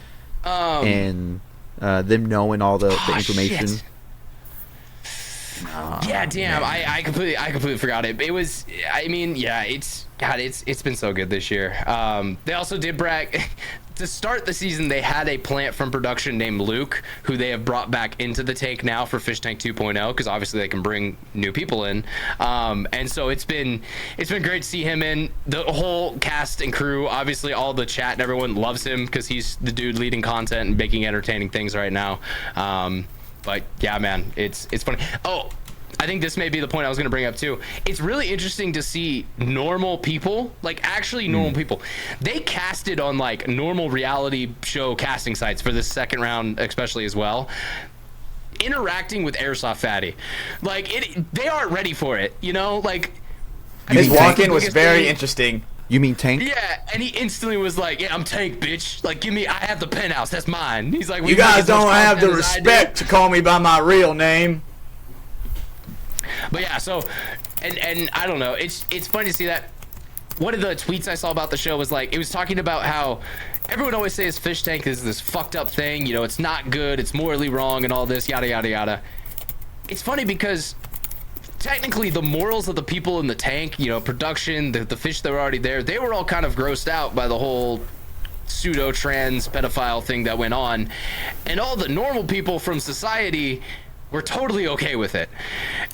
and them knowing all the information. Shit. Yeah, damn. I completely forgot it. It was, I mean, yeah, it's been so good this year. They also did brag to start the season. They had a plant from production named Luke, who they have brought back into the take now for Fish Tank 2.0, because obviously they can bring new people in. And so it's been great to see him in. The whole cast and crew, obviously all the chat and everyone loves him because he's the dude leading content and making entertaining things right now. But yeah, man, it's funny. Oh, I think this may be the point I was going to bring up too. It's really interesting to see normal people, like actually normal people. They casted on like normal reality show casting sites for this second round, especially as well. Interacting with Airsoft Fatty, like they aren't ready for it, you know. Like his walk-in was biggest very thing- interesting. You mean Tank? Yeah, and he instantly was like, "Yeah, I'm Tank, bitch. Like, I have the penthouse. That's mine." He's like, You guys don't have the respect to call me by my real name. But yeah, so, and I don't know. It's funny to see that. One of the tweets I saw about the show was like, it was talking about how everyone always says Fish Tank is this fucked up thing. You know, it's not good. It's morally wrong and all this, yada, yada, yada. It's funny because technically the morals of the people in the tank, you know, production, the fish that were already there, they were all kind of grossed out by the whole pseudo-trans pedophile thing that went on. And all the normal people from society were totally okay with it.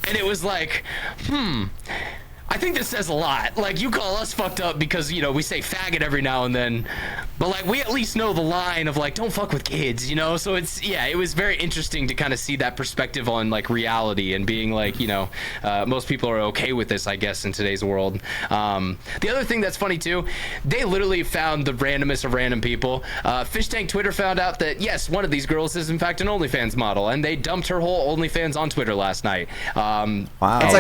And it was like, I I think this says a lot. Like, you call us fucked up because, you know, we say faggot every now and then, but like we at least know the line of like, don't fuck with kids, you know? So it's, yeah, it was very interesting to kind of see that perspective on like reality and being like, you know, most people are okay with this, I guess, in today's world. The other thing that's funny too, they literally found the randomest of random people. Fishtank Twitter found out that yes, one of these girls is in fact an OnlyFans model, and they dumped her whole OnlyFans on Twitter last night. Wow. That's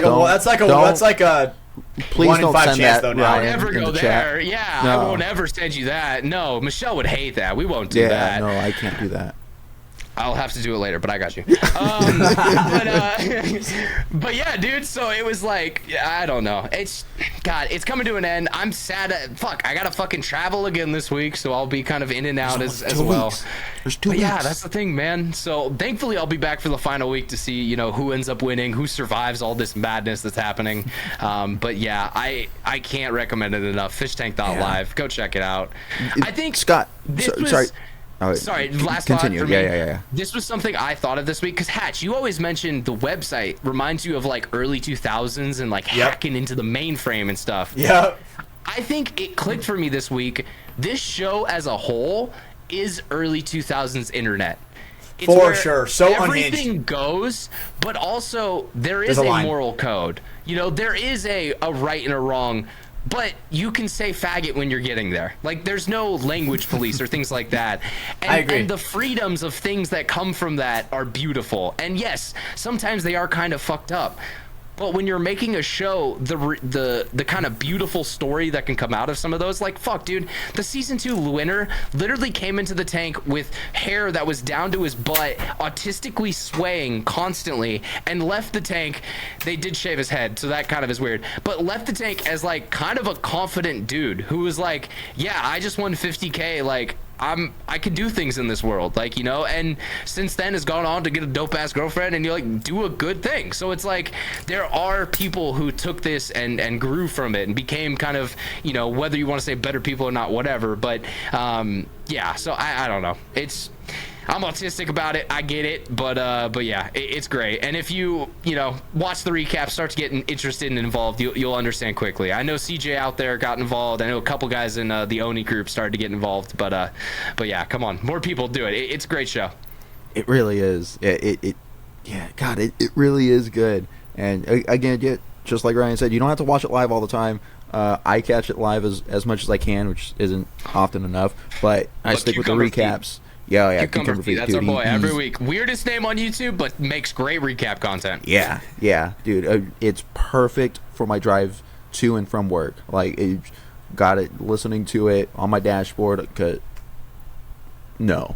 like a Please 1 in don't 5 send chance that, though. I'll Now. Ryan. never in go the there. chat. Yeah, No. I won't ever send you that. No, Michelle would hate that. We won't do Yeah, that. no, I can't do that. I'll have to do it later, but I got you. But yeah, dude. So it was like, I don't know. It's it's coming to an end. I'm sad. I gotta fucking travel again this week, so I'll be kind of in and out as well. There's 2 But weeks. yeah, that's the thing, man. So thankfully, I'll be back for the final week to see, you know, who ends up winning, who survives all this madness that's happening. But yeah, I can't recommend it enough. Fishtank.live. Go check it out. I think Scott. this was. Sorry. Oh, Sorry, last continue. thought for me. Yeah. This was something I thought of this week because Hatch, you always mentioned the website reminds you of like early 2000s and like hacking into the mainframe and stuff. Yeah. I think it clicked for me this week. This show as a whole is early 2000s internet. It's For where sure. So everything unhinged. goes, but also there is There's a a line. moral code. You know, there is a right and a wrong. But you can say faggot when you're getting there. Like, there's no language police or things like that. And, I agree. And the freedoms of things that come from that are beautiful. And yes, sometimes they are kind of fucked up. But when you're making a show, the kind of beautiful story that can come out of some of those, like, fuck, dude, the season 2 winner literally came into the tank with hair that was down to his butt, autistically swaying constantly, and left the tank. They did shave his head, so that kind of is weird, but left the tank as like kind of a confident dude who was like, yeah, I just won 50K, like, I can do things in this world, like, you know, and since then has gone on to get a dope ass girlfriend and you like do a good thing. So it's like there are people who took this and grew from it and became kind of, you know, whether you want to say better people or not, whatever. But yeah, so I don't know. I'm autistic about it. I get it, but yeah, it's great. And if you know, watch the recap, start to get interested and involved, you'll understand quickly. I know CJ out there got involved. I know a couple guys in the Oni group started to get involved, but yeah, come on, more people do it. It's a great show. It really is. God, it really is good. And again, just like Ryan said, you don't have to watch it live all the time. I catch it live as much as I can, which isn't often enough, but I stick with the recaps. Yeah, Cucumber Feet, that's our boy every week. Weirdest name on YouTube, but makes great recap content. Yeah, dude, it's perfect for my drive to and from work. Like, got it listening to it on my dashboard. No,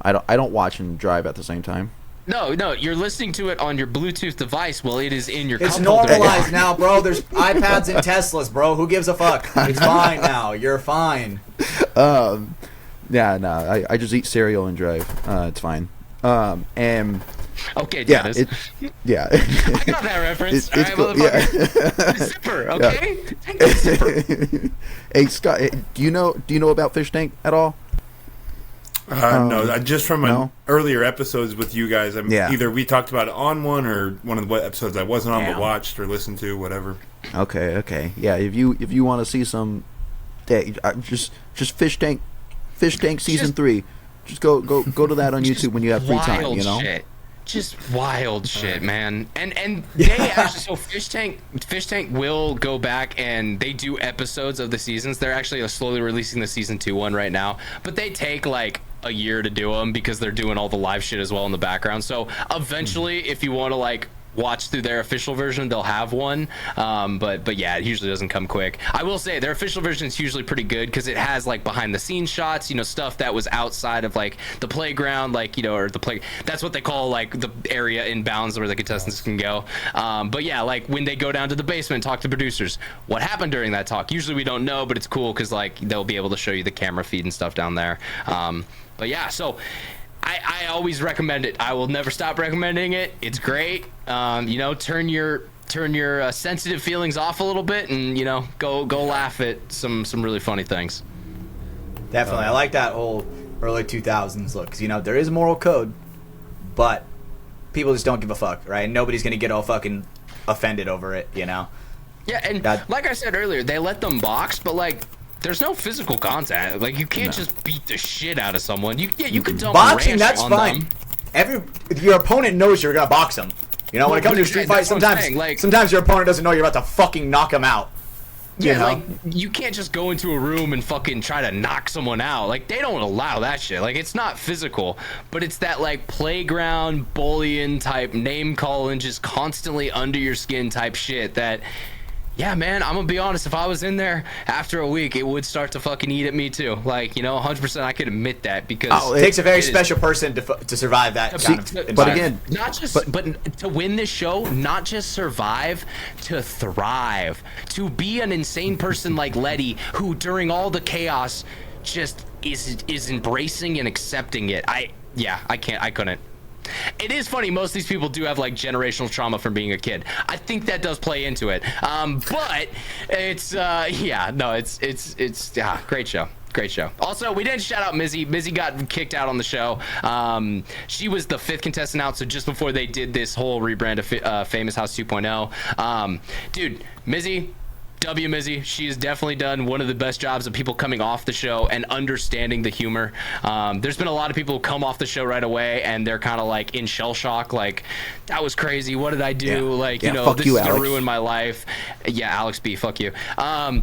I don't watch and drive at the same time. No, you're listening to it on your Bluetooth device while it is in your It's cup holder. normalized now, bro. There's iPads and Teslas, bro. Who gives a fuck? It's fine now. You're fine. Yeah, no, I just eat cereal and drive. It's fine. And Okay, yeah, Dennis. yeah. I got that reference. It's All right, cool, motherfucker. The zipper, okay? Take the zipper. Hey, Scott, do you know about Fish Tank at all? No, just from no? earlier episodes with you guys. Either we talked about it on one or one of the episodes I wasn't on but watched or listened to, whatever. Okay. Yeah, if you want to see some, just Fish Tank season 3. Just go to that on YouTube when you have free time. You know. Shit. Just wild shit, man. And they actually, so Fish Tank will go back and they do episodes of the seasons. They're actually slowly releasing the season 2 one right now, but they take like a year to do them because they're doing all the live shit as well in the background. So eventually, if you want to like watch through their official version, they'll have one, but yeah, it usually doesn't come quick. I will say their official version is usually pretty good because it has like behind the scenes shots, you know, stuff that was outside of like the playground, like, you know, or the play, that's what they call like the area in bounds where the contestants can go. But yeah, like when they go down to the basement, talk to producers, what happened during that talk, usually we don't know, but it's cool because like they'll be able to show you the camera feed and stuff down there. But yeah, so I always recommend it. I will never stop recommending it. It's great. You know, turn your sensitive feelings off a little bit, and you know, go laugh at some really funny things. Definitely, I like that whole early 2000s look. 'Cause, you know, there is a moral code, but people just don't give a fuck, right? Nobody's gonna get all fucking offended over it, you know. Yeah, and like I said earlier, they let them box, but like, there's no physical contact. Like, you can't just beat the shit out of someone. You could dump boxing. ranch That's on fine. them. Your opponent knows you're gonna box them. You know, when it comes to a street fight, sometimes your opponent doesn't know you're about to fucking knock him out. You know? Like, you can't just go into a room and fucking try to knock someone out. Like, they don't allow that shit. Like, it's not physical, but it's that, like, playground, bullying type, name calling, just constantly under your skin type shit that, yeah, man, I'm gonna be honest, if I was in there after a week, it would start to fucking eat at me too. Like, you know, 100% I could admit that, because it takes a very special person to survive that kind of environment. But again, but to win this show, not just survive, to thrive, to be an insane person like Letty, who during all the chaos just is embracing and accepting it. I couldn't. It is funny, most of these people do have like generational trauma from being a kid. I think that does play into it. But it's great show. Great show. Also, we didn't shout out Mizzy. Mizzy got kicked out on the show. She was the 5th contestant out, so just before they did this whole rebrand of Famous House 2.0. Dude, Mizzy, Mizzy, she has definitely done one of the best jobs of people coming off the show and understanding the humor. There's been a lot of people who come off the show right away and they're kind of like in shell shock, like, that was crazy, what did I do? Yeah. Like, you know, fuck this you, is gonna Alex. ruin my life. Yeah, Alex B, fuck you. But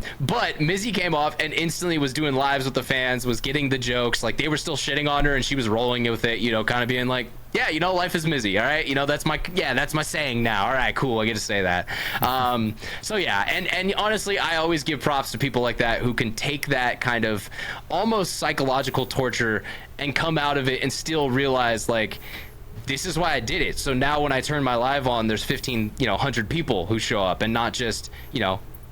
Mizzy came off and instantly was doing lives with the fans, was getting the jokes, like they were still shitting on her and she was rolling with it, you know, kind of being like, yeah, you know, life is Mizzy, all right? You know, that's my saying now. All right, cool, I get to say that. So yeah, and honestly, I always give props to people like that who can take that kind of almost psychological torture and come out of it and still realize, like, this is why I did it. So now when I turn my live on, there's 100 people who show up and not just,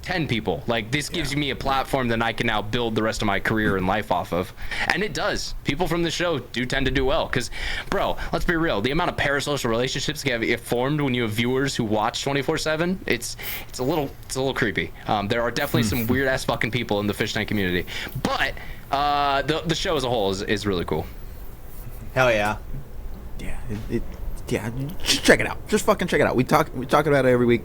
10 people. Like, this gives me a platform that I can now build the rest of my career and life off of. And it does. People from the show do tend to do well. Because, bro, let's be real. The amount of parasocial relationships get formed when you have viewers who watch 24/7, it's a little creepy. There are definitely some weird ass fucking people in the fish tank community. But the show as a whole is really cool. Hell yeah. Yeah, just check it out. Just fucking check it out. We talk about it every week.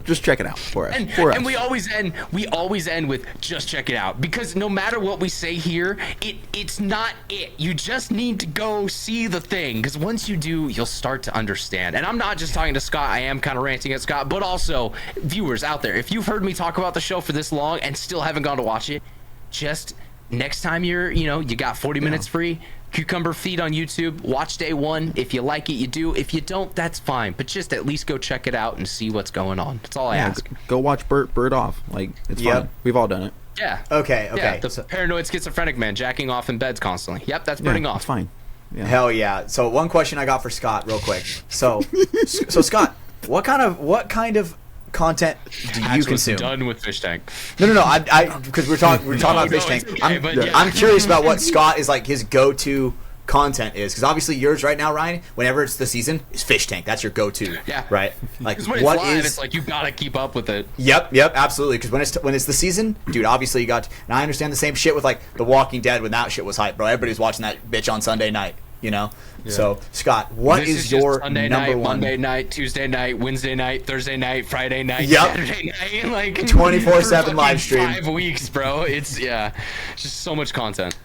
Just check it out for us. And we always end with just check it out, because no matter what we say here, it's not it. You just need to go see the thing, because once you do, you'll start to understand. And I'm not just talking to Scott. I am kind of ranting at Scott, but also viewers out there. If you've heard me talk about the show for this long and still haven't gone to watch it, just next time you got 40 minutes free, Cucumber Feed on YouTube, watch day 1. If you like it, you do. If you don't, that's fine. But just at least go check it out and see what's going on. That's all I ask. Go watch Bird Off. Like, it's fun. We've all done it. Yeah. Okay. Yeah, the paranoid schizophrenic man jacking off in beds constantly. Yep, that's birding off. It's fine. Yeah. Hell yeah. So one question I got for Scott real quick. So Scott, what kind of content do you consume? Done with fish tank. No. I because we're talking about fish tank. Okay, I'm curious about what Scott is like his go-to content is, because obviously yours right now, Ryan, whenever it's the season, is fish tank. That's your go-to. Yeah. Right. Like, when it's live, it's like you gotta keep up with it. Yep, absolutely. Because when it's the season, dude, obviously you got. And I understand the same shit with like The Walking Dead when that shit was hype, bro. Everybody's watching that bitch on Sunday night. Yeah. So, Scott, what is your Sunday number night, one? Monday night, Tuesday night, Wednesday night, Thursday night, Friday night, Yep. Saturday night, like 24/7 live stream. 5 weeks, bro. It's just so much content.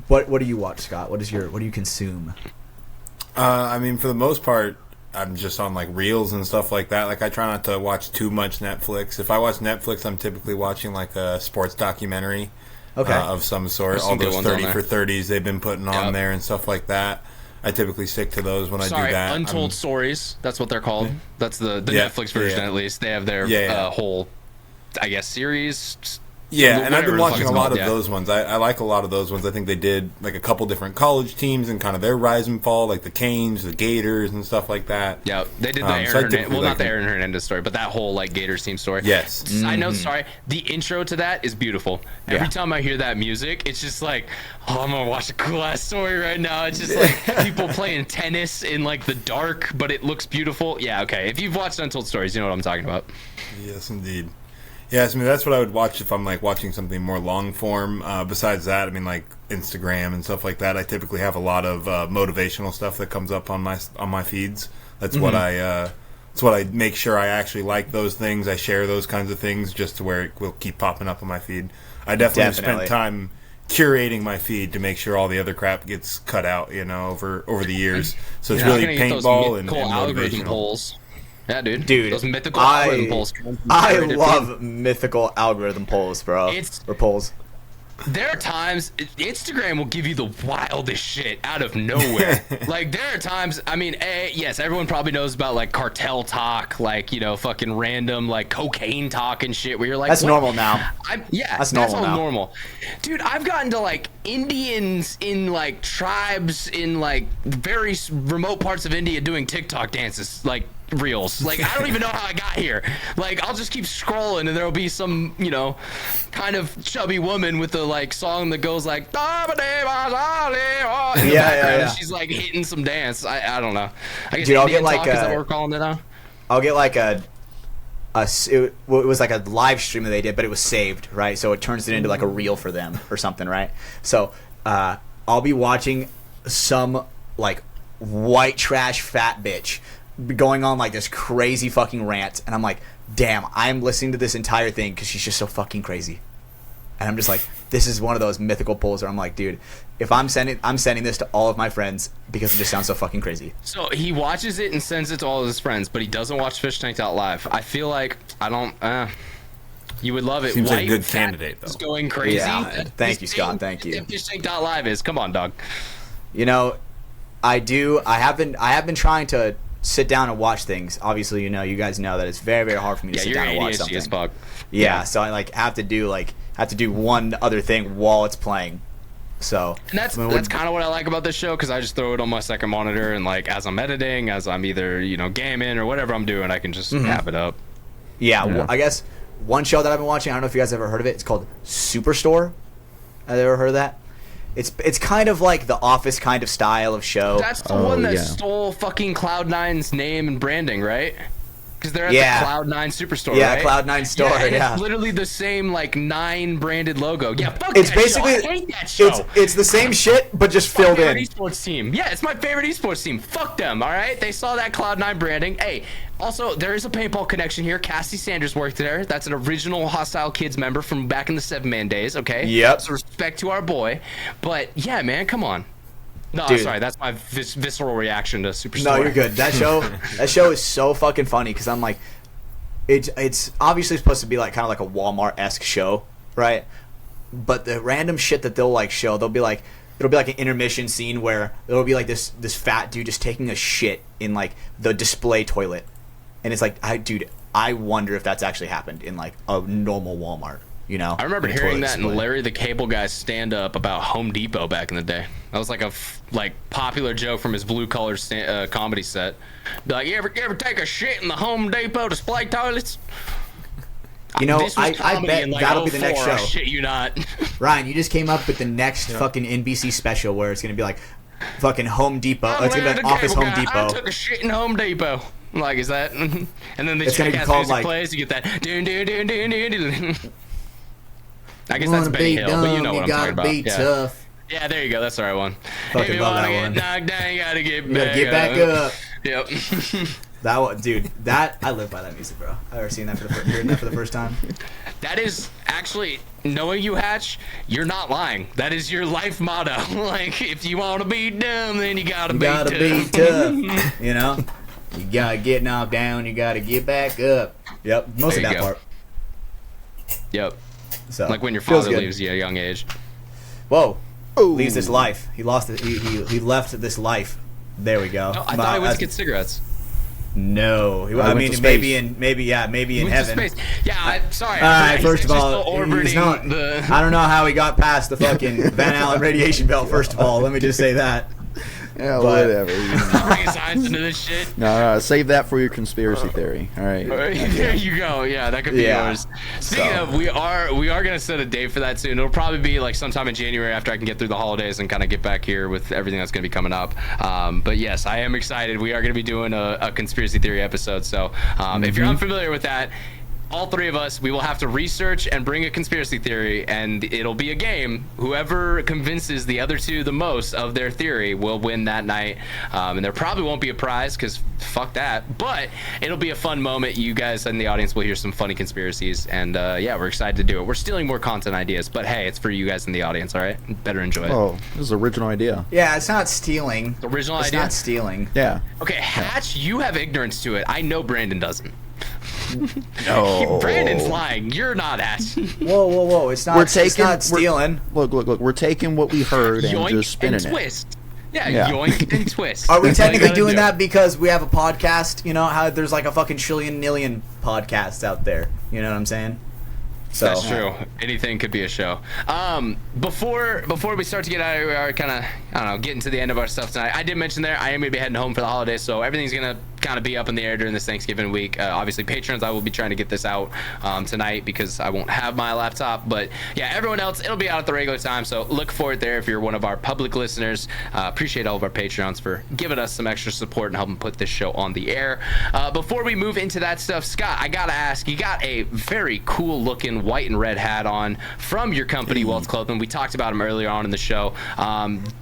What do you watch, Scott? What do you consume? I mean, for the most part, I'm just on like reels and stuff like that. Like, I try not to watch too much Netflix. If I watch Netflix, I'm typically watching like a sports documentary. Of some sort. There's all some good those ones 30 on for there. 30s they've been putting on there and stuff like that. I typically stick to those when I do that. Untold Stories. That's what they're called. That's the Netflix version, at least. They have their whole, I guess, series. Yeah, and I've been watching a lot of Yeah. those ones. I like a lot of those ones. I think they did like a couple different college teams and kind of their rise and fall, like the Canes, the Gators, and stuff like that. Yeah, they did the Aaron Hernandez, not the Aaron Hernandez story, but that whole like Gators team story. Yes. Side note, sorry, the intro to that is beautiful. Every time I hear that music, it's just like, oh, I'm gonna watch a cool ass story right now. It's just like people playing tennis in like the dark, but it looks beautiful. Yeah, okay. If you've watched Untold Stories, you know what I'm talking about. Yes, indeed. Yes, I mean, that's what I would watch if I'm like watching something more long form. Besides that, I mean, like Instagram and stuff like that, I typically have a lot of motivational stuff that comes up on my feeds. That's what I That's what I make sure I actually like those things. I share those kinds of things just to where it will keep popping up on my feed. I definitely spent time curating my feed to make sure all the other crap gets cut out, over the years. So it's really paintball and algorithm motivational. polls. Yeah, dude. Dude, those mythical algorithm polls. I love mythical algorithm polls, bro. Or polls. There are times Instagram will give you the wildest shit out of nowhere. Like, there are times, I mean, yes, everyone probably knows about like cartel talk, like, fucking random like cocaine talk and shit where you're like, that's normal now. That's normal. Dude, I've gotten to like Indians in like tribes in like very remote parts of India doing TikTok dances, like reels. Like, I don't even know how I got here. Like, I'll just keep scrolling and there'll be some, kind of chubby woman with the like song that goes like yeah. She's like hitting some dance. I don't know. I guess Dude, I'll Indian get like talk, is that what we're calling it now? I'll get like it was like a live stream that they did, but it was saved, right? So it turns it into like a reel for them or something, right? So I'll be watching some like white trash fat bitch going on like this crazy fucking rant, and I'm like, damn, I'm listening to this entire thing because she's just so fucking crazy. And I'm just like, this is one of those mythical polls where I'm like, dude, if I'm sending this to all of my friends because it just sounds so fucking crazy. So he watches it and sends it to all of his friends, but he doesn't watch Fish Tanked Out Live. I feel like you would love it. Seems like a good candidate, though. Going crazy. Yeah, thank you, Scott. Thank you. Fish Tanked Out Live is. Come on, dog. I have been trying to sit down and watch things. Obviously, you guys know that it's very, very hard for me to sit down and watch something. Yeah, so I have to do one other thing while it's playing. So and that's kind of what I like about this show, because I just throw it on my second monitor, and like as I'm editing, as I'm either gaming or whatever I'm doing, I can just have it up. Yeah, well, I guess one show that I've been watching, I don't know if you guys ever heard of it. It's called Superstore. Have you ever heard of that? It's kind of like The Office kind of style of show. That's the one that stole fucking Cloud9's name and branding, right? Because they're at the Cloud9 Superstore, right? Yeah, Cloud9 store, It's literally the same, like, 9 branded logo. Yeah, fuck it's that basically, show. I hate that show. It's the same shit, but just filled in. Esports team. Yeah, it's my favorite esports team. Fuck them, all right? They saw that Cloud9 branding. Hey, also, there is a paintball connection here. Cassie Sanders worked there. That's an original Hostile Kids member from back in the 7-man days, okay? Yep. So respect to our boy. But, yeah, man, come on. No, Dude. sorry, that's my visceral reaction to Superstore. No, you're good. That show is so fucking funny, because I'm like, it's obviously supposed to be like kind of like a Walmart-esque show, right? But the random shit that they'll like show, it'll be like an intermission scene where it'll be like this fat dude just taking a shit in like the display toilet, and it's like, I wonder if that's actually happened in like a normal Walmart. I remember hearing that in Larry the Cable Guy's stand-up about Home Depot back in the day. That was like a popular joke from his blue-collar comedy set. Be like, you ever take a shit in the Home Depot display toilets? I bet like that'll be the next 04, show. I shit you not. Ryan, you just came up with the next fucking NBC special where it's gonna be like fucking Home Depot. It's gonna be like Office Home Depot. I took a shit in Home Depot. Like, is that? And then the it's gonna be called like plays. You get that. Dun. I guess that's Benny Hill, but you know what I'm talking about. Tough. Yeah, there you go. That's the right one. Fucking if you love want to that get one. knocked down, you gotta get You back gotta get back up. Yep. That one, dude. I live by that music, bro. I've ever seen that hearing that for the first time. That is actually, knowing you, Hatch, you're not lying. That is your life motto. Like, if you want to be dumb, then you gotta be tough. You know, you gotta get knocked down. You gotta get back up. Yep, most of that part. Yep. So like when your father leaves you at a young age. Whoa. Leaves this life. He lost it. He left this life. There we go. No, I thought he went to get cigarettes. No, I mean maybe in heaven. Sorry. All right, first of all, he's not. I don't know how he got past the fucking Van Allen radiation belt. First of all, let me just say that. Yeah, whatever. Bring science into this shit. No, save that for your conspiracy theory. All right. There you go. Yeah, that could be yours. Speaking of, we are gonna set a date for that soon. It'll probably be like sometime in January after I can get through the holidays and kind of get back here with everything that's gonna be coming up. But yes, I am excited. We are gonna be doing a conspiracy theory episode. So if you're unfamiliar with that, all three of us, we will have to research and bring a conspiracy theory, and it'll be a game. Whoever convinces the other two the most of their theory will win that night. And there probably won't be a prize because fuck that. But it'll be a fun moment. You guys in the audience will hear some funny conspiracies, and yeah, we're excited to do it. We're stealing more content ideas, but hey, it's for you guys in the audience. All right, better enjoy it. Oh, this is an original idea. Yeah, it's not stealing. Original it's idea. Not stealing. Yeah. Okay, Hatch, you have ignorance to it. I know Brandon doesn't. No. Brandon's lying. You're not Hatch. Whoa! It's not. It's not stealing. Look! We're taking what we heard and Yoink just spinning and it. twist. Yeah, Yeah. yoink and twist. Are we That's all you technically gotta doing do. that because we have a podcast? You know how there's like a fucking trillion podcasts out there. You know what I'm saying? So That's true. Anything could be a show. Before we start to get out of our kind of, I don't know, getting to the end of our stuff tonight, I did mention there I am going to be heading home for the holidays, so everything's going to kind of be up in the air during this Thanksgiving week. Obviously, patrons, I will be trying to get this out tonight because I won't have my laptop. But yeah, everyone else, it'll be out at the regular time, so look for it there if you're one of our public listeners. Appreciate all of our Patreons for giving us some extra support and helping put this show on the air. Before we move into that stuff, Scott, I got to ask, you got a very cool looking white and red hat on from your company, Welts Clothing. We talked about them earlier on in the show.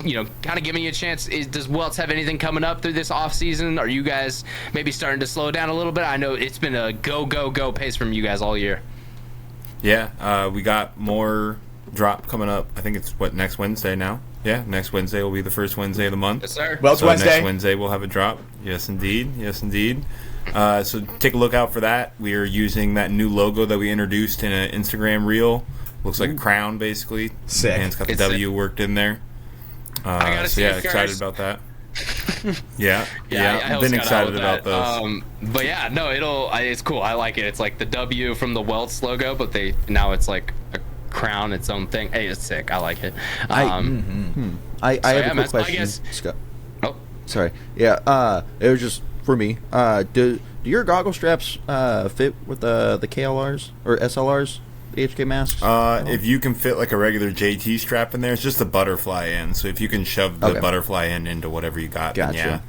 You know, kind of giving you a chance. Does Welts have anything coming up through this off season? Are you guys maybe starting to slow down a little bit? I know it's been a go pace from you guys all year. Yeah, we got more drop coming up. I think it's next Wednesday now. Yeah, next Wednesday will be the first Wednesday of the month. Yes, sir. Welts So Wednesday. next Wednesday we'll have a drop. Yes, indeed. So take a look out for that. We are using that new logo that we introduced in an Instagram reel. Looks like a crown, basically. Sick. And it's got the It's W worked in there. I gotta so see yeah, it excited first. about that. Yeah, I I've helped been Scott out excited with about that. those. But yeah, no, it's cool. I like it. It's like the W from the Welts logo, but now it's like a crown, its own thing. Hey, it's sick. I like it. I have yeah, a quick man, I question, guess- Scott. Oh, Sorry. Yeah. It was just for me. Do your goggle straps fit with the KLRs or SLRs, the HK masks? If you can fit like a regular JT strap in there, it's just the butterfly end. So if you can shove the Okay. butterfly end into whatever you got, then Gotcha. yeah.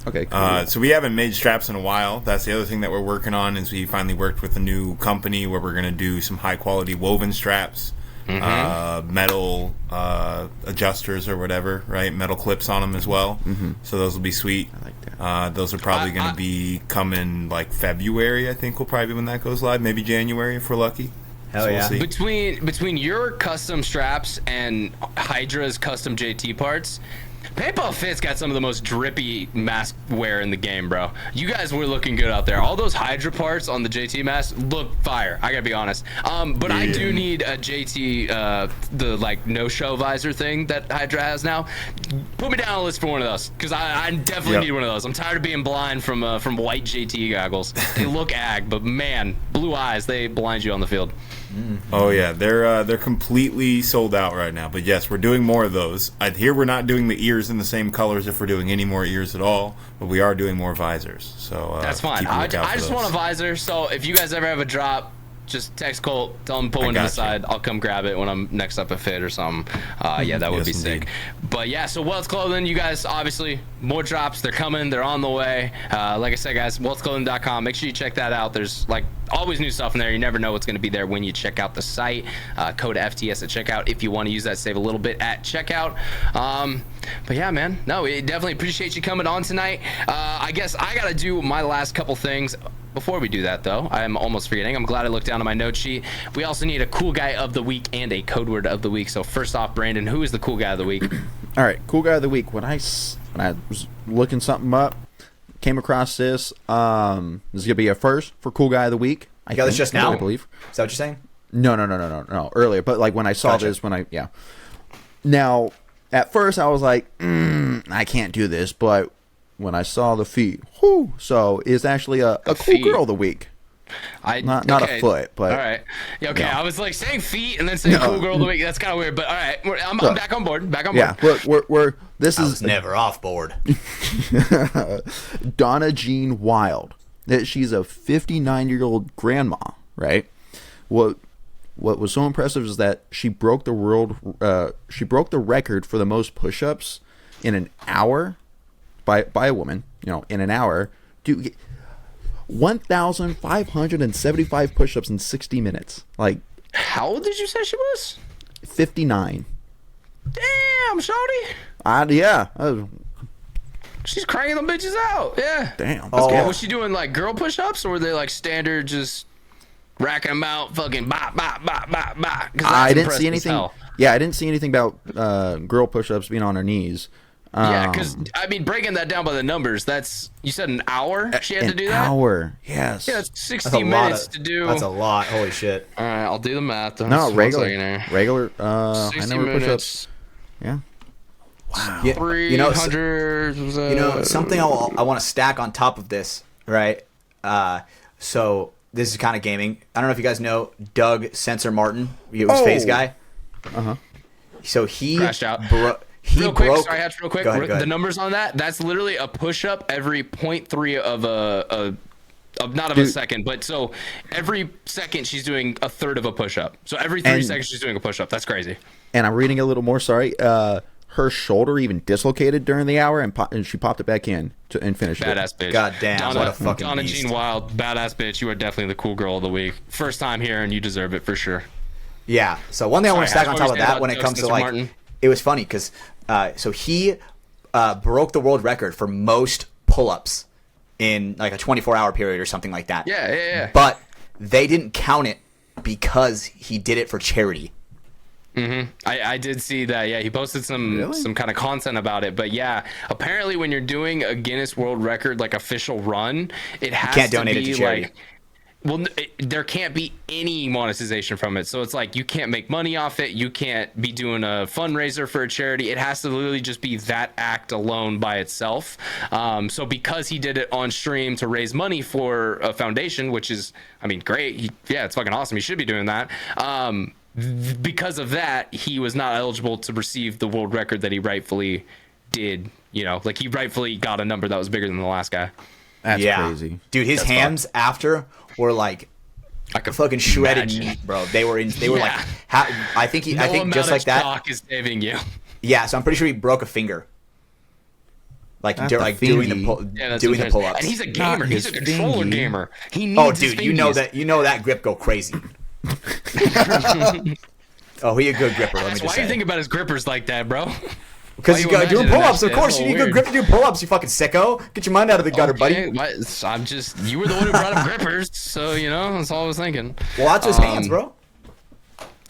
Okay. Cool. So we haven't made straps in a while. That's the other thing that we're working on is we finally worked with a new company where we're going to do some high quality woven straps, metal adjusters or whatever, right? Metal clips on them as well. So those will be sweet. I like that. Those are probably going to be coming like February. I think will probably be when that goes live. Maybe January if we're lucky. Hell So we'll yeah. see. between your custom straps and Hydra's custom JT parts, Paintball Fit's got some of the most drippy mask wear in the game, bro. You guys were looking good out there. All those Hydra parts on the JT mask look fire. I gotta be honest. But I do need a JT, the like no-show visor thing that Hydra has now. Put me down on the list for one of those, because I definitely Yep. need one of those. I'm tired of being blind from white JT goggles. They look ag, but man, blue eyes, they blind you on the field. Oh yeah, they're completely sold out right now. But yes, we're doing more of those. I hear we're not doing the ears in the same colors if we're doing any more ears at all, but we are doing more visors. So That's fine. keep a I lookout for just those. want a visor, so if you guys ever have a drop, just text Colt, tell him to pull I one to the got you. side. I'll come grab it when I'm next up at Fit or something. Yeah, that would Yes, be sick. indeed. But yeah, so Welts Clothing, you guys, obviously, more drops. They're coming. They're on the way. Like I said, guys, weltsclothing.com. Make sure you check that out. There's, like, always new stuff in there. You never know what's going to be there when you check out the site. Code FTS at checkout if you want to use that. Save a little bit at checkout. But yeah, man. No, we definitely appreciate you coming on tonight. I guess I got to do my last couple things. Before we do that, though, I'm almost forgetting. I'm glad I looked down at my note sheet. We also need a cool guy of the week and a code word of the week. So first off, Brandon, who is the cool guy of the week? All right, cool guy of the week. When I was looking something up, came across this. This is gonna be a first for cool guy of the week. You got this just now? I believe. Is that what you're saying? No. Earlier, but like when I saw Gotcha. this, Now, at first I was like, I can't do this, but when I saw the feet, whoo! So it's actually a cool feet. girl of the week. Not a foot, but all right. Yeah, okay. no. I was like saying feet and then saying cool girl of the week. That's kind of weird, but all right. I'm back on board. Yeah, we're this I is was never off board. Donna Jean Wild. She's a 59-year-old grandma, right? What was so impressive is that she broke the record for the most push-ups in an hour by a woman, in an hour. Dude, 1,575 push-ups in 60 minutes. Like, How old did you say she was? 59. Damn, shawty. Yeah. She's cranking them bitches out. Yeah. Damn. Oh. Yeah, was she doing like girl push-ups, or were they like standard, just racking them out, fucking bop, bop, bop, bop, bop? 'Cause I that's didn't impressive see as anything. hell. Yeah, I didn't see anything about girl push-ups being on her knees. Yeah, because I mean, breaking that down by the numbers, that's, you said an hour she had to do that. An hour. Yes. Yeah, it's That's 60 a lot minutes to do. That's a lot. Holy shit. All right, I'll do the math. No, Just 1 regular. second here. Regular. 60 I never minutes. push-ups. Yeah. Yeah, 300. something I want to stack on top of this, right? So this is kind of gaming. I don't know if you guys know Doug Sensor Martin. He was Phase guy. Uh-huh. So he Crashed out. He broke. Sorry, Hatch, real quick. Go ahead. The numbers on that, that's literally a push-up every 0.3 of not of a second, but so every second she's doing a third of a push-up. So every 3 seconds she's doing a push-up. That's crazy. And I'm reading a little more. Sorry. Her shoulder even dislocated during the hour, and she popped it back in and finished Badass it. bitch. God damn, what a fucking Donna beast. Jean Wild, badass bitch. You are definitely the cool girl of the week. First time here, and you deserve it for sure. Yeah. So one thing I want to Sorry, stack on Hatch, top what of were you saying that when it about comes to Sensor like, Martin? it was funny because so he broke the world record for most pull-ups in like a 24-hour period or something like that. Yeah. But they didn't count it because he did it for charity. I did see that. Yeah, he posted some kind of content about it. But yeah, apparently when you're doing a Guinness World Record like official run, it has can't to donate it be to charity. like, well, there can't be any monetization from it. So it's like you can't make money off it. You can't be doing a fundraiser for a charity. It has to literally just be that act alone by itself. So because he did it on stream to raise money for a foundation, which is, I mean, great. Yeah, it's fucking awesome. He should be doing that. Because of that, he was not eligible to receive the world record that he rightfully did. You know, like he rightfully got a number that was bigger than the last guy. That's crazy. Dude, his hands after were like I could fucking shredded imagine. meat, bro. They were like I think No I think amount just of like that. shock is saving you. Yeah, so I'm pretty sure he broke a finger. Like Not doing the the fingy. Yeah, that's doing what the I'm saying. pull-ups. And he's a gamer. Not He's a his controller fingy. gamer. He needs Oh, his dude, you know fingies. that grip go crazy. Oh, he a good gripper. Let me That's just why say. you think about his grippers like that, bro? Because why you you got doing imagining that pull-ups. Of shit? course, That's you a need little good grip to do pull-ups. You fucking sicko. Get your mind out of the gutter, buddy. Okay, I'm just, you were the one who brought up grippers, so you know that's all I was thinking. Well, that's his hands, bro.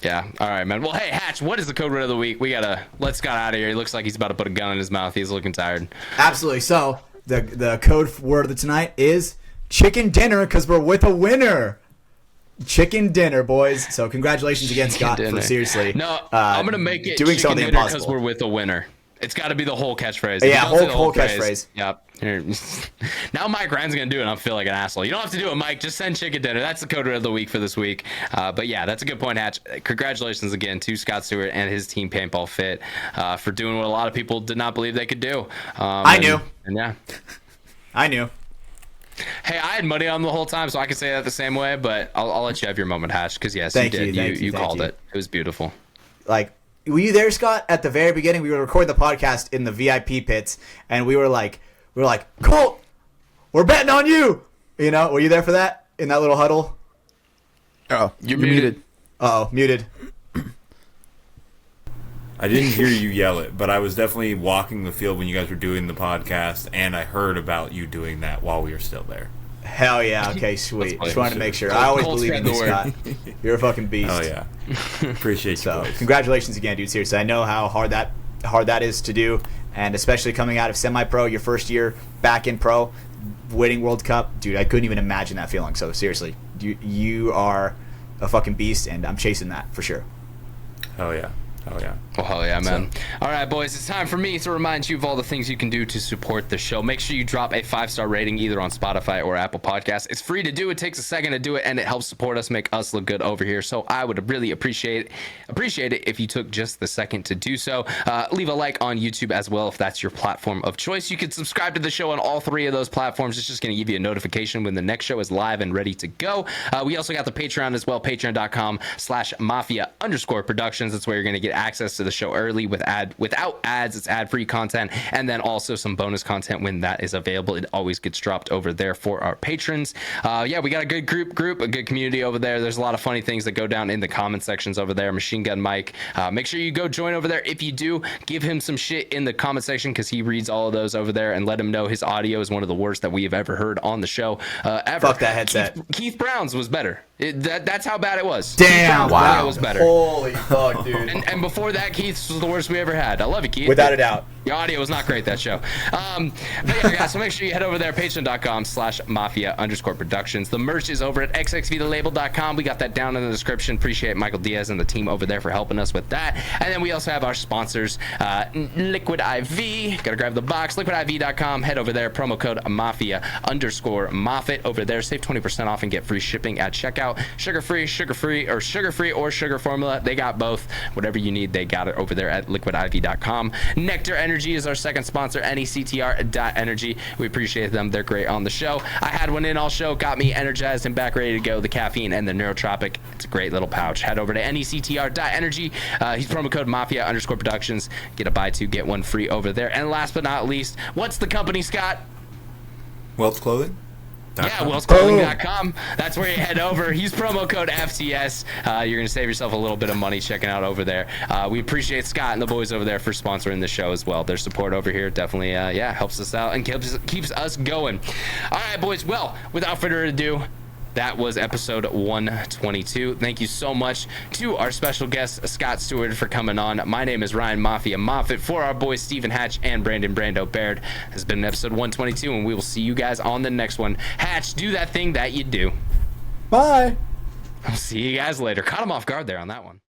Yeah. All right, man. Well, hey, Hatch, what is the code word of the week? We gotta let Scott out of here. He looks like he's about to put a gun in his mouth. He's looking tired. Absolutely. So the code word of tonight is chicken dinner because we're with a winner. Chicken dinner, boys. So congratulations again, Scott, Dinner. for seriously. No, I'm gonna make it doing chicken something dinner because impossible. we're with a winner. It's got to be the whole catchphrase. Yeah, If you don't say the whole catchphrase. Yep. Here. Now Mike Ryan's gonna do it. And I feel like an asshole. You don't have to do it, Mike. Just send chicken dinner. That's the code word of the week for this week. But yeah, that's a good point, Hatch. Congratulations again to Scott Stewart and his team Paintball Fit for doing what a lot of people did not believe they could do. I knew. And yeah. I knew. Hey, I had money on the whole time, so I can say that the same way. But I'll let you have your moment, Hatch, because yes, Thank you did. you, You thank called you. it. It was beautiful. Like, were you there, Scott? At the very beginning, we were recording the podcast in the VIP pits, and we were like, Colt, we're betting on you. You know, were you there for that in that little huddle? Oh, You're muted. Uh-oh, muted. I didn't hear you yell it, but I was definitely walking the field when you guys were doing the podcast, and I heard about you doing that while we were still there. Hell yeah. Okay, sweet. Just wanted to make sure. Colt- I always Colt believe in you, spread Scott. You're a fucking beast. Oh yeah, appreciate you So, boys. congratulations again, dude. Seriously, I know how hard that is to do, and especially coming out of semi-pro, your first year back in pro, winning World Cup, dude. I couldn't even imagine that feeling. So seriously, you are a fucking beast, and I'm chasing that for sure. Oh yeah. Oh yeah. Well, hell yeah, man. All right, boys, it's time for me to remind you of all the things you can do to support the show. Make sure you drop a 5-star rating either on Spotify or Apple Podcasts. It's free to do. It takes a second to do it, and it helps support us, make us look good over here. So I would really appreciate it if you took just the second to do so. Leave a like on YouTube as well if that's your platform of choice. You can subscribe to the show on all 3 of those platforms. It's just going to give you a notification when the next show is live and ready to go. We also got the Patreon as well, patreon.com/Mafia_Productions. That's where you're going to get get access to the show early without ads. It's ad-free content, and then also some bonus content when that is available. It always gets dropped over there for our patrons. Yeah, we got a good group, a good community over there. There's a lot of funny things that go down in the comment sections over there. Machine Gun Mike, make sure you go join over there. If you do, give him some shit in the comment section because he reads all of those over there, and let him know his audio is one of the worst that we have ever heard on the show ever. Fuck that headset. Keith Brown's was better. That's how bad it was. Damn, wow, it was better. Holy fuck, dude. And before that, Keith's was the worst we ever had. I love you, Keith. Without a doubt. Your audio was not great that show. But yeah, guys, so make sure you head over there, patreon.com/Mafia_Productions. The merch is over at xxvthelabel.com. We got that down in the description. Appreciate Michael Diaz and the team over there for helping us with that. And then we also have our sponsors, Liquid IV. Gotta grab the box. LiquidIV.com. Head over there. Promo code Mafia_Moffitt over there. Save 20% off and get free shipping at checkout. Sugar-free, or sugar formula. They got both. Whatever you need, they got it over there at liquidiv.com. NECTR Energy is our second sponsor, NECTR.energy. We appreciate them. They're great on the show. I had one in all show, got me energized and back ready to go. The caffeine and the neurotropic. It's a great little pouch. Head over to NECTR.energy. He's promo code Mafia_Productions. Get a buy two, get one free over there. And last but not least, what's the company, Scott? Wells Clothing? Yeah, wellsclothing.com. That's where you head over. Use promo code FTS. You're going to save yourself a little bit of money checking out over there. We appreciate Scott and the boys over there for sponsoring the show as well. Their support over here definitely, helps us out and keeps us going. All right, boys. Well, without further ado, that was episode 122. Thank you so much to our special guest, Scott Stewart, for coming on. My name is Ryan Mafia Moffitt. For our boys, Stephen Hatch and Brandon Brando Baird, has been episode 122, and we will see you guys on the next one. Hatch, do that thing that you do. Bye. I'll see you guys later. Caught him off guard there on that one.